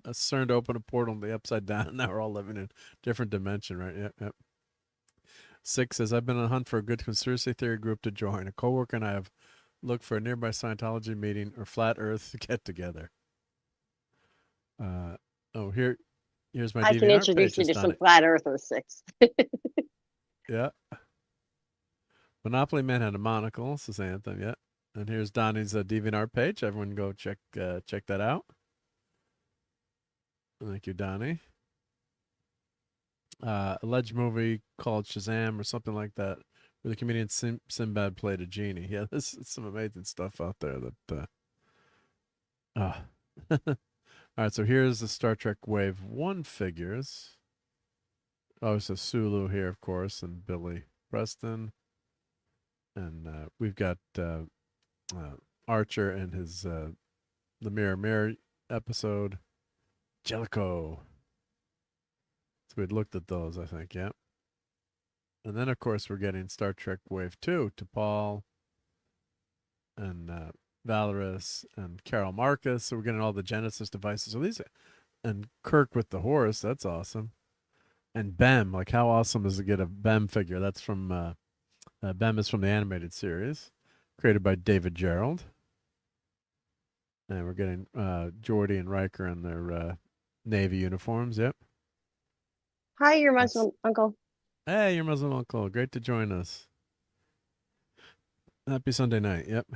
a CERN to open a portal in the upside down. Now we're all living in a different dimension, right? Yep. 6 says, I've been on a hunt for a good conspiracy theory group to join. A coworker and I have looked for a nearby Scientology meeting or flat Earth get together. Here's my DVR I can introduce you to some flat earthers. 6. Yeah. Monopoly Man had a monocle, says Anthem. Yeah. And here's Donnie's DeviantArt page. Everyone go check that out. Thank you, Donnie. Alleged movie called Shazam or something like that, where the comedian Sinbad played a genie. Yeah, this is some amazing stuff out there. All right, so here's the Star Trek Wave 1 figures. Oh, it's a Sulu here, of course, and Billy Preston. And we've got Archer and his the Mirror episode. Jellicoe. So we'd looked at those, I think, yeah. And then, of course, we're getting Star Trek Wave 2 to Paul and Valorous and Carol Marcus. So we're getting all the Genesis devices. So these, and Kirk with the horse. That's awesome. And Bem, like how awesome is to get a Bem figure? That's from Bem is from the animated series, created by David Gerald. And we're getting Geordi and Riker in their Navy uniforms. Yep. Hi, your Muslim uncle. Hey, your Muslim uncle. Great to join us. Happy Sunday night. Yep.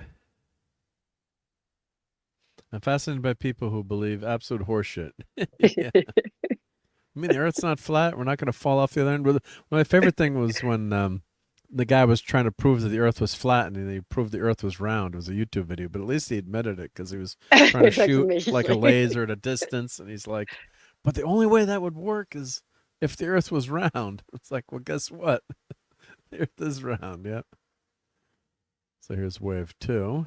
I'm fascinated by people who believe absolute horseshit. Yeah. I mean, the Earth's not flat. We're not going to fall off the other end. My favorite thing was when the guy was trying to prove that the Earth was flat, and he proved the Earth was round. It was a YouTube video, but at least he admitted it because he was trying to shoot amazing. like a laser at a distance, and he's like, but the only way that would work is if the Earth was round. It's like, well, guess what? The Earth is round, yep. So here's Wave 2.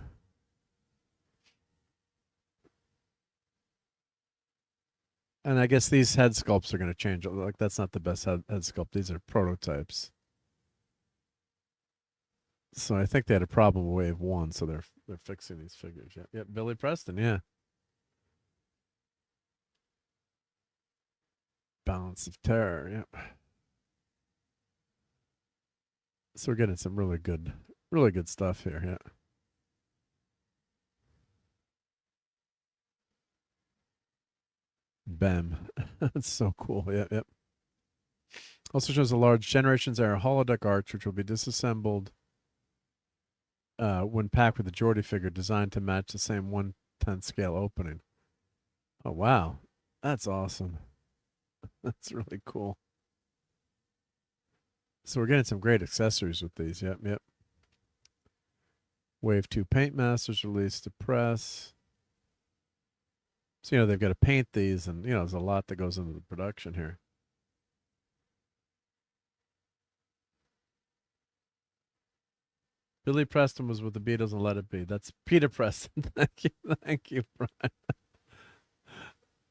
And I guess these head sculpts are going to change. Like, that's not the best head sculpt. These are prototypes. So I think they had a problem with Wave 1, so they're fixing these figures. Yeah, Billy Preston, yeah. Balance of Terror, yep. So we're getting some really good stuff here, yeah. Bem. That's so cool. Yep. Also shows a large Generations era holodeck arch, which will be disassembled when packed with a Geordi figure designed to match the same 1/10 scale opening. Oh, wow. That's awesome. That's really cool. So we're getting some great accessories with these. Yep. Wave 2 Paint Masters released to press. So, they've got to paint these, and, there's a lot that goes into the production here. Billy Preston was with the Beatles and Let It Be. That's Peter Preston. Thank you, Brian.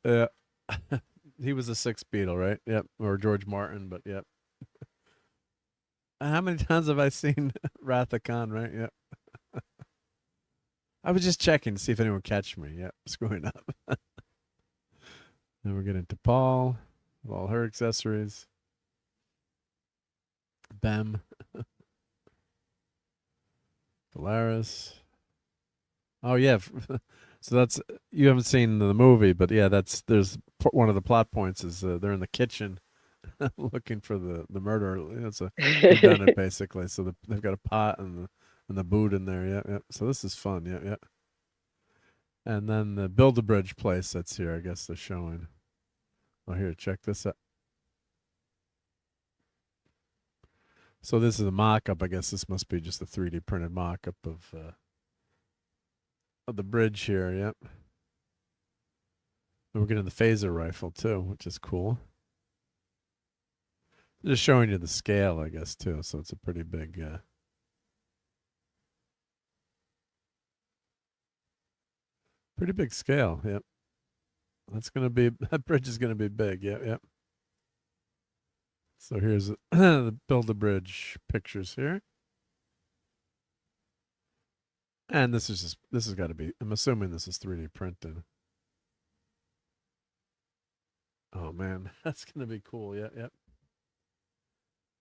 Yeah. He was a 6th Beatle, right? Yep. Or George Martin, but yep. How many times have I seen Wrath of Khan, right? Yeah. I was just checking to see if anyone would catch me. Yep, screwing up. Then we're getting to Paul, with all her accessories. Bem. Polaris. Oh yeah, so that's you haven't seen the movie, but yeah, there's one of the plot points is they're in the kitchen looking for the murderer. It's a whodunit basically. So they've got a pot and the boot in there. Yeah, yeah. So this is fun. Yeah, yeah. And then the Build-A-Bridge place that's here. I guess they're showing. Oh, here, check this out. So this is a mock-up. I guess this must be just a 3D printed mock-up of the bridge here. Yep. And we're getting the phaser rifle too, which is cool. Just showing you the scale, I guess, too. So it's a pretty big. Pretty big scale. Yep. That's gonna be that bridge is gonna be big. Yep. Yep. So here's the Build-A-Bridge pictures here. And this has got to be, I'm assuming this is 3D printed. Oh man, that's going to be cool. Yeah, yep.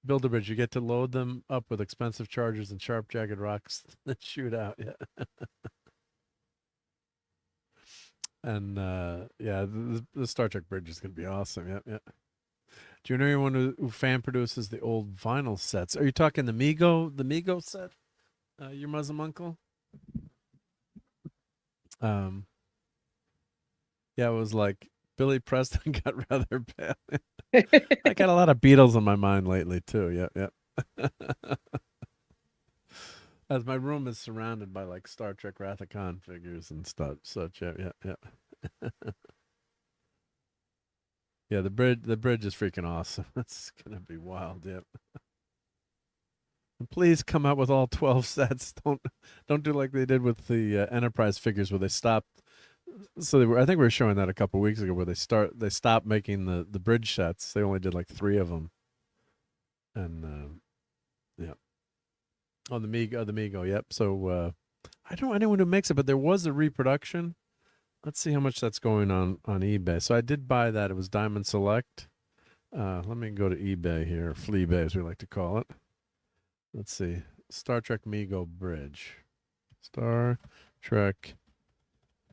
Build-A-Bridge, you get to load them up with expensive chargers and sharp jagged rocks that shoot out. Yeah. And yeah, the Star Trek bridge is going to be awesome. Yep, yep. Do you know anyone who fan produces the old vinyl sets? Are you talking the Mego set? Your Muslim uncle? Yeah, it was like Billy Preston got rather pale. I got a lot of Beatles on my mind lately too. Yep, yep. As my room is surrounded by like Star Trek Wrath of Khan figures and stuff, such. Yep, yep, yep. Yeah, the bridge is freaking awesome. That's gonna be wild. Yep. And please come out with all 12 sets. Don't do like they did with the Enterprise figures where they stopped. So I think we were showing that a couple weeks ago where they stopped making the bridge sets. They only did like 3 of them. And yeah. Oh, the Mego. Yep. So I don't know anyone who makes it, but there was a reproduction. Let's see how much that's going on eBay. So I did buy that. It was Diamond Select. Let me go to eBay here, Fleabay as we like to call it. Let's see. Star Trek Mego Bridge. Star Trek.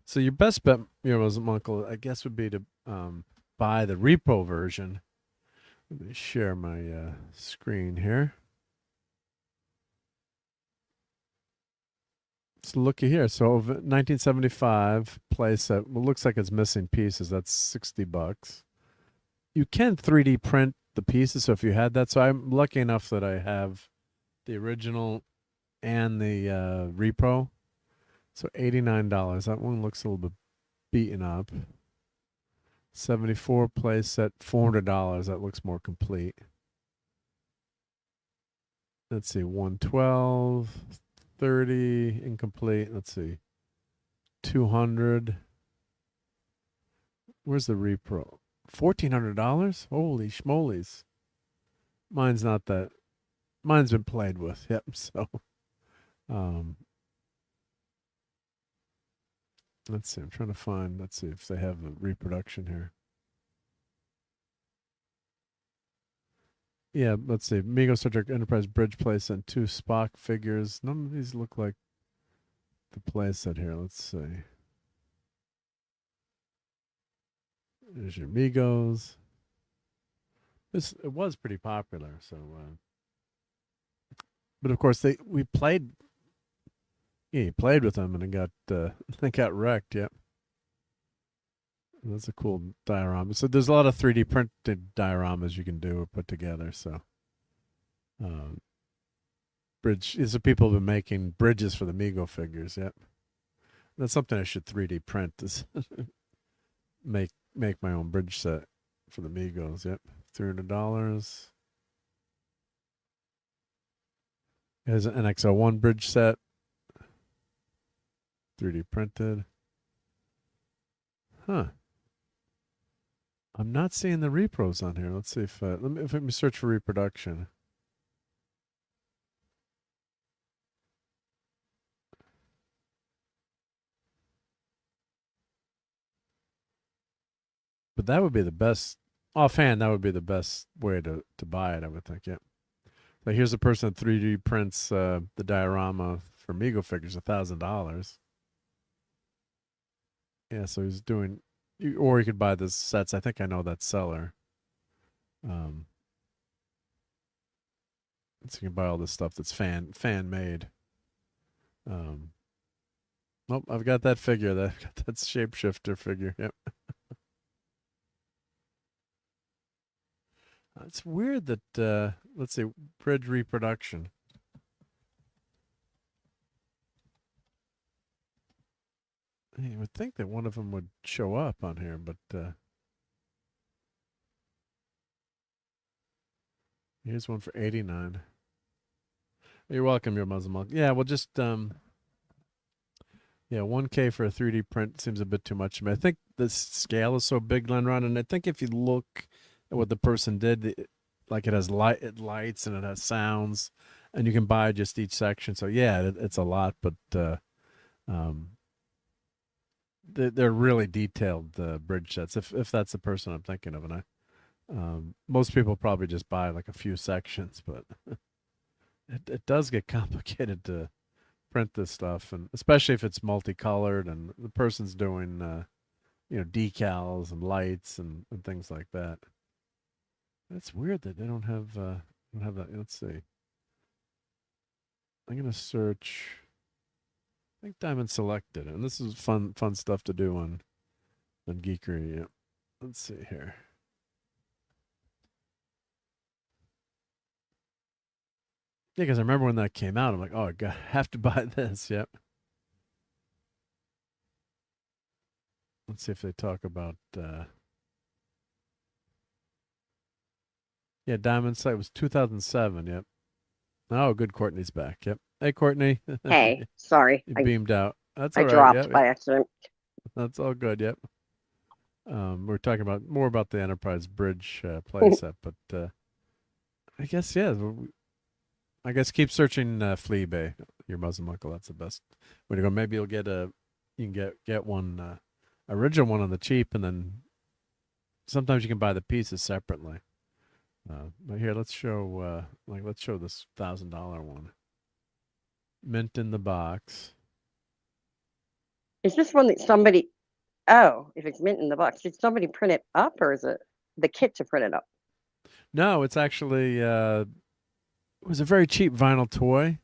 So your best bet, Muslim uncle, I guess would be to buy the repo version. Let me share my screen here. So looky here. So 1975 playset. Well, looks like it's missing pieces. That's $60. You can 3D print the pieces. So if you had that, so I'm lucky enough that I have the original and the repro. So $89. That one looks a little bit beaten up. 74 playset, $400. That looks more complete. Let's see, 112. 30 incomplete. Let's see. 200. Where's the repro? $1,400? Holy schmolies. Mine's not that. Mine's been played with. Yep. So, let's see. I'm trying to find. Let's see if they have the reproduction here. Yeah, let's see. Mego Star Trek Enterprise bridge place and 2 Spock figures. None of these look like the playset here. Let's see. There's your Megos. It was pretty popular, so but of course we played. Yeah, he played with them and it got wrecked. Yep. That's a cool diorama. So there's a lot of 3D printed dioramas you can do or put together. So, bridge is the people who've been making bridges for the Mego figures. Yep, that's something I should 3D print. Is make my own bridge set for the Megos. Yep, $300. Here's an NX-01 bridge set, 3D printed. Huh. I'm not seeing the repros on here. Let's see if let me search for reproduction. But that would be the best. Offhand, that would be the best way to buy it, I would think. Yeah. Like here's a person that 3D prints the diorama for Mego figures, $1,000. Yeah, so he's doing, or you could buy the sets. I think I know that seller. So you can buy all this stuff that's fan made. Nope, I've got that figure. That's shapeshifter figure. Yep. It's weird that let's see, bridge reproduction. You would think that one of them would show up on here, but here's one for 89. You're welcome, your Muslim monk. Yeah, well, just yeah, 1K for a 3D print seems a bit too much to me. I think the scale is so big, Lenron, and I think if you look at what the person did, like it has lights and it has sounds, and you can buy just each section. So yeah, it's a lot, but they're really detailed bridge sets. If that's the person I'm thinking of, and I most people probably just buy like a few sections, but it does get complicated to print this stuff, and especially if it's multicolored and the person's doing decals and lights and things like that. It's weird that they don't have that. Let's see. I'm gonna search. I think Diamond selected it, and this is fun stuff to do on Geekery. Yeah. Let's see here. Yeah, because I remember when that came out, I'm like, oh, I have to buy this. Yep. Let's see if they talk about. Yeah, Diamond site was 2007. Yep. Oh, good. Courtney's back. Yep. Hey, Courtney. Hey, sorry. You beamed out. That's I all right. dropped Yep. by accident. That's all good. Yep. We're talking about more about the Enterprise Bridge playset, but I guess I guess keep searching Fleabay, your Muslim uncle. That's the best way to go. Maybe you'll get you can get one original one on the cheap, and then sometimes you can buy the pieces separately. But here, let's show this $1,000 one. Mint in the box. Is this one that somebody? Oh, if it's mint in the box, did somebody print it up, or is it the kit to print it up? No, it's actually it was a very cheap vinyl toy.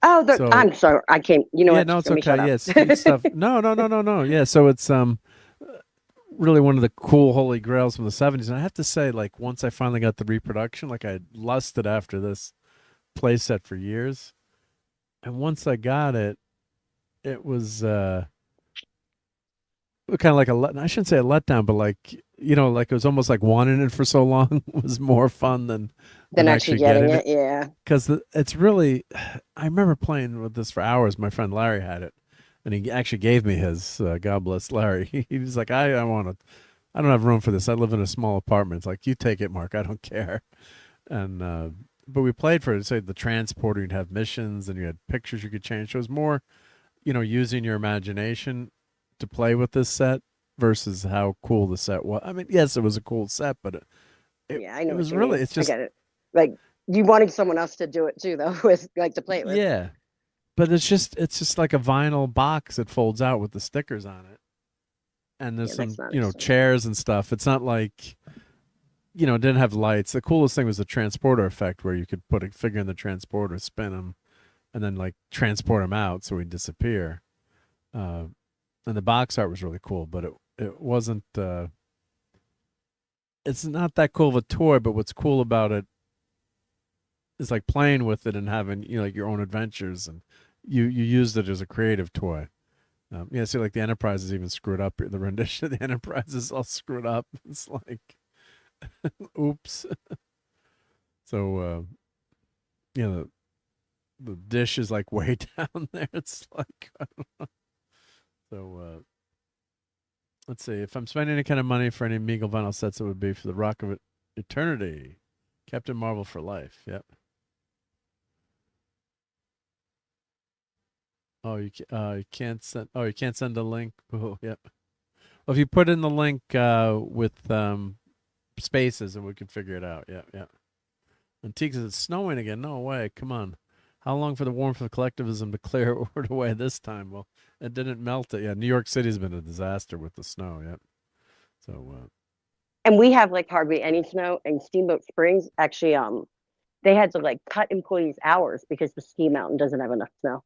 Oh, I'm sorry. I came. You know yeah, what? no, it's Let me shut okay. up. Yes, stuff. No. Yeah, so it's really one of the cool holy grails from the 70s. And I have to say, like, once I finally got the reproduction, like I lusted after this playset for years. And once I got it, it was kind of like I shouldn't say a letdown, but like, like it was almost like wanting it for so long was more fun than actually getting it. Yeah. Because it's really, I remember playing with this for hours. My friend Larry had it. And he actually gave me his. God bless Larry. He was like, I don't have room for this. I live in a small apartment. It's like, you take it, Mark. I don't care. And but we played for it. Say the transporter. You'd have missions, and you had pictures you could change. So it was more, using your imagination to play with this set versus how cool the set was. I mean, yes, it was a cool set, but yeah, I know. It was really. It's just. I get it. Like you wanted someone else to do it too, though, with like to play it with. Yeah. But it's just like a vinyl box that folds out with the stickers on it. And there's some, chairs and stuff. It's not like, it didn't have lights. The coolest thing was the transporter effect where you could put a figure in the transporter, spin him, and then like transport him out so he'd disappear. And the box art was really cool, but it wasn't, it's not that cool of a toy, but what's cool about it is like playing with it and having, like your own adventures, and you used it as a creative toy. See, like the Enterprise is even screwed up. The rendition of the Enterprise is all screwed up. It's like, oops. So, the dish is like way down there. It's like, I don't know. So, let's see. If I'm spending any kind of money for any Meagle vinyl sets, it would be for the Rock of Eternity, Captain Marvel for life. Yep. Oh, you can't send. Oh, you can't send a link. Oh, yep. Well, if you put in the link with spaces, and we can figure it out. Yeah, yeah. And Teague says it's snowing again. No way. Come on. How long for the warmth of collectivism to clear it away this time? Well, it didn't melt it. Yeah, New York City's been a disaster with the snow. Yep. So. And we have like hardly any snow. And Steamboat Springs actually, they had to like cut employees' hours because the ski mountain doesn't have enough snow.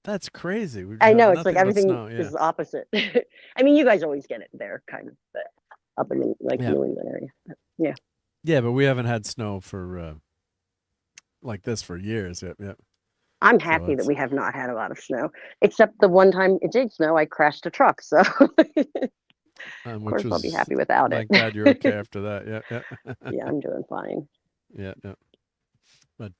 That's crazy. I know, it's like everything is opposite. I mean, you guys always get it there, kind of, but up in the New England area. But, yeah. Yeah, but we haven't had snow for like this for years. Yep, yep. I'm happy that we have not had a lot of snow, except the one time it did snow, I crashed a truck. So, of course, I'll be happy without it. Thank God you're okay after that. Yeah, yeah. Yeah, I'm doing fine. Yeah, yeah. But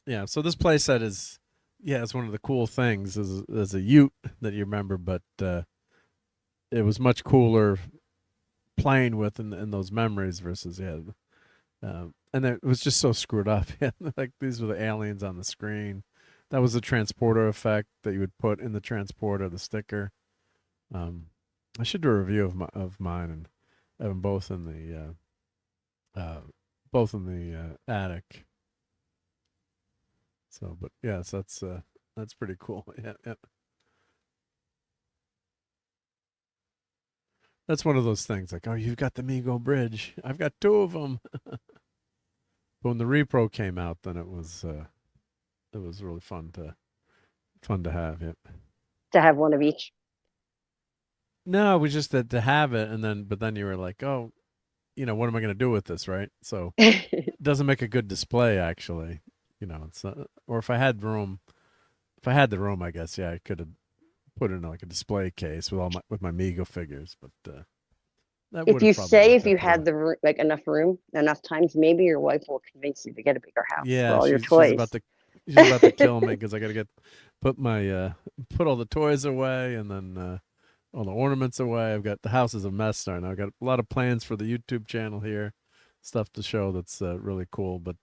yeah. So this playset is, it's one of the cool things as a Ute that you remember, but it was much cooler playing with in those memories versus and it was just so screwed up. Like these were the aliens on the screen. That was the transporter effect that you would put in the transporter, the sticker. I should do a review of mine and have them both in the attic. So, but yes, that's pretty cool. Yeah, yeah. That's one of those things like, oh, you've got the Mego Bridge. I've got two of them. But when the repro came out, then it was really fun to have. Yep. To have one of each. No, it was just that to have it, but then you were like, oh, what am I going to do with this, right? So it doesn't make a good display, actually. It's or if I had the room, I guess, I could have put it in like a display case with my Mego figures, but if you had enough room, enough times, maybe your wife will convince you to get a bigger house for all your toys. She's about to kill me because I got to put all the toys away and then all the ornaments away. I've got the house is a mess right now. I've got a lot of plans for the YouTube channel here, stuff to show that's really cool, but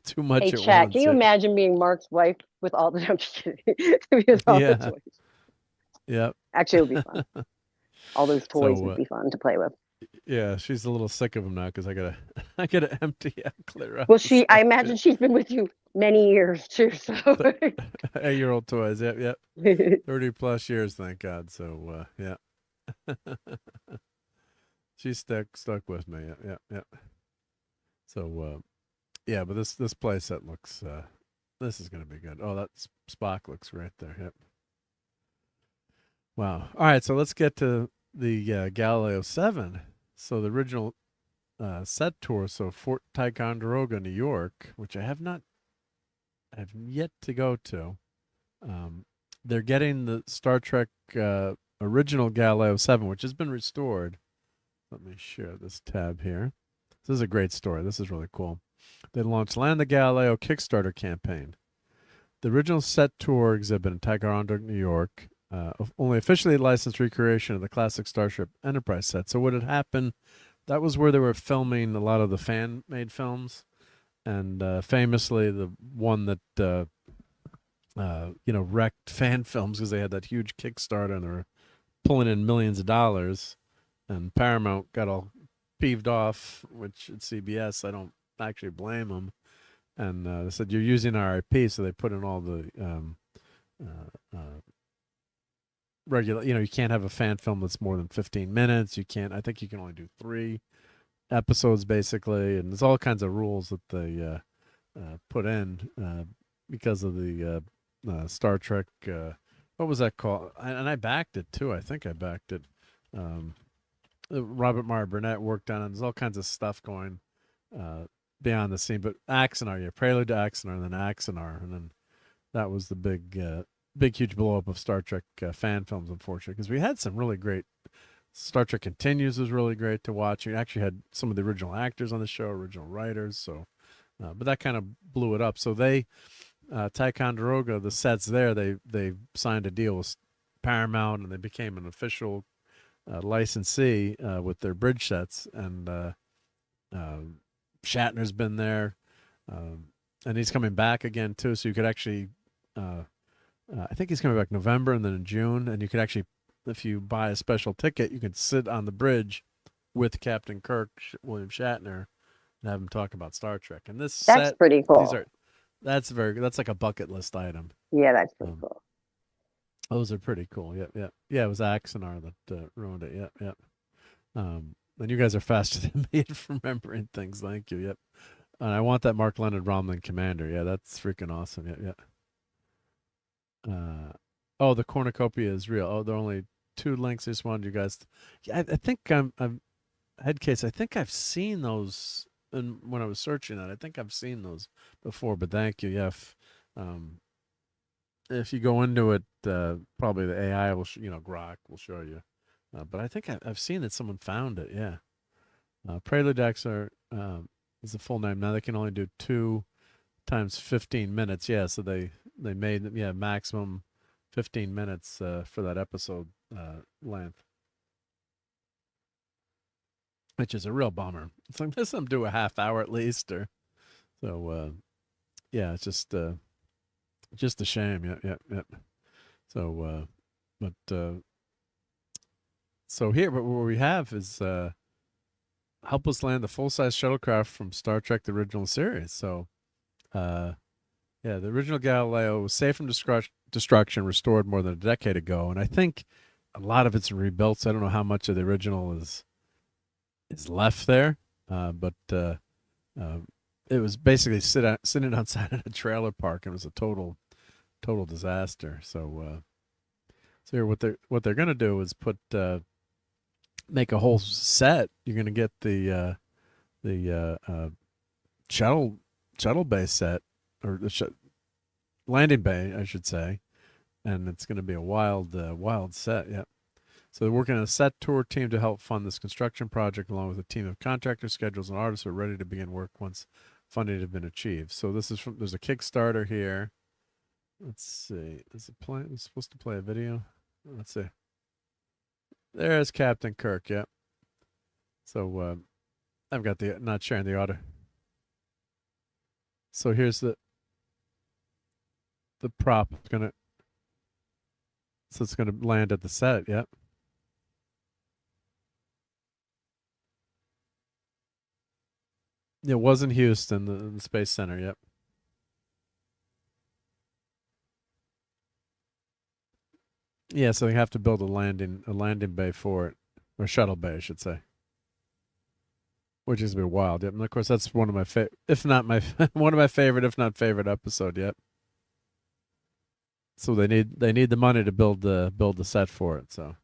too much hey, at Chad, once. Can you imagine being Mark's wife with all the the toys? Yep. Actually, it would be fun. All those toys would be fun to play with. Yeah, she's a little sick of them now because I gotta empty out, clear out. Well, I imagine she's been with you many years too. So 8-year-old toys, yep. 30+ years, thank God. So yeah, she's stuck with me. Yeah. So yeah, but this playset looks this is gonna be good. Oh, that Spock looks right there. Yep. Wow. All right, so let's get to the Galileo 7. So the original set tour, so Fort Ticonderoga, New York, which I have yet to go to. They're getting the Star Trek original Galileo 7, which has been restored. Let me share this tab here. This is a great story. This is really cool. They launched Land the Galileo Kickstarter campaign. The original set tour exhibit in Ticonderoga, New York, only officially licensed recreation of the classic Starship Enterprise set. So what had happened, that was where they were filming a lot of the fan-made films, and famously the one that wrecked fan films because they had that huge Kickstarter and they were pulling in millions of dollars, and Paramount got all peeved off, which at CBS I don't actually blame them, and they said you're using our IP, so they put in all the regular, you can't have a fan film that's more than 15 minutes. I think you can only do 3 episodes basically, and there's all kinds of rules that they put in because of the Star Trek. What was that called? And I backed it too. I think I backed it. Robert Meyer Burnett worked on it. There's all kinds of stuff going beyond the scene, but Axanar, Prelude to Axanar, and then Axanar, and then that was the big huge blow up of Star Trek fan films, unfortunately, because we had some really great. Star Trek Continues was really great to watch. You actually had some of the original actors on the show, original writers. So, but that kind of blew it up. So they, Ticonderoga, the sets there, they signed a deal with Paramount, and they became an official licensee with their bridge sets. And Shatner's been there, and he's coming back again too. So you could actually. I think he's coming back November and then in June, and you could actually if you buy a special ticket, you can sit on the bridge with Captain Kirk, William Shatner, and have him talk about Star Trek. And this That's set, pretty cool. That's like a bucket list item. Yeah, that's pretty cool. Those are pretty cool. Yep, yep. Yeah, it was Axonar that ruined it. Yep, yep. And you guys are faster than me at remembering things. Thank you. Yep. And I want that Mark Leonard Romlin Commander. Yeah, that's freaking awesome. Yep, yep. Oh, the cornucopia is real. Oh, there are only 2 links. I just wanted you guys. Yeah, I think I'm Headcase. I think I've seen those, and when I was searching that, I think I've seen those before. But thank you. Yeah. If you go into it, probably the AI will, Grok will show you. But I think I've seen that someone found it. Yeah. Prelude Xer is the full name. Now they can only do 2 times 15 minutes. Yeah. So they made maximum 15 minutes for that episode length, which is a real bummer. It's like, let them do a half hour at least, or so. Yeah, it's just a shame. Yep. So, so here, what we have is help us land the full-size shuttlecraft from Star Trek: The Original Series. So, yeah, the original Galileo was safe from destruction, restored more than a decade ago, and I think a lot of it's rebuilt. So I don't know how much of the original is left there, but it was basically sitting outside in a trailer park, and it was a total disaster. So, so here, what they're gonna do is make a whole set. You're gonna get the shuttle bay set, or the landing bay, I should say, and it's gonna be a wild set. Yep. So they're working on a set tour team to help fund this construction project, along with a team of contractors, schedules, and artists who are ready to begin work once funding has been achieved. So this is there's a Kickstarter here. Let's see. Is it playing? It's supposed to play a video. Let's see. There's Captain Kirk. Yep. So I've got not sharing the audio. So here's the prop. It's gonna land at the set. Yep. It was in Houston, the Space Center. Yep. Yeah, so they have to build a landing bay for it, or shuttle bay, I should say. Which is a bit wild. Yep. And of course, that's one of my if not my one of my favorite, if not favorite episode. Yep. So they need the money to build the set for it. So.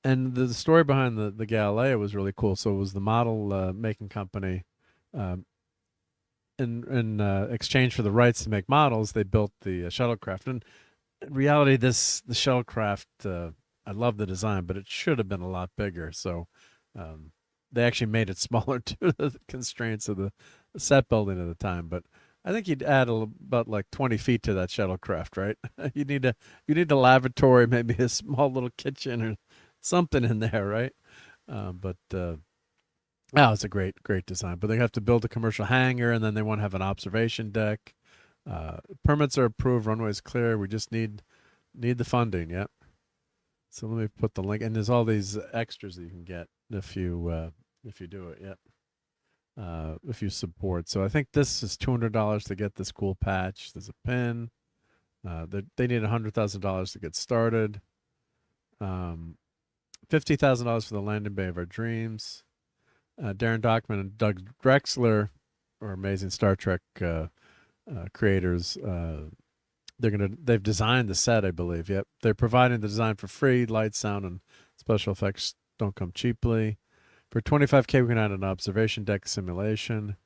And the story behind the Galileo was really cool. So it was the model making company. In exchange for the rights to make models, they built the shuttlecraft. And in reality, the shuttlecraft, I love the design, but it should have been a lot bigger. So they actually made it smaller due to the constraints of the set building at the time. But I think you'd add about like 20 feet to that shuttlecraft, right? you need a lavatory, maybe a small little kitchen or something in there, right? It's a great design. But they have to build a commercial hangar, and then they want to have an observation deck. Permits are approved, runway's clear. We just need the funding. Yep. So let me put the link, and there's all these extras that you can get if you do it. Yep. If you support. So I think this is $200 to get this cool patch. There's a pin. They need $100,000 to get started. $50,000 for the landing bay of our dreams. Darren Dockman and Doug Drexler are amazing Star Trek creators. They've designed the set, I believe. Yep. They're providing the design for free. Light, sound, and special effects don't come cheaply. For $25K, we can add an observation deck simulation.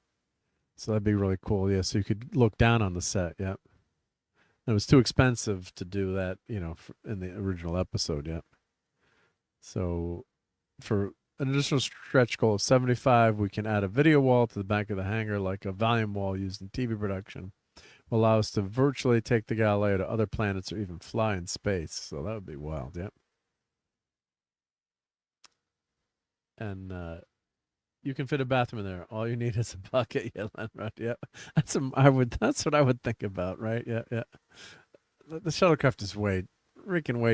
So that'd be really cool. Yeah, so you could look down on the set. Yep. And it was too expensive to do that, in the original episode. Yep. So for an additional stretch goal of 75, we can add a video wall to the back of the hangar, like a volume wall used in TV production. Will allow us to virtually take the Galileo to other planets or even fly in space. So that would be wild. Yep. And You can fit a bathroom in there. All you need is a bucket. Yeah, right. Yeah, that's what I would think about, right? Yeah, yeah. The shuttlecraft is way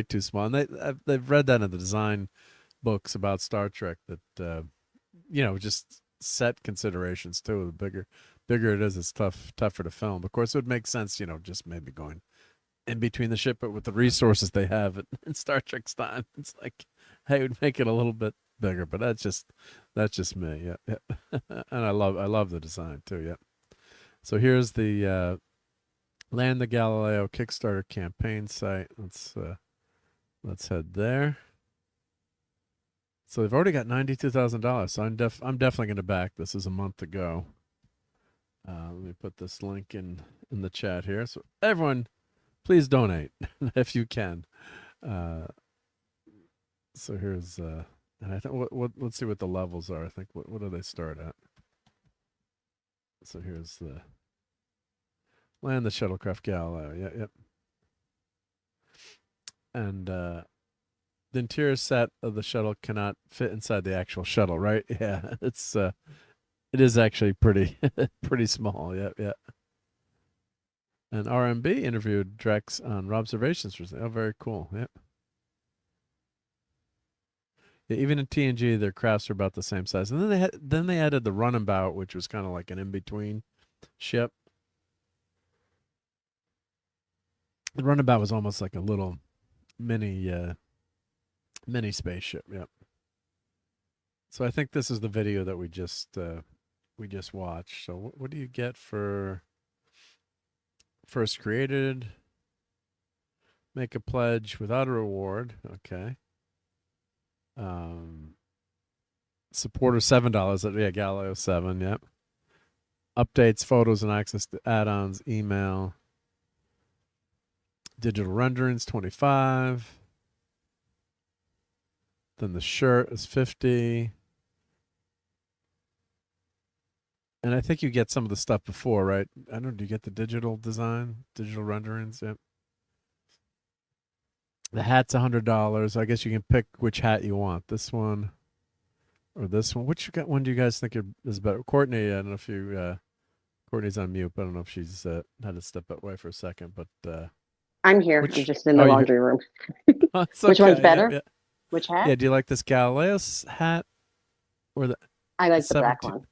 too small, and they've read that in the design books about Star Trek that just set considerations too. The bigger it is, it's tougher to film. Of course, it would make sense, just maybe going in between the ship, but with the resources they have in Star Trek's time, it's like, hey, it would make it a little bit bigger. But that's just me. Yeah, yeah. And I love the design too. Yeah. So here's the Land the Galileo Kickstarter campaign site. Let's head there. So they've already got $92,000. So I'm definitely going to back this. Is a month ago. Let me put this link in the chat here. So everyone, please donate if you can. So here's and I think let's see what the levels are. I think what do they start at? So here's the Land the Shuttlecraft Galileo. Yeah, yep. And the interior set of the shuttle cannot fit inside the actual shuttle, right? Yeah, it is actually pretty small. Yeah, yeah. And RMB interviewed Drex on Robservations recently. Oh, very cool. Yep. Yeah, even in TNG, their crafts are about the same size. And then they added the runabout, which was kind of like an in-between ship. The runabout was almost like a little mini spaceship. Yep. So I think this is the video that we just watched. So what do you get for first created? Make a pledge without a reward. Okay. Supporter $7. Yeah, Galileo 7. Yep. Updates, photos, and access to add-ons, email. Digital renderings 25. Then the shirt is 50. And I think you get some of the stuff before, right? I don't know. Do you get the digital design, digital renderings? Yep. The hat's $100. I guess you can pick which hat you want. This one or this one. Which one do you guys think is better? Courtney, I don't know if you... Courtney's on mute, but I don't know if she's had to step away for a second. But I'm here. I'm just in the laundry room. Which one's better? Yeah. Which hat? Yeah, do you like this Galileo's hat? Or the... I like the black one.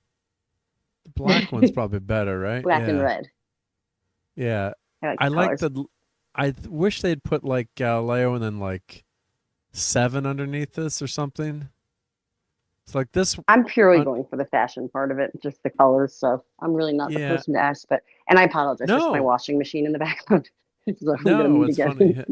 The black one's probably better, right? Black and red. Yeah. I like I wish they'd put like Galileo and then like 7 underneath this or something. It's like this. I'm purely going for the fashion part of it, just the colors. So I'm really not the person to ask. And I apologize. There's my washing machine in the background. So no, it's funny.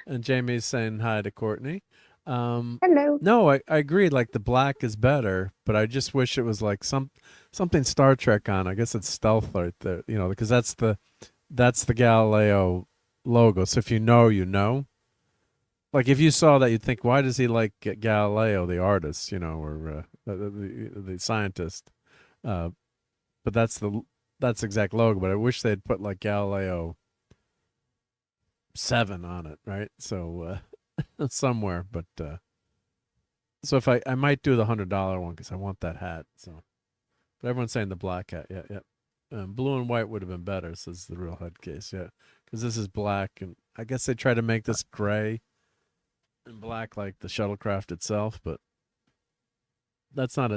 And Jamie's saying hi to Courtney. Hello. No, I agree. Like the black is better, but I just wish it was like something Star Trek on. I guess it's stealth right there, because that's the Galileo logo. So if you know. Like if you saw that, you'd think, why does he like Galileo, the artist, or the scientist? But that's the exact logo. But I wish they'd put like Galileo 7 on it, right? So somewhere, but so if I might do the $100 one because I want that hat. So, but everyone's saying the black hat. Yeah, yeah. Blue and white would have been better, says the real head case. Yeah, because this is black, and I guess they try to make this gray and black like the shuttlecraft itself, but that's not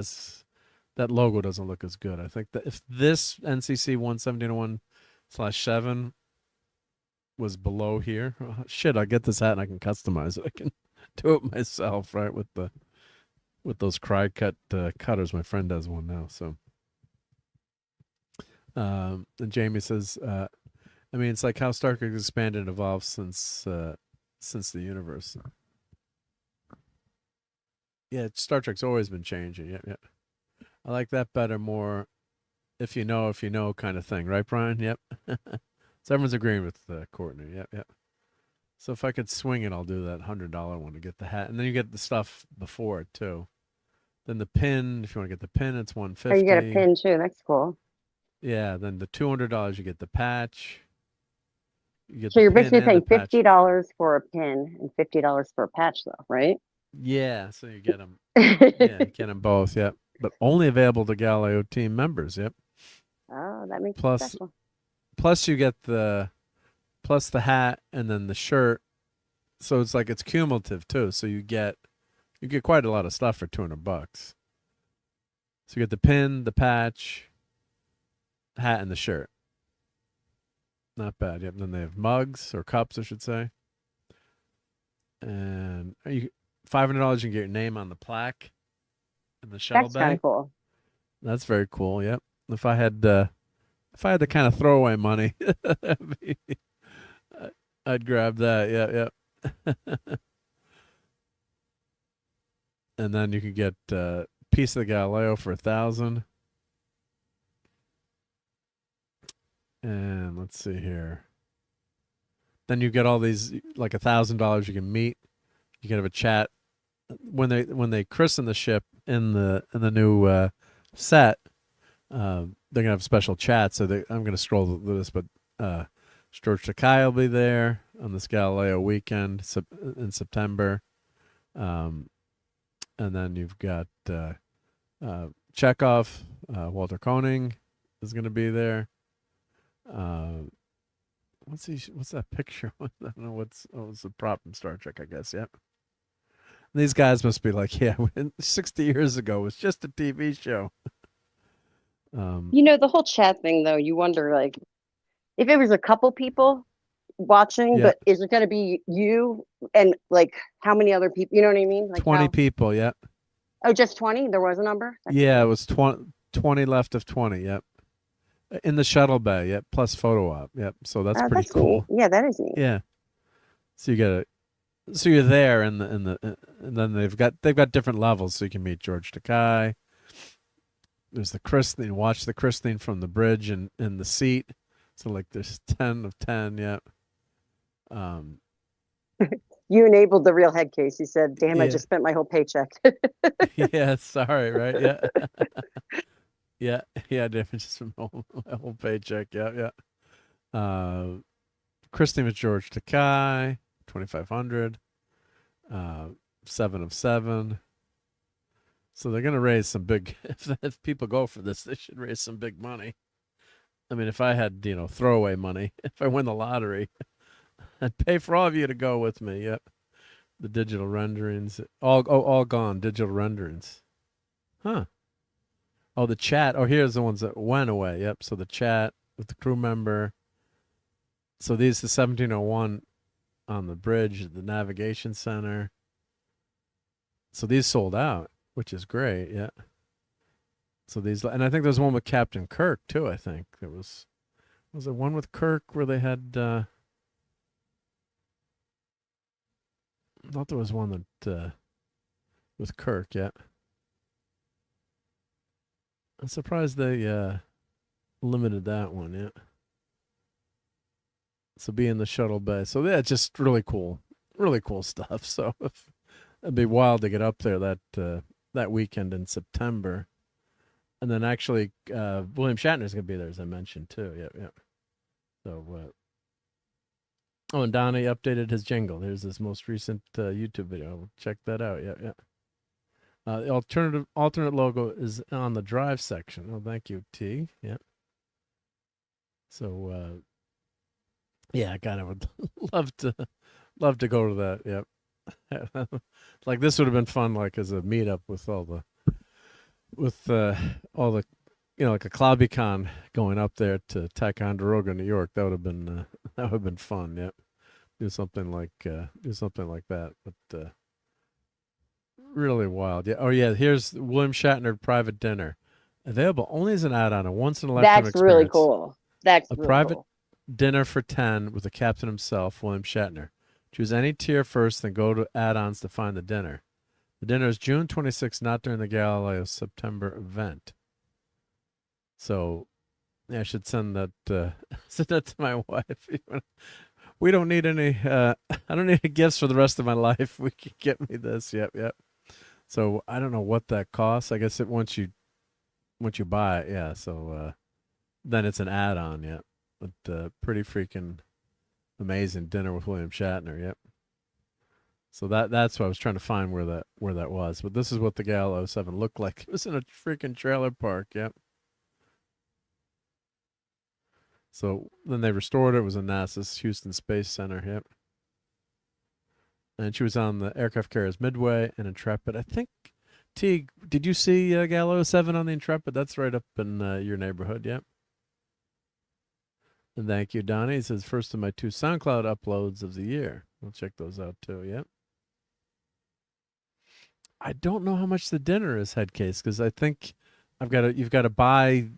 that logo doesn't look as good. I think that if this NCC 11701/7 was below here, shit, I get this hat and I can customize it. I can do it myself, right? With those cry cut cutters. My friend has one now. So, and Jamie says, it's like how Star Trek expanded and evolved since the universe. Yeah, Star Trek's always been changing. Yeah, yeah. I like that better, more if you know kind of thing, right, Brian? Yep. So everyone's agreeing with Courtney. Yep, yep. So if I could swing it, I'll do that $100 one to get the hat, and then you get the stuff before it too. Then the pin, if you want to get the pin, it's $150. Oh, you get a pin too. That's cool. Yeah. Then the $200, you get the patch. So you're basically paying $50 for a pin and $50 for a patch, though, right? Yeah. So you get them. Yeah, you get them both. Yep. but only available to Galileo team members. Yep. Oh, that makes it Plus, special. plus you get the hat and then the shirt. So it's like it's cumulative too. So you get quite a lot of stuff for $200. So you get the pin, the patch, hat, and the shirt. Not bad. Yep. And then they have mugs or cups, I should say. And $500 you can get your name on the plaque in the shuttle That's bay. kind of cool. That's very cool. Yep. If I had the kind of throwaway money, I'd grab that. Yeah, yeah. And then you could get a piece of the Galileo for $1,000. And let's see here. Then you get all these, like $1,000 you can meet. You can have a chat when they christen the ship in the new set. They're gonna have special chats. So I'm gonna scroll through this, but George Takei will be there on this Galileo weekend in September. And then you've got Chekhov, Walter Koenig is going to be there. What's that picture? I don't know it's a prop from Star Trek, I guess. Yep. These guys must be like, yeah, 60 years ago it was just a TV show. The whole chat thing, though, you wonder, like, if it was a couple people watching, Yeah. but is it going to be you and, like, how many other people? You know what I mean? Like 20 people, yep. Oh, just 20? There was a number? Yeah, it was 20 left of 20, yep. In the shuttle bay, yep, plus photo op, yep. So that's pretty cool. Neat. Yeah, that is neat. Yeah. So you're there, and then they've got different levels, so you can meet George Takei. There's the christening. Watch the christening from the bridge and in the seat. So like there's 10 of 10. Yeah. You enabled the real head case. You said, "Damn, I Yeah. just spent my whole paycheck." Yeah. Sorry. Right. Yeah. Yeah. Different just from my whole paycheck. Yeah. Yeah. Christine with George Takei, 2,500. 7 of 7. So they're gonna raise some big. If people go for this, they should raise some big money. I mean, if I had throwaway money, if I win the lottery, I'd pay for all of you to go with me. Yep. The digital renderings, all gone. Digital renderings. Huh. Oh, the chat. Oh, here's the ones that went away. Yep. So the chat with the crew member. So these the 1701 on the bridge, the navigation center. So these sold out, which is great. Yeah. So these, and I think there's one with Captain Kirk too. I think was there one with Kirk where they had. I thought there was one that with Kirk. Yeah. I'm surprised they limited that one. Yeah. So be in the shuttle bay. So yeah, just really cool stuff. So it'd be wild to get up there that weekend in September. And then actually, William Shatner's going to be there, as I mentioned, too. Yep. So, and Donnie updated his jingle. Here's his most recent YouTube video. Check that out. Yeah. The alternate logo is on the drive section. Oh, thank you, T. Yep. So, yeah, I kind of would love to go to that. Yep. Like this would have been fun, like as a meetup with all the like a ClobbyCon going up there to Ticonderoga, New York. That would have been fun. Yep. Do something like that. But really wild. Yeah. Oh yeah. Here's William Shatner private dinner, available only as an add-on, a once in a lifetime experience. That's really cool. That's a really private cool. dinner for 10 with the captain himself, William Shatner. Choose any tier first, then go to add-ons to find the dinner. The dinner is June 26th, not during the Galileo September event. So, yeah, I should send that to my wife. We don't need any. I don't need any gifts for the rest of my life. We can get me this. Yep. So I don't know what that costs. I guess once you buy it, yeah. So then it's an add-on. Yeah, but pretty freaking amazing dinner with William Shatner. Yep. So that's what I was trying to find where that was. But this is what the Gal 07 looked like. It was in a freaking trailer park. Yep. So then they restored it. It was in NASA's Houston Space Center. Yep. And she was on the aircraft carriers Midway and Intrepid. I think, Teague, did you see Gal 07 on the Intrepid? That's right up in your neighborhood. Yep. And thank you, Donnie. He says, first of my 2 SoundCloud uploads of the year. We'll check those out too. Yep. I don't know how much the dinner is, Headcase, because I think you've got to buy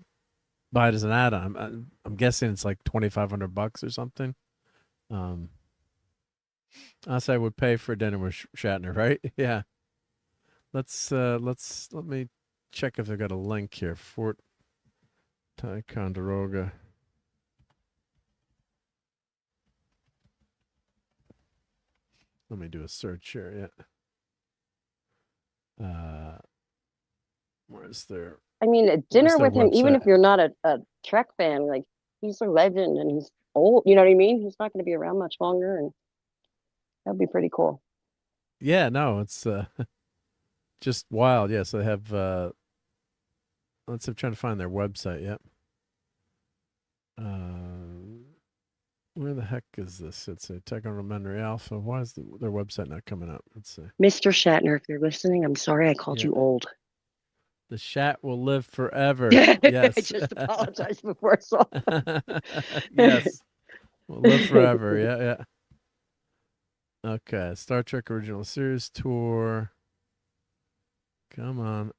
it as an add-on. I'm guessing it's like $2,500 or something. I would pay for dinner with Shatner, right? Yeah. Let me check if they've got a link here. Fort Ticonderoga. Let me do a search here. Yeah. Where's their? I mean, a dinner with him, website? even if you're not a Trek fan, like he's a legend and he's old. You know what I mean? He's not going to be around much longer, and that'd be pretty cool. Yeah, no, it's just wild. Yes, they have. Let's see, I'm trying to find their website. Yep. Where the heck is this? It's a Ticonderoga Alpha. Why is their website not coming up? Let's see. Mr. Shatner, if you're listening, I'm sorry I called you old. The Shat will live forever. Yes. I just apologized before I saw. Yes. Will live forever. Yeah. Okay. Star Trek Original Series Tour. Come on,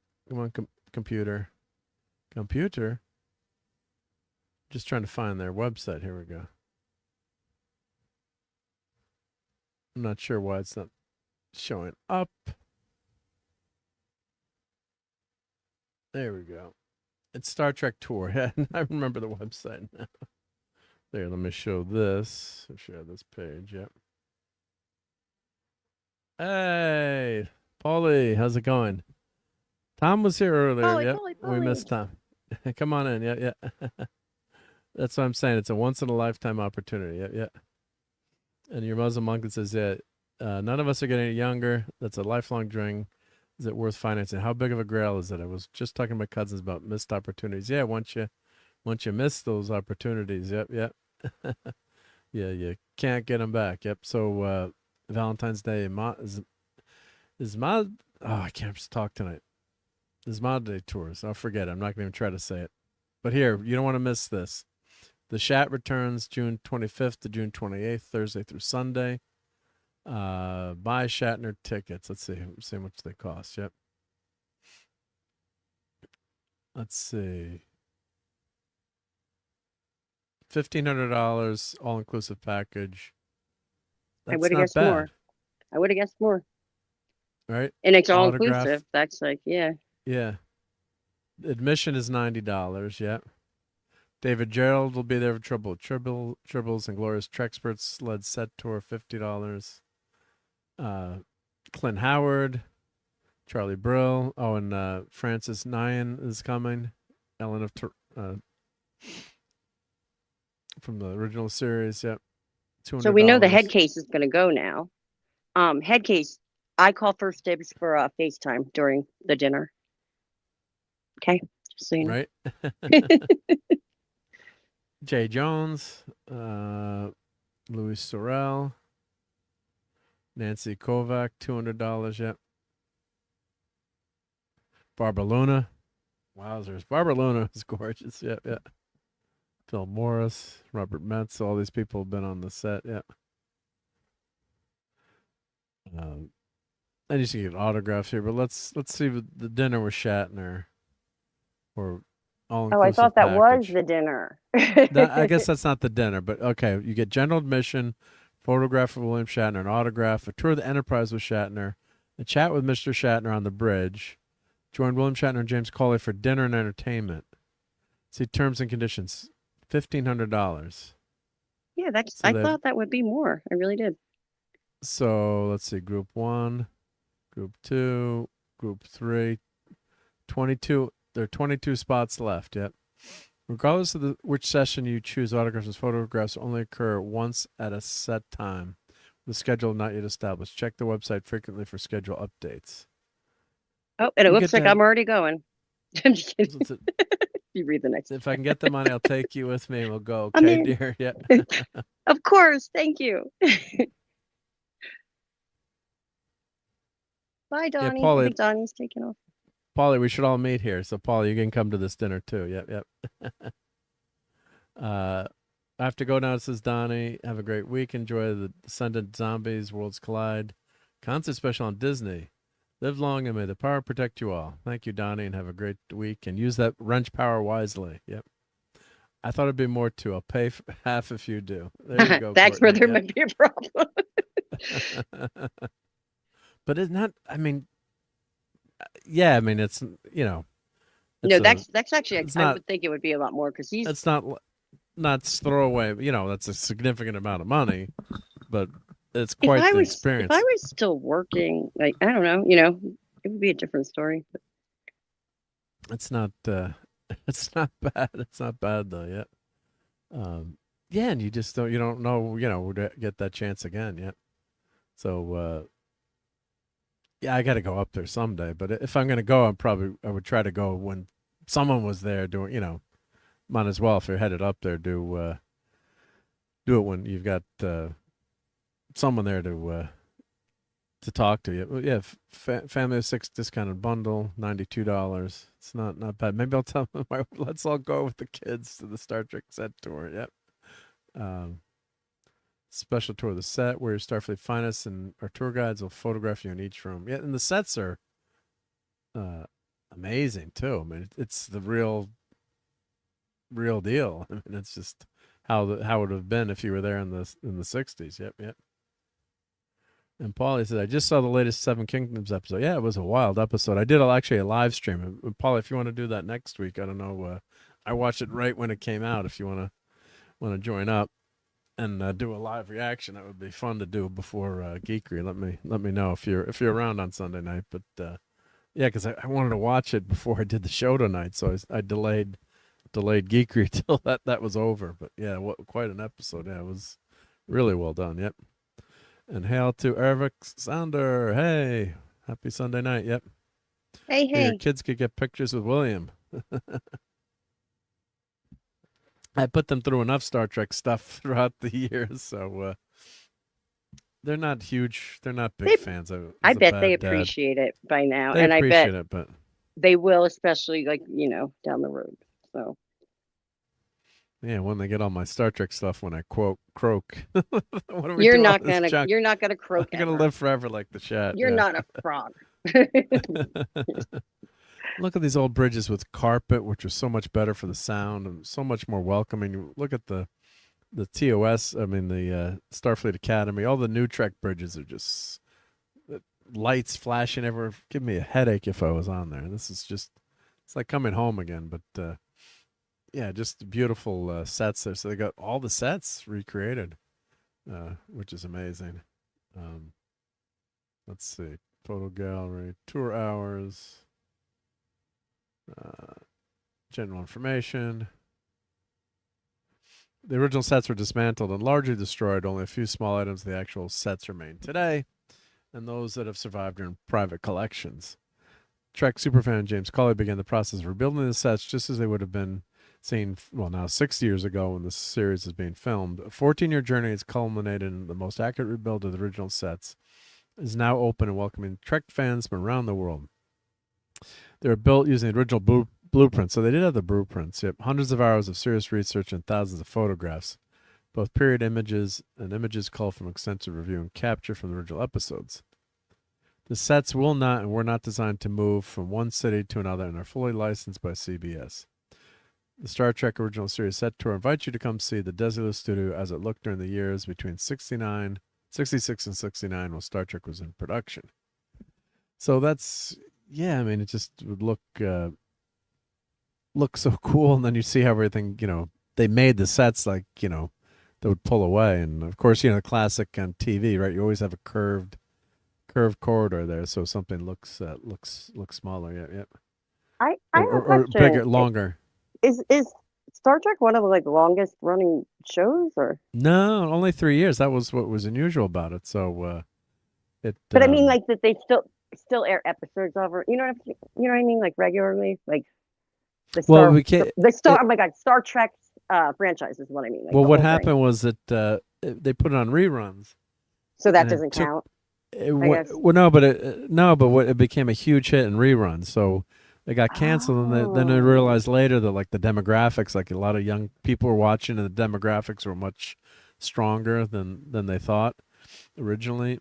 computer. Just trying to find their website. Here we go. I'm not sure why it's not showing up. There we go. It's Star Trek Tour. I remember the website now. There, let me show this. I'll share this page. Yep. Hey, Paulie, how's it going? Tom was here earlier. Paulie. We missed Tom. Come on in. Yeah. That's what I'm saying. It's a once-in-a-lifetime opportunity. Yeah. And your Muslim uncle says, none of us are getting any younger. That's a lifelong dream. Is it worth financing? How big of a grail is it? I was just talking to my cousins about missed opportunities. Yeah, once you miss those opportunities, yep. Yeah, you can't get them back. Yep. So Valentine's Day is my I can't talk tonight. Is my day tours. I'll forget it. I'm not going to even try to say it. But here, you don't want to miss this. The Shat returns June 25th to June 28th, Thursday through Sunday. Buy Shatner tickets. Let's see how much they cost. Yep. Let's see. $1,500 all-inclusive package. That's I would have not guessed bad. more. I would have guessed more. Right? And it's all Autograph. inclusive. That's like, yeah. Yeah. Admission is $90. Yep. David Gerald will be there for Tribbles and Glorious Trexperts led set tour, $50. Clint Howard, Charlie Brill. Oh, and Francis Nyan is coming. Ellen of from the original series. Yep. $200. So we know the head case is going to go now. Head case, I call first dibs for FaceTime during the dinner. Okay, just so you know. Right. Jay Jones, Louis Sorrell, Nancy Kovac, $200. Yep. Barbara Luna. Wowzers. Barbara Luna is gorgeous. Yep. Phil Morris, Robert Metz, all these people have been on the set. Yeah. And you can get autographs here, but let's see the dinner with Shatner. Or all-inclusive I thought that package. was the dinner. I guess that's not the dinner, but okay. You get general admission, photograph of William Shatner, an autograph, a tour of the Enterprise with Shatner, a chat with Mr. Shatner on the bridge, join William Shatner and James Cawley for dinner and entertainment. See terms and conditions, $1,500. Yeah, I thought that would be more. I really did. So let's see, group 1, group 2, group 3, 22. There are 22 spots left. Yep. Regardless of which session you choose, autographs and photographs only occur once at a set time. The schedule not yet established. Check the website frequently for schedule updates. Oh, and it You looks get like to- I'm already going. I'm just kidding. What's it- You read the next. If I can get the money, I'll take you with me and we'll go. I Okay, mean- dear. Yeah. Of course. Thank you. Bye, Donnie. I Paulie- think Donnie's taking off. Paulie, we should all meet here. So, Paulie, you can come to this dinner too. Yep. I have to go now, says Donnie. Have a great week. Enjoy the Descendant Zombies, Worlds Collide. Concert special on Disney. Live long and may the power protect you all. Thank you, Donnie, and have a great week. And use that wrench power wisely. Yep. I thought it'd be more too. I'll pay half if you do. There you go. That's Courtney. where there might be a problem. But it's not, I mean, yeah, I mean, it's, you know. No, it's that's actually, it's I not- would think it would be a lot more because he's. It's not throwaway, you know, that's a significant amount of money, but it's quite the experience. If I was still working, like, I don't know, it would be a different story. But It's not it's not bad. It's not bad though yet. Yeah, and you don't know, to get that chance again yet. So yeah, I got to go up there someday, but if I'm going to go, I would try to go when someone was there doing, might as well, if you're headed up there, do it when you've got someone there to talk to you. Well, yeah, family of 6 discounted bundle, $92. It's not bad. Maybe I'll tell them, let's all go with the kids to the Star Trek set tour. Yep. Special tour of the set where your Starfleet finest and our tour guides will photograph you in each room. Yeah, and the sets are amazing too. I mean, it's the real deal. I mean, it's just how it would have been if you were there in the 60s. Yep. And Paulie said, I just saw the latest Seven Kingdoms episode. Yeah, it was a wild episode. I did actually a live stream. And Paulie, if you want to do that next week, I don't know. I watched it right when it came out. If you want to join up and do a live reaction, that would be fun to do before Geekery. Let me know if you're around on Sunday night. But yeah, because I wanted to watch it before I did the show tonight, so I delayed Geekery till that was over. But yeah, quite an episode. Yeah, it was really well done. Yep. And hail to Ervik Sander. Hey, happy Sunday night. Yep. Hey. Your kids could get pictures with William. I put them through enough Star Trek stuff throughout the years, so they're not huge. They're not big fans of it. I bet they appreciate it by now, and I bet it, but they will, especially down the road. So. Yeah, when they get all my Star Trek stuff, when I croak. You're not gonna croak. I'm gonna live forever like the Shat. You're not a frog. Look at these old bridges with carpet, which are so much better for the sound and so much more welcoming. Look at the TOS. I mean the Starfleet Academy. All the new Trek bridges are just lights flashing everywhere. Give me a headache if I was on there. This is just, it's like coming home again. But yeah, just beautiful sets there. So they got all the sets recreated, which is amazing. Let's see. Photo gallery, tour hours, general information. The original sets were dismantled and largely destroyed. Only a few small items of the actual sets remain today, and those that have survived are in private collections. Trek superfan James Cawley began the process of rebuilding the sets just as they would have been seen, well, now 6 years ago when the series is being filmed. A 14-year journey has culminated in the most accurate rebuild of the original sets. It is now open and welcoming Trek fans from around the world. They were built using the original blueprints, so they did have the blueprints. Yep, hundreds of hours of serious research and thousands of photographs, both period images and images culled from extensive review and capture from the original episodes. The sets will not and were not designed to move from one city to another and are fully licensed by CBS. The Star Trek Original Series Set Tour invites you to come see the Desilu studio as it looked during the years between 66 and 69 when Star Trek was in production. So that's, yeah, I mean, it just would look so cool, and then you see how everything, they made the sets like, that would pull away. And of course, the classic on TV, right? You always have a curved corridor there, so something looks smaller. Yep. I have a or question. bigger, longer. Is Star Trek one of the like longest running shows, or? No, only 3 years. That was what was unusual about it. So it. But I mean, like that they still air episodes of it. You know what I mean? Like regularly, like the Star. Well, we can't. Oh my God, Star Trek franchise is what I mean. Like Well, what happened was that they put it on reruns. So that doesn't count. Well, no, but it became a huge hit in reruns. So they got canceled, and then they realized later that like the demographics, like a lot of young people were watching, and the demographics were much stronger than they thought originally.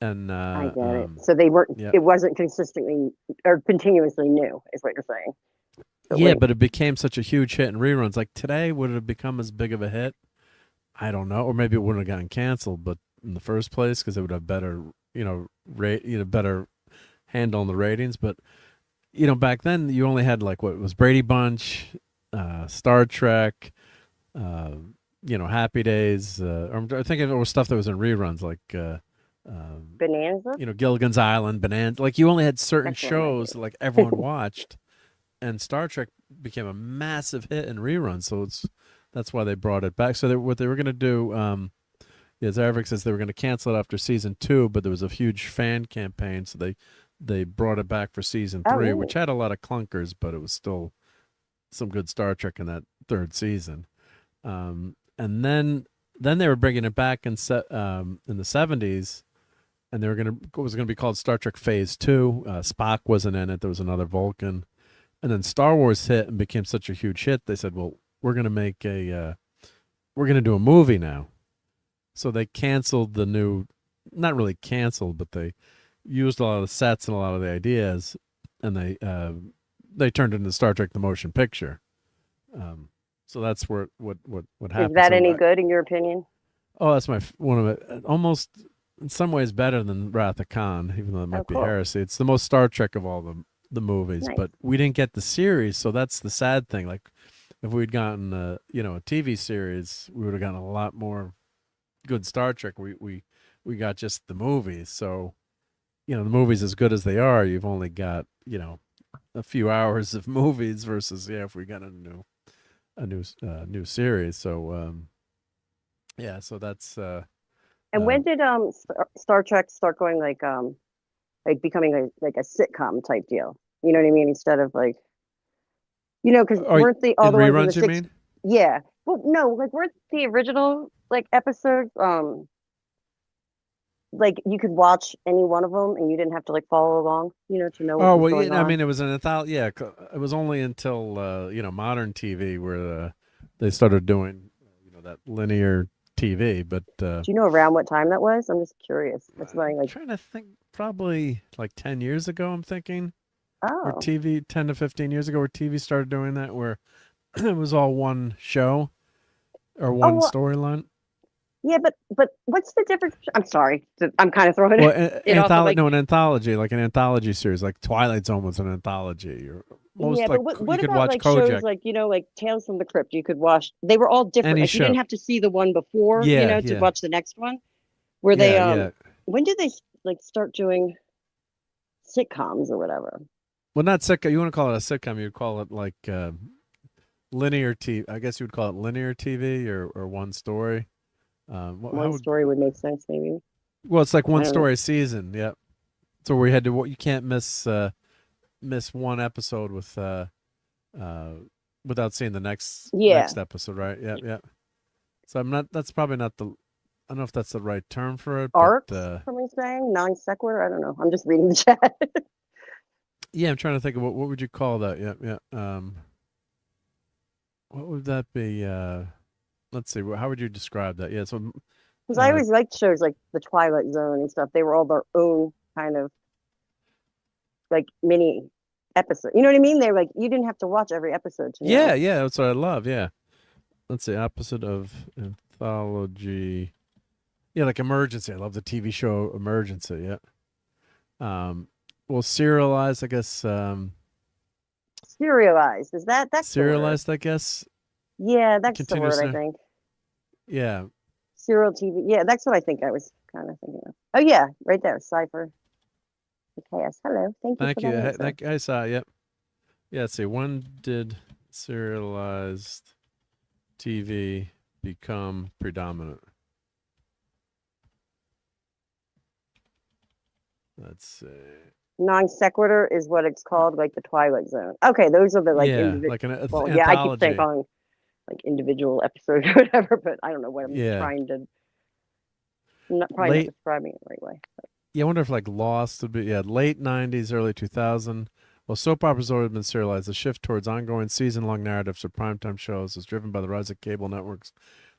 And I get it. So they weren't. Yeah. It wasn't consistently or continuously new, is what you're saying. Yeah, but it became such a huge hit in reruns. Like today, would it have become as big of a hit? I don't know, or maybe it wouldn't have gotten canceled, but in the first place, because it would have better, better handle on the ratings. But back then you only had like what was Brady Bunch, Star Trek, Happy Days. I'm thinking it was stuff that was in reruns, like Bonanza. Gilligan's Island, Bonanza. Like you only had certain shows that, like everyone watched, and Star Trek became a massive hit in reruns. So that's why they brought it back. So what they were going to do, as Eric says, they were going to cancel it after season 2, but there was a huge fan campaign, so they brought it back for season 3, which had a lot of clunkers, but it was still some good Star Trek in that 3rd season. And then they were bringing it back in the 70s, and it was going to be called Star Trek Phase 2. Spock wasn't in it. There was another Vulcan. And then Star Wars hit and became such a huge hit. They said, well, we're going to do a movie now. So they canceled not really canceled, but they used a lot of the sets and a lot of the ideas, and they turned it into Star Trek: The Motion Picture. So that's what happened. Is that any good in your opinion? Oh, that's one of it. Almost in some ways better than Wrath of Khan, even though it might be heresy. It's the most Star Trek of all the movies, but we didn't get the series, so that's the sad thing. Like if we'd gotten a TV series, we would have gotten a lot more good Star Trek. We got just the movies. So the movies, as good as they are, you've only got a few hours of movies versus if we got a new series. So so that's and when did Star Trek start going like becoming like a sitcom type deal? You know what I mean? Instead of like because weren't they all the ones in the 60s? Mean? Yeah. Well, no, like weren't the original like episodes like you could watch any one of them and you didn't have to like follow along, to know what was going on. I mean, it was an anthology. Yeah, it was only until modern TV where they started doing that linear TV. But do you know around what time that was? I'm just curious. That's why I'm trying to think. Probably like 10 years ago. I'm thinking. Oh. Where TV 10 to 15 years ago, where TV started doing that, where it was all one show or one storyline. Yeah, but what's the difference? I'm sorry, I'm kind of throwing it off. An anthology, like an anthology series, like Twilight Zone was an anthology. Or most, but what about like Kojak. Shows like like Tales from the Crypt? You could watch. They were all different. Like, you didn't have to see the one before, to watch the next one. Were they? When did they like start doing sitcoms or whatever? Well, not sitcom. You want to call it a sitcom? You'd call it like linear TV. I guess you would call it linear TV or one story. One story would make sense, maybe. Well, it's like one story a season. Yep. So we had to. You can't miss one episode with without seeing the next episode, right? Yeah. So that's probably not the. I don't know if that's the right term for it. Arcs, somebody's saying non sequitur. I don't know. I'm just reading the chat. Yeah, I'm trying to think of what would you call that? Yeah. What would that be? Let's see. How would you describe that? Yeah. So because I always liked shows like The Twilight Zone and stuff. They were all their own kind of like mini episode. You know what I mean? They're like you didn't have to watch every episode. Yeah. That's what I love. Yeah. Let's see. Opposite of anthology. Yeah, like Emergency. I love the TV show Emergency. Yeah. Well, serialized, I guess. Serialized is that's serialized? I guess. Yeah, that's the word. I think. Yeah. Serial TV. Yeah, that's what I think. I was kind of thinking of. Oh yeah, right there, Cipher. Chaos. Hello, thank you. I saw. Yep. Yeah. Let's see. When did serialized? TV become predominant? Let's see. Non sequitur is what it's called, like the Twilight Zone. Okay, those are the like Yeah, like an well, anthology. yeah, I keep saying calling like individual episodes or whatever, but I don't know what I'm trying to. I'm not probably not describing it the right way. But. Yeah, I wonder if like Lost would be late '90s, early 2000. Well, soap operas have already been serialized. The shift towards ongoing season-long narratives for primetime shows is driven by the rise of cable networks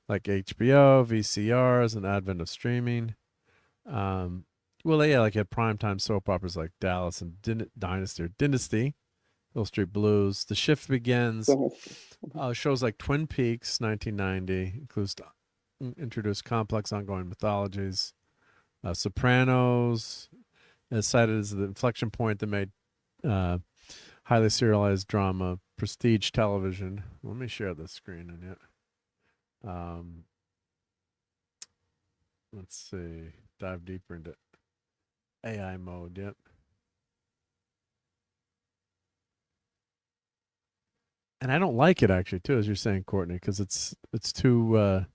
like HBO, VCRs, and advent of streaming. Well, yeah, like you had primetime soap operas like Dallas and Dynasty, Hill Street Blues. The shift begins. Shows like Twin Peaks, 1990, introduced complex ongoing mythologies. Sopranos is cited as the inflection point that made highly serialized drama prestige television. Let me share the screen in it. Let's see. Dive deeper into AI mode. Yep. And I don't like it actually too, as you're saying, Courtney, because it's too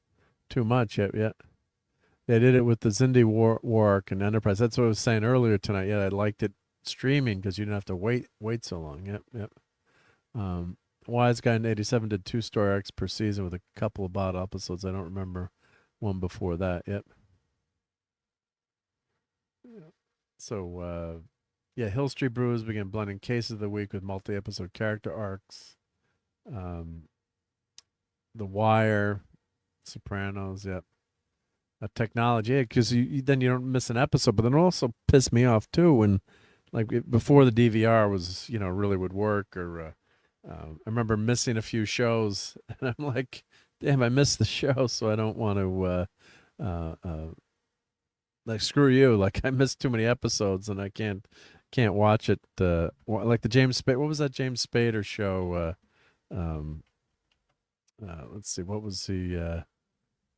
much. Yep. Yeah. They did it with the Zindi War Arc and Enterprise. That's what I was saying earlier tonight. Yeah, I liked it streaming because you didn't have to wait so long. Yep. Wise Guy in '87 did 2 story arcs per season with a couple of bottle episodes. I don't remember one before that. Yep. So, Hill Street Brews began blending Cases of the Week with multi-episode character arcs. The Wire, Sopranos, yep. Technology, because then you don't miss an episode. But then it also pissed me off too when, like, before the DVR was, really would work. Or I remember missing a few shows, and I'm like, damn, I missed the show, so I don't want to. Like, screw you! Like, I missed too many episodes, and I can't watch it. Like the James Spader. What was that James Spader show? Let's see. What was the?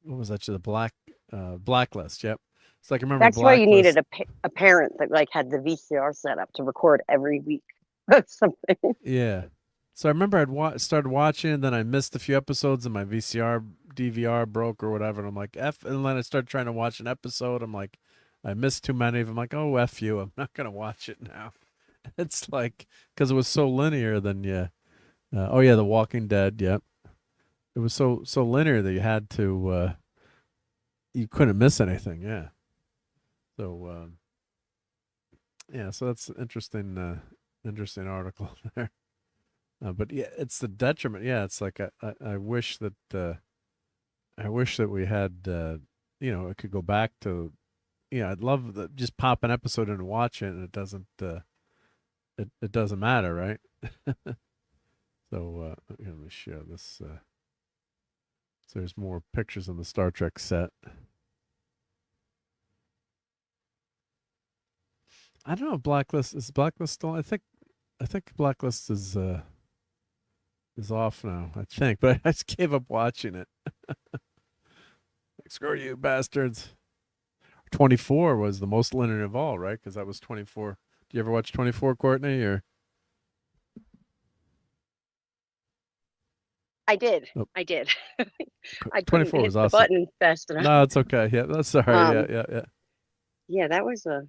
What was that? The Blacklist. Yep. It's like I remember. That's why you needed a parent that like had the VCR set up to record every week or something. Yeah. So I remember I'd started watching, and then I missed a few episodes, and my DVR broke or whatever. And I'm like, and then I started trying to watch an episode. I'm like, I missed too many of them. I'm like, oh, F you. I'm not going to watch it now. It's like, because it was so linear, then yeah. The Walking Dead, yep. It was so linear that you had to, you couldn't miss anything, yeah. So, so that's an interesting article there. But yeah, it's the detriment. Yeah, it's like I wish that we had it could go back to I'd love just pop an episode in and watch it, and it doesn't it doesn't matter, right? So let me share this. So there's more pictures on the Star Trek set. I don't know if Blacklist is still. I think Blacklist is off now, I think, but I just gave up watching it. Like, screw you, bastards. 24 was the most linear of all, right? Because that was 24. Do you ever watch 24, Courtney? Or I did. Oh. I did. I 24 was hit awesome. the button fast enough. No, it's okay. Yeah, that's sorry. Yeah. Yeah, that was a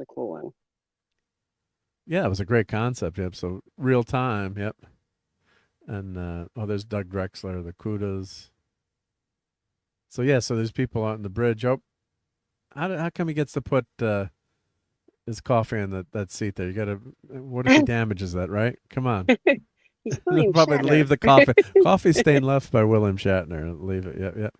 cool one. Yeah, it was a great concept. Yep. So real time. Yep. And there's Doug Drexler, the Kudas. So there's people out on the bridge. Oh, how come he gets to put his coffee in that seat there? You gotta. What if he damages that? Right? Come on. He's probably Shatner. Leave the coffee. Coffee stain left by William Shatner. Leave it. Yep.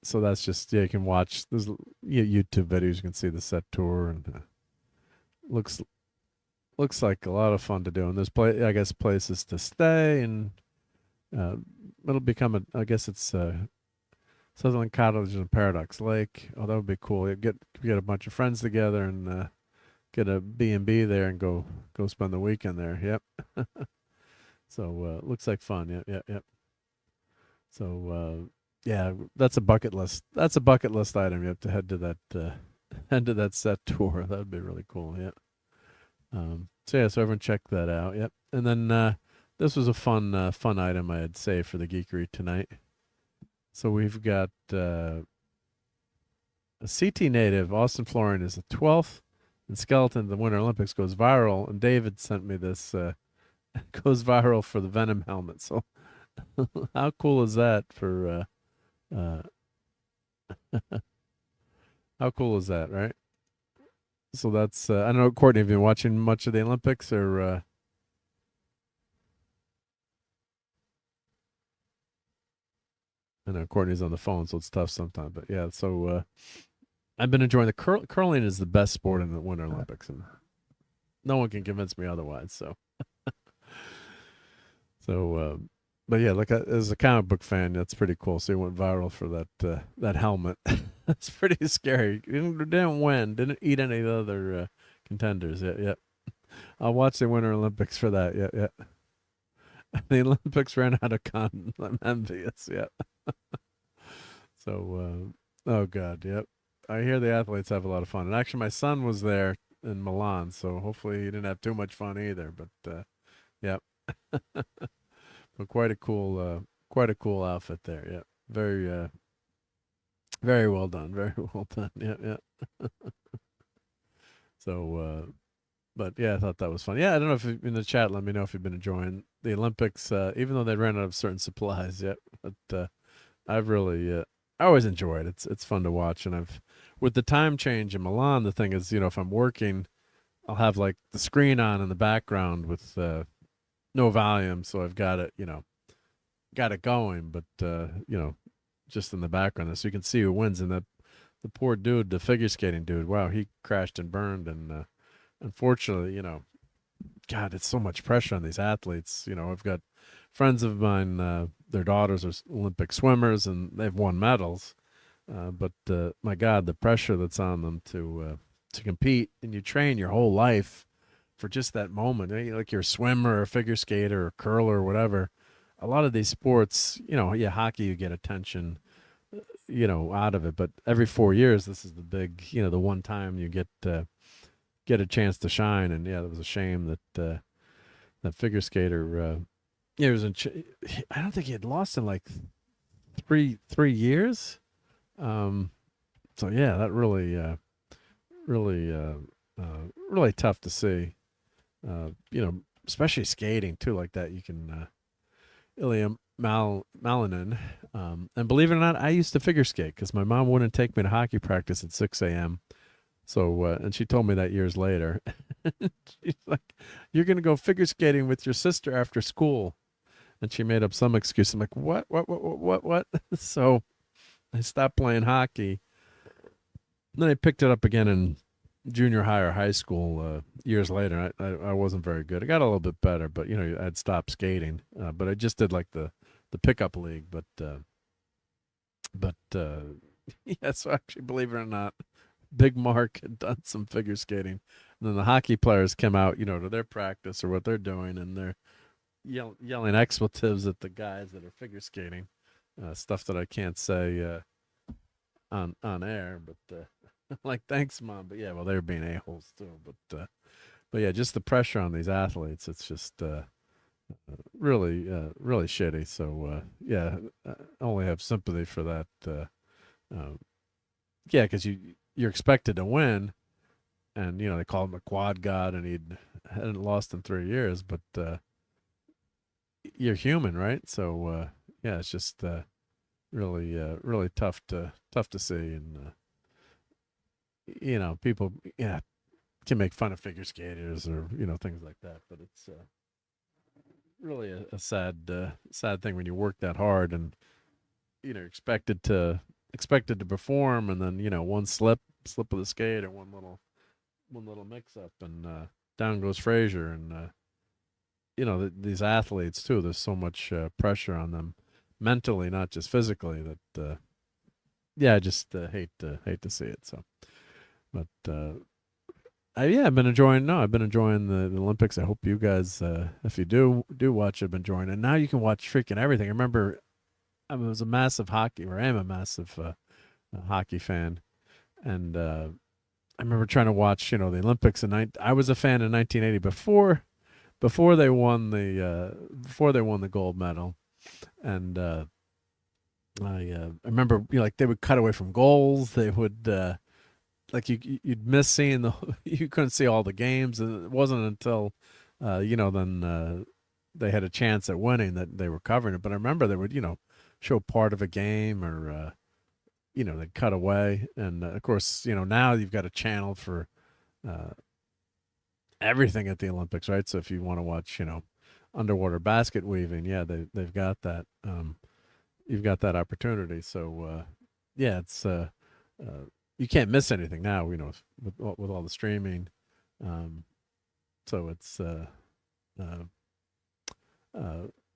So that's just you can watch. There's YouTube videos. You can see the set tour, and looks like a lot of fun to do. And there's places to stay, and it'll become I guess it's Sutherland Cottage and Paradox Lake. Oh, that would be cool. You get a bunch of friends together and get a B&B there and go spend the weekend there. Yep. So looks like fun. Yep. So that's a bucket list. That's a bucket list item. You have to head to that set tour. That would be really cool. Yeah. So yeah, so everyone check that out. Yep. And then this was a fun item I had saved for the geekery tonight. So we've got a CT native, Austin Florian, is the 12th, and skeleton of the Winter Olympics goes viral. And David sent me this. Goes viral for the Venom helmet. So how cool is that for? How cool is that, right? So that's I don't know, Courtney, have you been watching much of the Olympics or? I know Courtney's on the phone, so it's tough sometimes. But yeah, so I've been enjoying the curling is the best sport in the Winter Olympics, and no one can convince me otherwise. So, but yeah, like as a comic book fan, that's pretty cool. So he went viral for that helmet. That's pretty scary. Didn't win. Didn't eat any of the other contenders. Yeah. I'll watch the Winter Olympics for that. Yeah. The Olympics ran out of cotton. I'm envious. Yeah. So, oh God, yep. I hear the athletes have a lot of fun, and actually, my son was there in Milan, so hopefully he didn't have too much fun either. But, yep. But quite a cool outfit there. Yeah, very, very well done. Very well done. Yeah. So, but yeah, I thought that was fun. Yeah, I don't know if in the chat, let me know if you've been enjoying the Olympics, even though they ran out of certain supplies yet. But I've really, I always enjoy it. It's fun to watch, and with the time change in Milan, the thing is, if I'm working, I'll have like the screen on in the background with no volume, so I've got it, got it going, but just in the background, so you can see who wins. And the poor dude, the figure skating dude, wow, he crashed and burned, and unfortunately, God, it's so much pressure on these athletes. I've got friends of mine, their daughters are Olympic swimmers, and they've won medals. But my God, the pressure that's on them to compete, and you train your whole life for just that moment. Like you're a swimmer or a figure skater or a curler or whatever. A lot of these sports, hockey, you get attention, out of it. But every 4 years, this is the big, the one time you get a chance to shine. And yeah, it was a shame that that figure skater. He was I don't think he had lost in like three years. So yeah, that really tough to see. Especially skating too, like that. You can Ilya Malinin. And believe it or not, I used to figure skate because my mom wouldn't take me to hockey practice at 6 a.m. So, and she told me that years later. She's like, "You're going to go figure skating with your sister after school." And she made up some excuse. I'm like, what? So I stopped playing hockey. Then I picked it up again in junior high or high school years later. I wasn't very good. I got a little bit better, but, I'd stopped skating. But I just did like the pickup league. But yeah, so actually, believe it or not, Big Mark had done some figure skating. And then the hockey players come out, to their practice or what they're doing, and they're yelling expletives at the guys that are figure skating, stuff that I can't say on air. But like, thanks, Mom. But yeah, well, they're being a-holes too. But yeah, just the pressure on these athletes, it's just really shitty. So yeah, I only have sympathy for that. Yeah, because you're expected to win, and they call him a quad god, and he hadn't lost in 3 years, but you're human, right? So yeah, it's just really tough to see, and people can make fun of figure skaters or things like that, but it's really a sad thing when you work that hard and expected to perform, and then one slip of the skate or one little mix up, and down goes Frazier. And these athletes too, there's so much pressure on them mentally, not just physically, that I just hate to see it. So, but I've been enjoying the Olympics. I hope you guys, if you do watch, have been enjoying it. Now you can watch freaking everything. I remember I was a massive hockey fan, and I remember trying to watch, the Olympics I was a fan in 1980 before they won the gold medal, and I remember like they would cut away from goals. They would like you'd miss seeing you couldn't see all the games. And it wasn't until then they had a chance at winning that they were covering it. But I remember they would show part of a game or they'd cut away, and of course now you've got a channel for everything at the Olympics, right? So if you want to watch underwater basket weaving, yeah, they've got that. You've got that opportunity. So yeah, it's you can't miss anything now, with all the streaming. So it's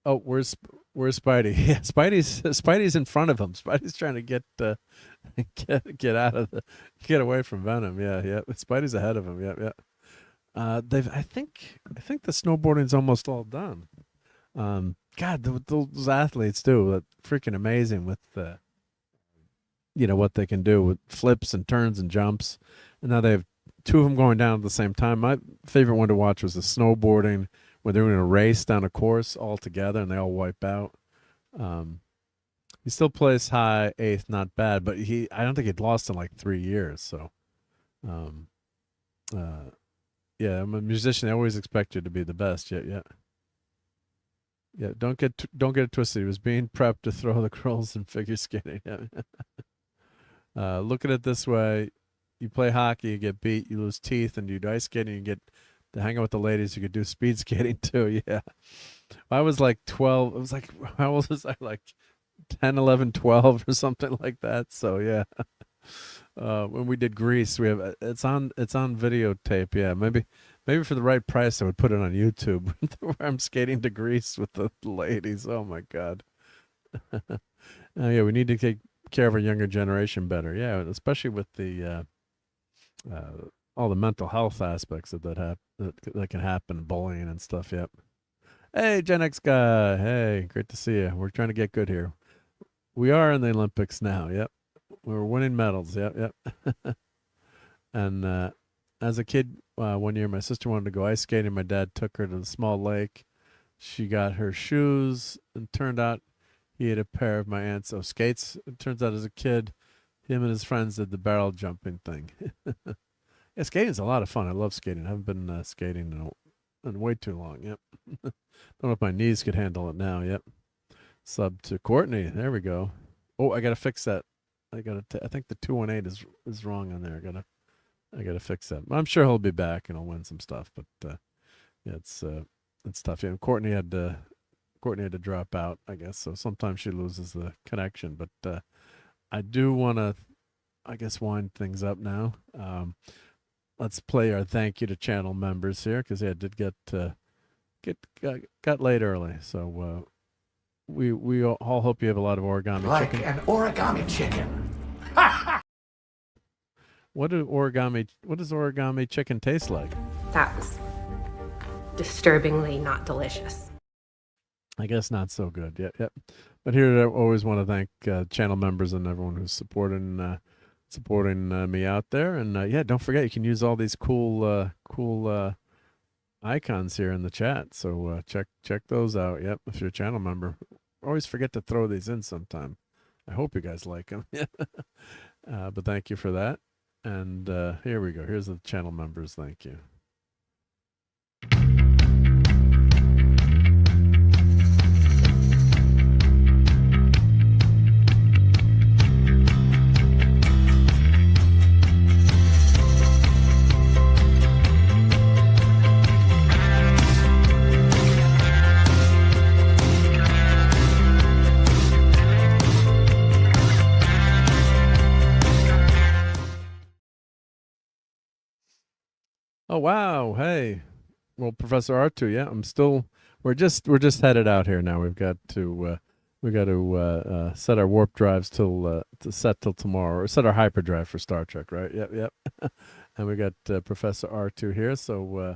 oh, where's Spidey? Yeah, Spidey's in front of him. Spidey's trying to get get away from Venom. Yeah. Spidey's ahead of him. Yeah. I think the snowboarding's almost all done. God, those athletes do freaking amazing with what they can do with flips and turns and jumps. And now they have two of them going down at the same time. My favorite one to watch was the snowboarding where they're in a race down a course all together and they all wipe out. He still plays high, eighth, not bad, but I don't think he'd lost in like 3 years. So, yeah, I'm a musician. I always expect you to be the best. Yeah. Don't get it twisted. He was being prepped to throw the curls in figure skating. Look at it this way: you play hockey, you get beat, you lose teeth, and you do ice skating, you get to hang out with the ladies. You could do speed skating too. Yeah, I was like 12. It was like, how old was I? Like 10, 11, 12 or something like that. So yeah. When we did Grease, we have it's on videotape. Yeah, maybe for the right price, I would put it on YouTube where I'm skating to Grease with the ladies. Oh my God. Yeah, we need to take care of our younger generation better. Yeah, especially with the all the mental health aspects that can happen, bullying and stuff. Yep. Hey, Gen X guy. Hey, great to see you. We're trying to get good here. We are in the Olympics now. Yep. We're winning medals. Yep. And as a kid, one year, my sister wanted to go ice skating. My dad took her to the small lake. She got her shoes, and turned out he had a pair of my aunt's skates. It turns out as a kid, him and his friends did the barrel jumping thing. Yeah, skating's a lot of fun. I love skating. I haven't been skating in way too long. Yep. Don't know if my knees could handle it now. Yep. Sub to Courtney. There we go. Oh, I got to fix that. I think the 218 is wrong on there. I gotta fix that. I'm sure he'll be back and he'll win some stuff, but yeah, it's tough. Yeah, Courtney had to drop out, I guess. So sometimes she loses the connection, but I do want to, I guess, wind things up now. Let's play our thank you to channel members here because I did got late early, so. We all hope you have a lot of origami chicken. Like an origami chicken. What does origami chicken taste like? That was disturbingly not delicious. I guess not so good. Yep. But here I always want to thank channel members and everyone who's supporting me out there. And yeah, don't forget you can use all these cool icons here in the chat. So check those out. Yep, if you're a channel member. Always forget to throw these in sometime. I hope you guys like them. But thank you for that. And here we go. Here's the channel members. Thank you. Oh wow! Hey, well, Professor R2, yeah, we're just headed out here now. We've got to set our warp drives till tomorrow, or set our hyperdrive for Star Trek, right? Yep. And we got Professor R2 here, so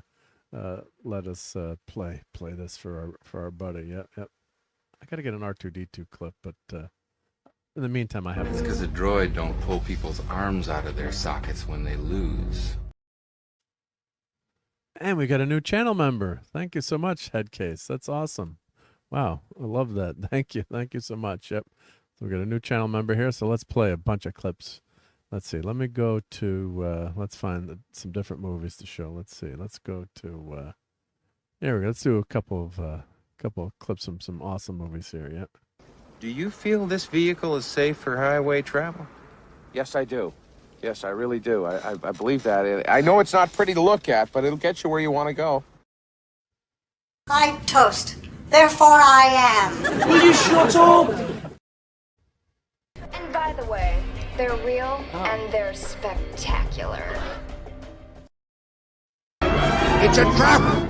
let us play this for our buddy. Yep. I got to get an R2D2 clip, but in the meantime, I have. It's because a droid don't pull people's arms out of their sockets when they lose. And we got a new channel member. Thank you so much, Headcase. That's awesome. Wow, I love that. Thank you so much. Yep. So we got a new channel member here. So let's play a bunch of clips. Let's see. Let me go to. Let's find some different movies to show. Let's see. Let's go to. There we go. Let's do a couple of clips from some awesome movies here. Yep. Do you feel this vehicle is safe for highway travel? Yes, I do. Yes, I really do. I believe that. I know it's not pretty to look at, but it'll get you where you want to go. I toast. Therefore I am. Will you shut up? And by the way, they're real and they're spectacular. It's a trap!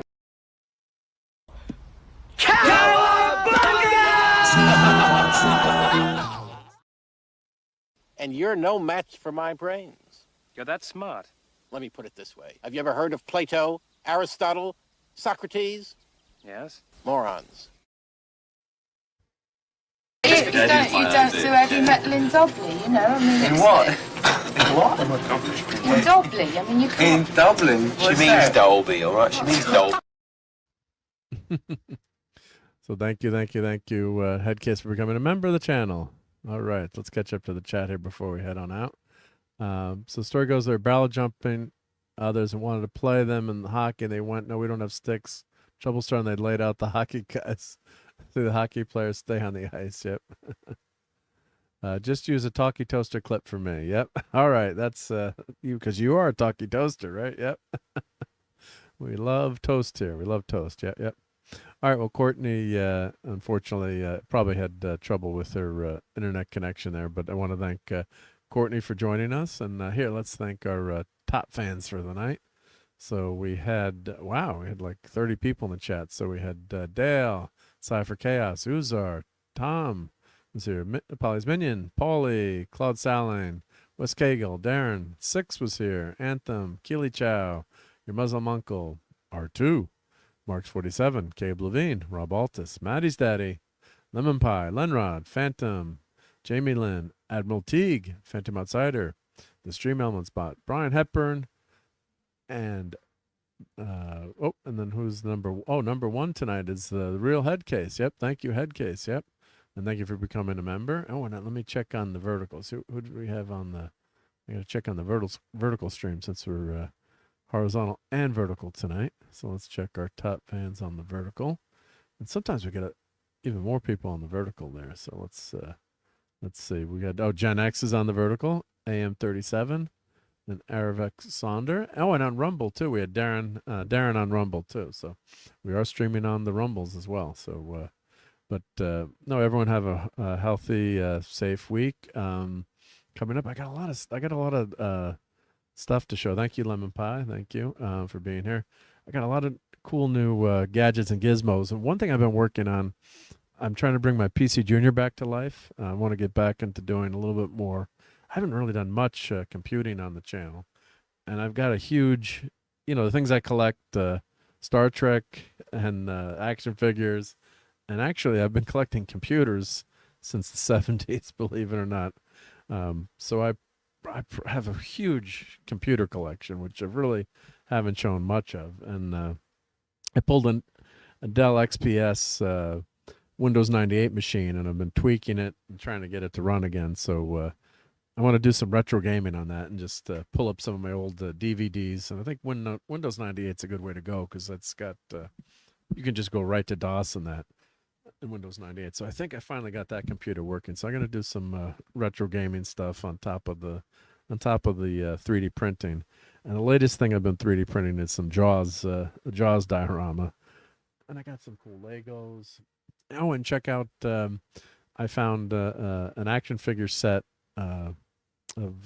And you're no match for my brains. You're that smart. Let me put it this way. Have you ever heard of Plato, Aristotle, Socrates? Yes? Morons. You don't do heavy metal in Dublin, you know. I mean, In what? In what? in Dublin. I mean, you can't. In Dublin? She means Dolby, all right? She means Dolby. So thank you, Headcase, for becoming a member of the channel. All right, let's catch up to the chat here before we head on out. So the story goes, they're barrel jumping. Others wanted to play them in the hockey. They went, no, we don't have sticks. Trouble starting, they laid out the hockey guys. So the hockey players stay on the ice. Yep. Just use a talkie toaster clip for me. Yep. All right, that's you, because you are a talkie toaster, right? Yep. We love toast here. We love toast. Yep. All right, well, Courtney, unfortunately, probably had trouble with her internet connection there, but I want to thank Courtney for joining us. And here, let's thank our top fans for the night. So we had, we had like 30 people in the chat. So we had Dale, Cypher Chaos, Uzar, Tom was here, Polly's Minion, Paulie, Claude Saline, Wes Cagle, Darren, Six was here, Anthem, Keely Chow, Your Muslim Uncle, R2, Marks 47, Cabe Levine, RobAltis, Maddie's Daddy, Lemon Pie, Lenrod, Phantom, Jamie Lynn, Admiral Teague, Phantom Outsider, The Stream Element Spot, Brian Hepburn, and and then who's number one tonight is the real Headcase. Yep, thank you, Headcase. Yep, and thank you for becoming a member. Oh, and let me check on the verticals. Who do we have on the? I got to check on the vertical stream since we're horizontal and vertical tonight. So let's check our top fans on the vertical, and sometimes we get even more people on the vertical there. So let's see. We got Gen X is on the vertical, AM37, and Aravek Sonder. Oh, and on Rumble too. We had Darren on Rumble too. So we are streaming on the Rumbles as well. So, no, everyone have a healthy, safe week. Coming up, I got a lot of stuff to show. Thank you, Lemon Pie. Thank you for being here. I got a lot of cool new gadgets and gizmos. And one thing I've been working on, I'm trying to bring my PC Junior back to life. I want to get back into doing a little bit more. I haven't really done much computing on the channel. And I've got a huge, the things I collect, Star Trek and action figures. And actually, I've been collecting computers since the 70s, believe it or not. So I have a huge computer collection, which I really haven't shown much of. And I pulled a Dell XPS Windows 98 machine, and I've been tweaking it and trying to get it to run again. So I want to do some retro gaming on that and just pull up some of my old DVDs. And I think Windows 98 is a good way to go because that's got you can just go right to DOS in that in Windows 98. So I think I finally got that computer working. So I'm going to do some retro gaming stuff on top of the 3D printing. And the latest thing I've been 3D printing is some Jaws diorama. And I got some cool Legos. Oh, and check out I found an action figure set of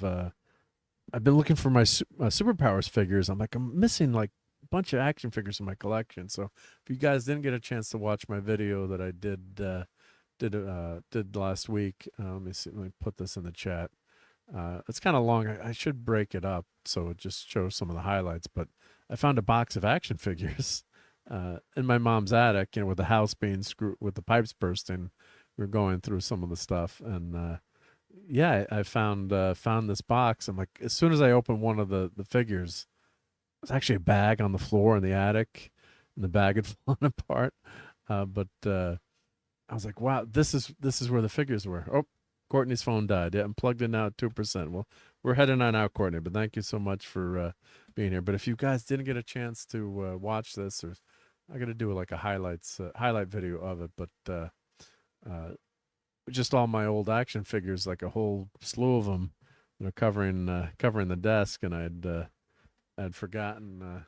I've been looking for my Superpowers figures. I'm missing like a bunch of action figures in my collection. So if you guys didn't get a chance to watch my video that I did last week, let me put this in the chat. It's kind of long. I should break it up so it just shows some of the highlights. But I found a box of action figures in my mom's attic. With the house being screwed, with the pipes bursting, we were going through some of the stuff, and yeah, I found this box. I'm like, as soon as I opened one of the figures, it was actually a bag on the floor in the attic, and the bag had fallen apart. But I was like, wow, this is where the figures were. Oh, Courtney's phone died. Yeah, I'm plugged in now at 2%. Well, we're heading on out, Courtney. But thank you so much for being here. But if you guys didn't get a chance to watch this, or I got to do like a highlight video of it. But just all my old action figures, like a whole slew of them, covering the desk, and I'd forgotten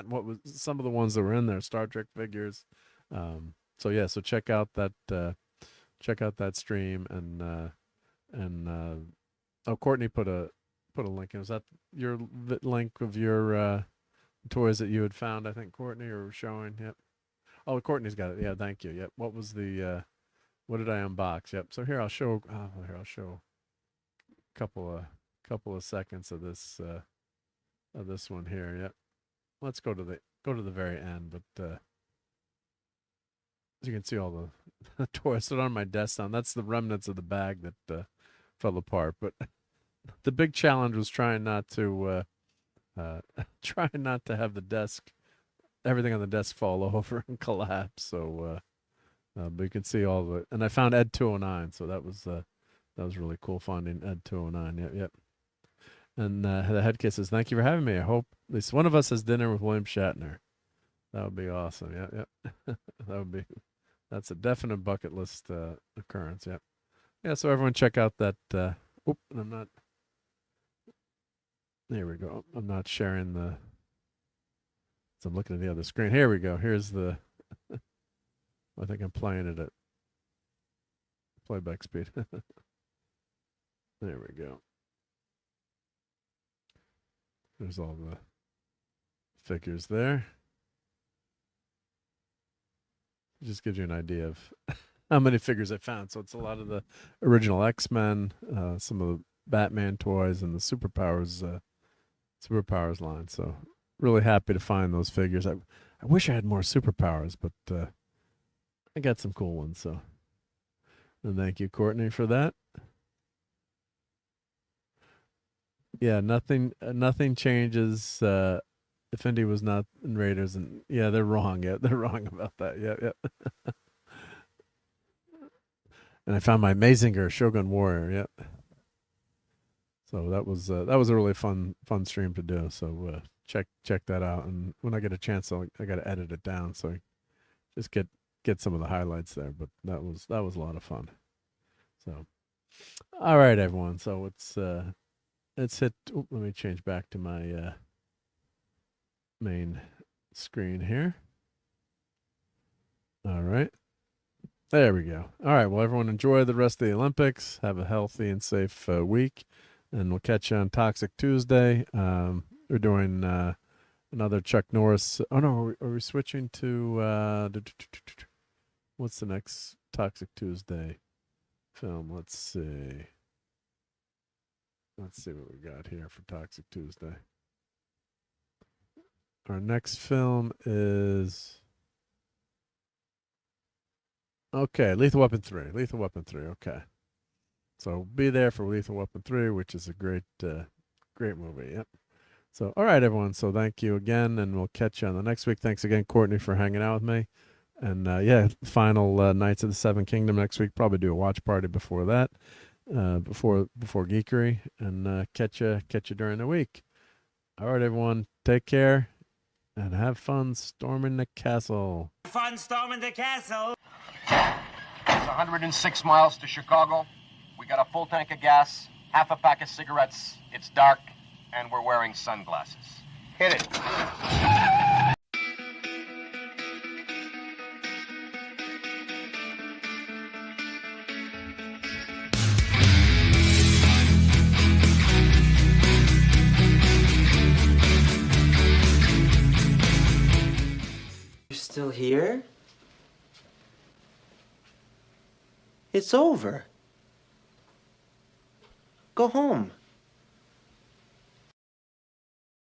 what was some of the ones that were in there, Star Trek figures. So yeah, so check out that stream, and oh, Courtney put a link. Was that your link of your toys that you had found? I think, Courtney, or showing. Yep. Oh, Courtney's got it. Yeah, thank you. Yep. What was the what did I unbox? Yep. So here I'll show. I'll show a couple of seconds of this one here. Yep. Let's go to the very end, but as you can see, all the toys that are on my desk now. That's the remnants of the bag that fell apart. But the big challenge was trying not to have everything on the desk fall over and collapse. So, but you can see all the, and I found Ed 209. So that was really cool finding Ed 209. Yep. And the head kiss says, "Thank you for having me. I hope at least one of us has dinner with William Shatner. That would be awesome." Yep. That's a definite bucket list occurrence. Yep. Yeah. So everyone check out that. Oop, I'm not. There we go. I'm not sharing the. So I'm looking at the other screen. Here we go. Here's the. I think I'm playing it at playback speed. There we go. There's all the figures there. It just gives you an idea of how many figures I found. So it's a lot of the original X-Men, some of the Batman toys, and the Superpowers line. So really happy to find those figures. I wish I had more Superpowers, but I got some cool ones. So, and thank you, Courtney, for that. Yeah, nothing changes if Indy was not in Raiders, and yeah, they're wrong. Yeah, they're wrong about that. Yeah. And I found my Mazinger Shogun Warrior. Yep. So that was a really fun stream to do. So check that out. And when I get a chance, I got to edit it down, so I just get some of the highlights there. But that was a lot of fun. So, all right, everyone. So let's hit. Let me change back to my main screen here. All right. There we go. All right. Well, everyone enjoy the rest of the Olympics. Have a healthy and safe week. And we'll catch you on Toxic Tuesday. We're doing another Chuck Norris. Oh, no. Are we switching to what's the next Toxic Tuesday film? Let's see. Let's see what we got here for Toxic Tuesday. Our next film is... Okay, Lethal Weapon 3. Lethal Weapon 3, okay. So be there for Lethal Weapon 3, which is a great movie, yep. So, all right, everyone. So thank you again, and we'll catch you on the next week. Thanks again, Courtney, for hanging out with me. And, yeah, final Knights of the Seven Kingdom next week. Probably do a watch party before that. Before Geekery, and catch you during the week. All right, everyone, take care and have fun storming the castle. Fun storming the castle. It's 106 miles to Chicago. We got a full tank of gas, half a pack of cigarettes. It's dark, and we're wearing sunglasses. Hit it. Still here? It's over. Go home.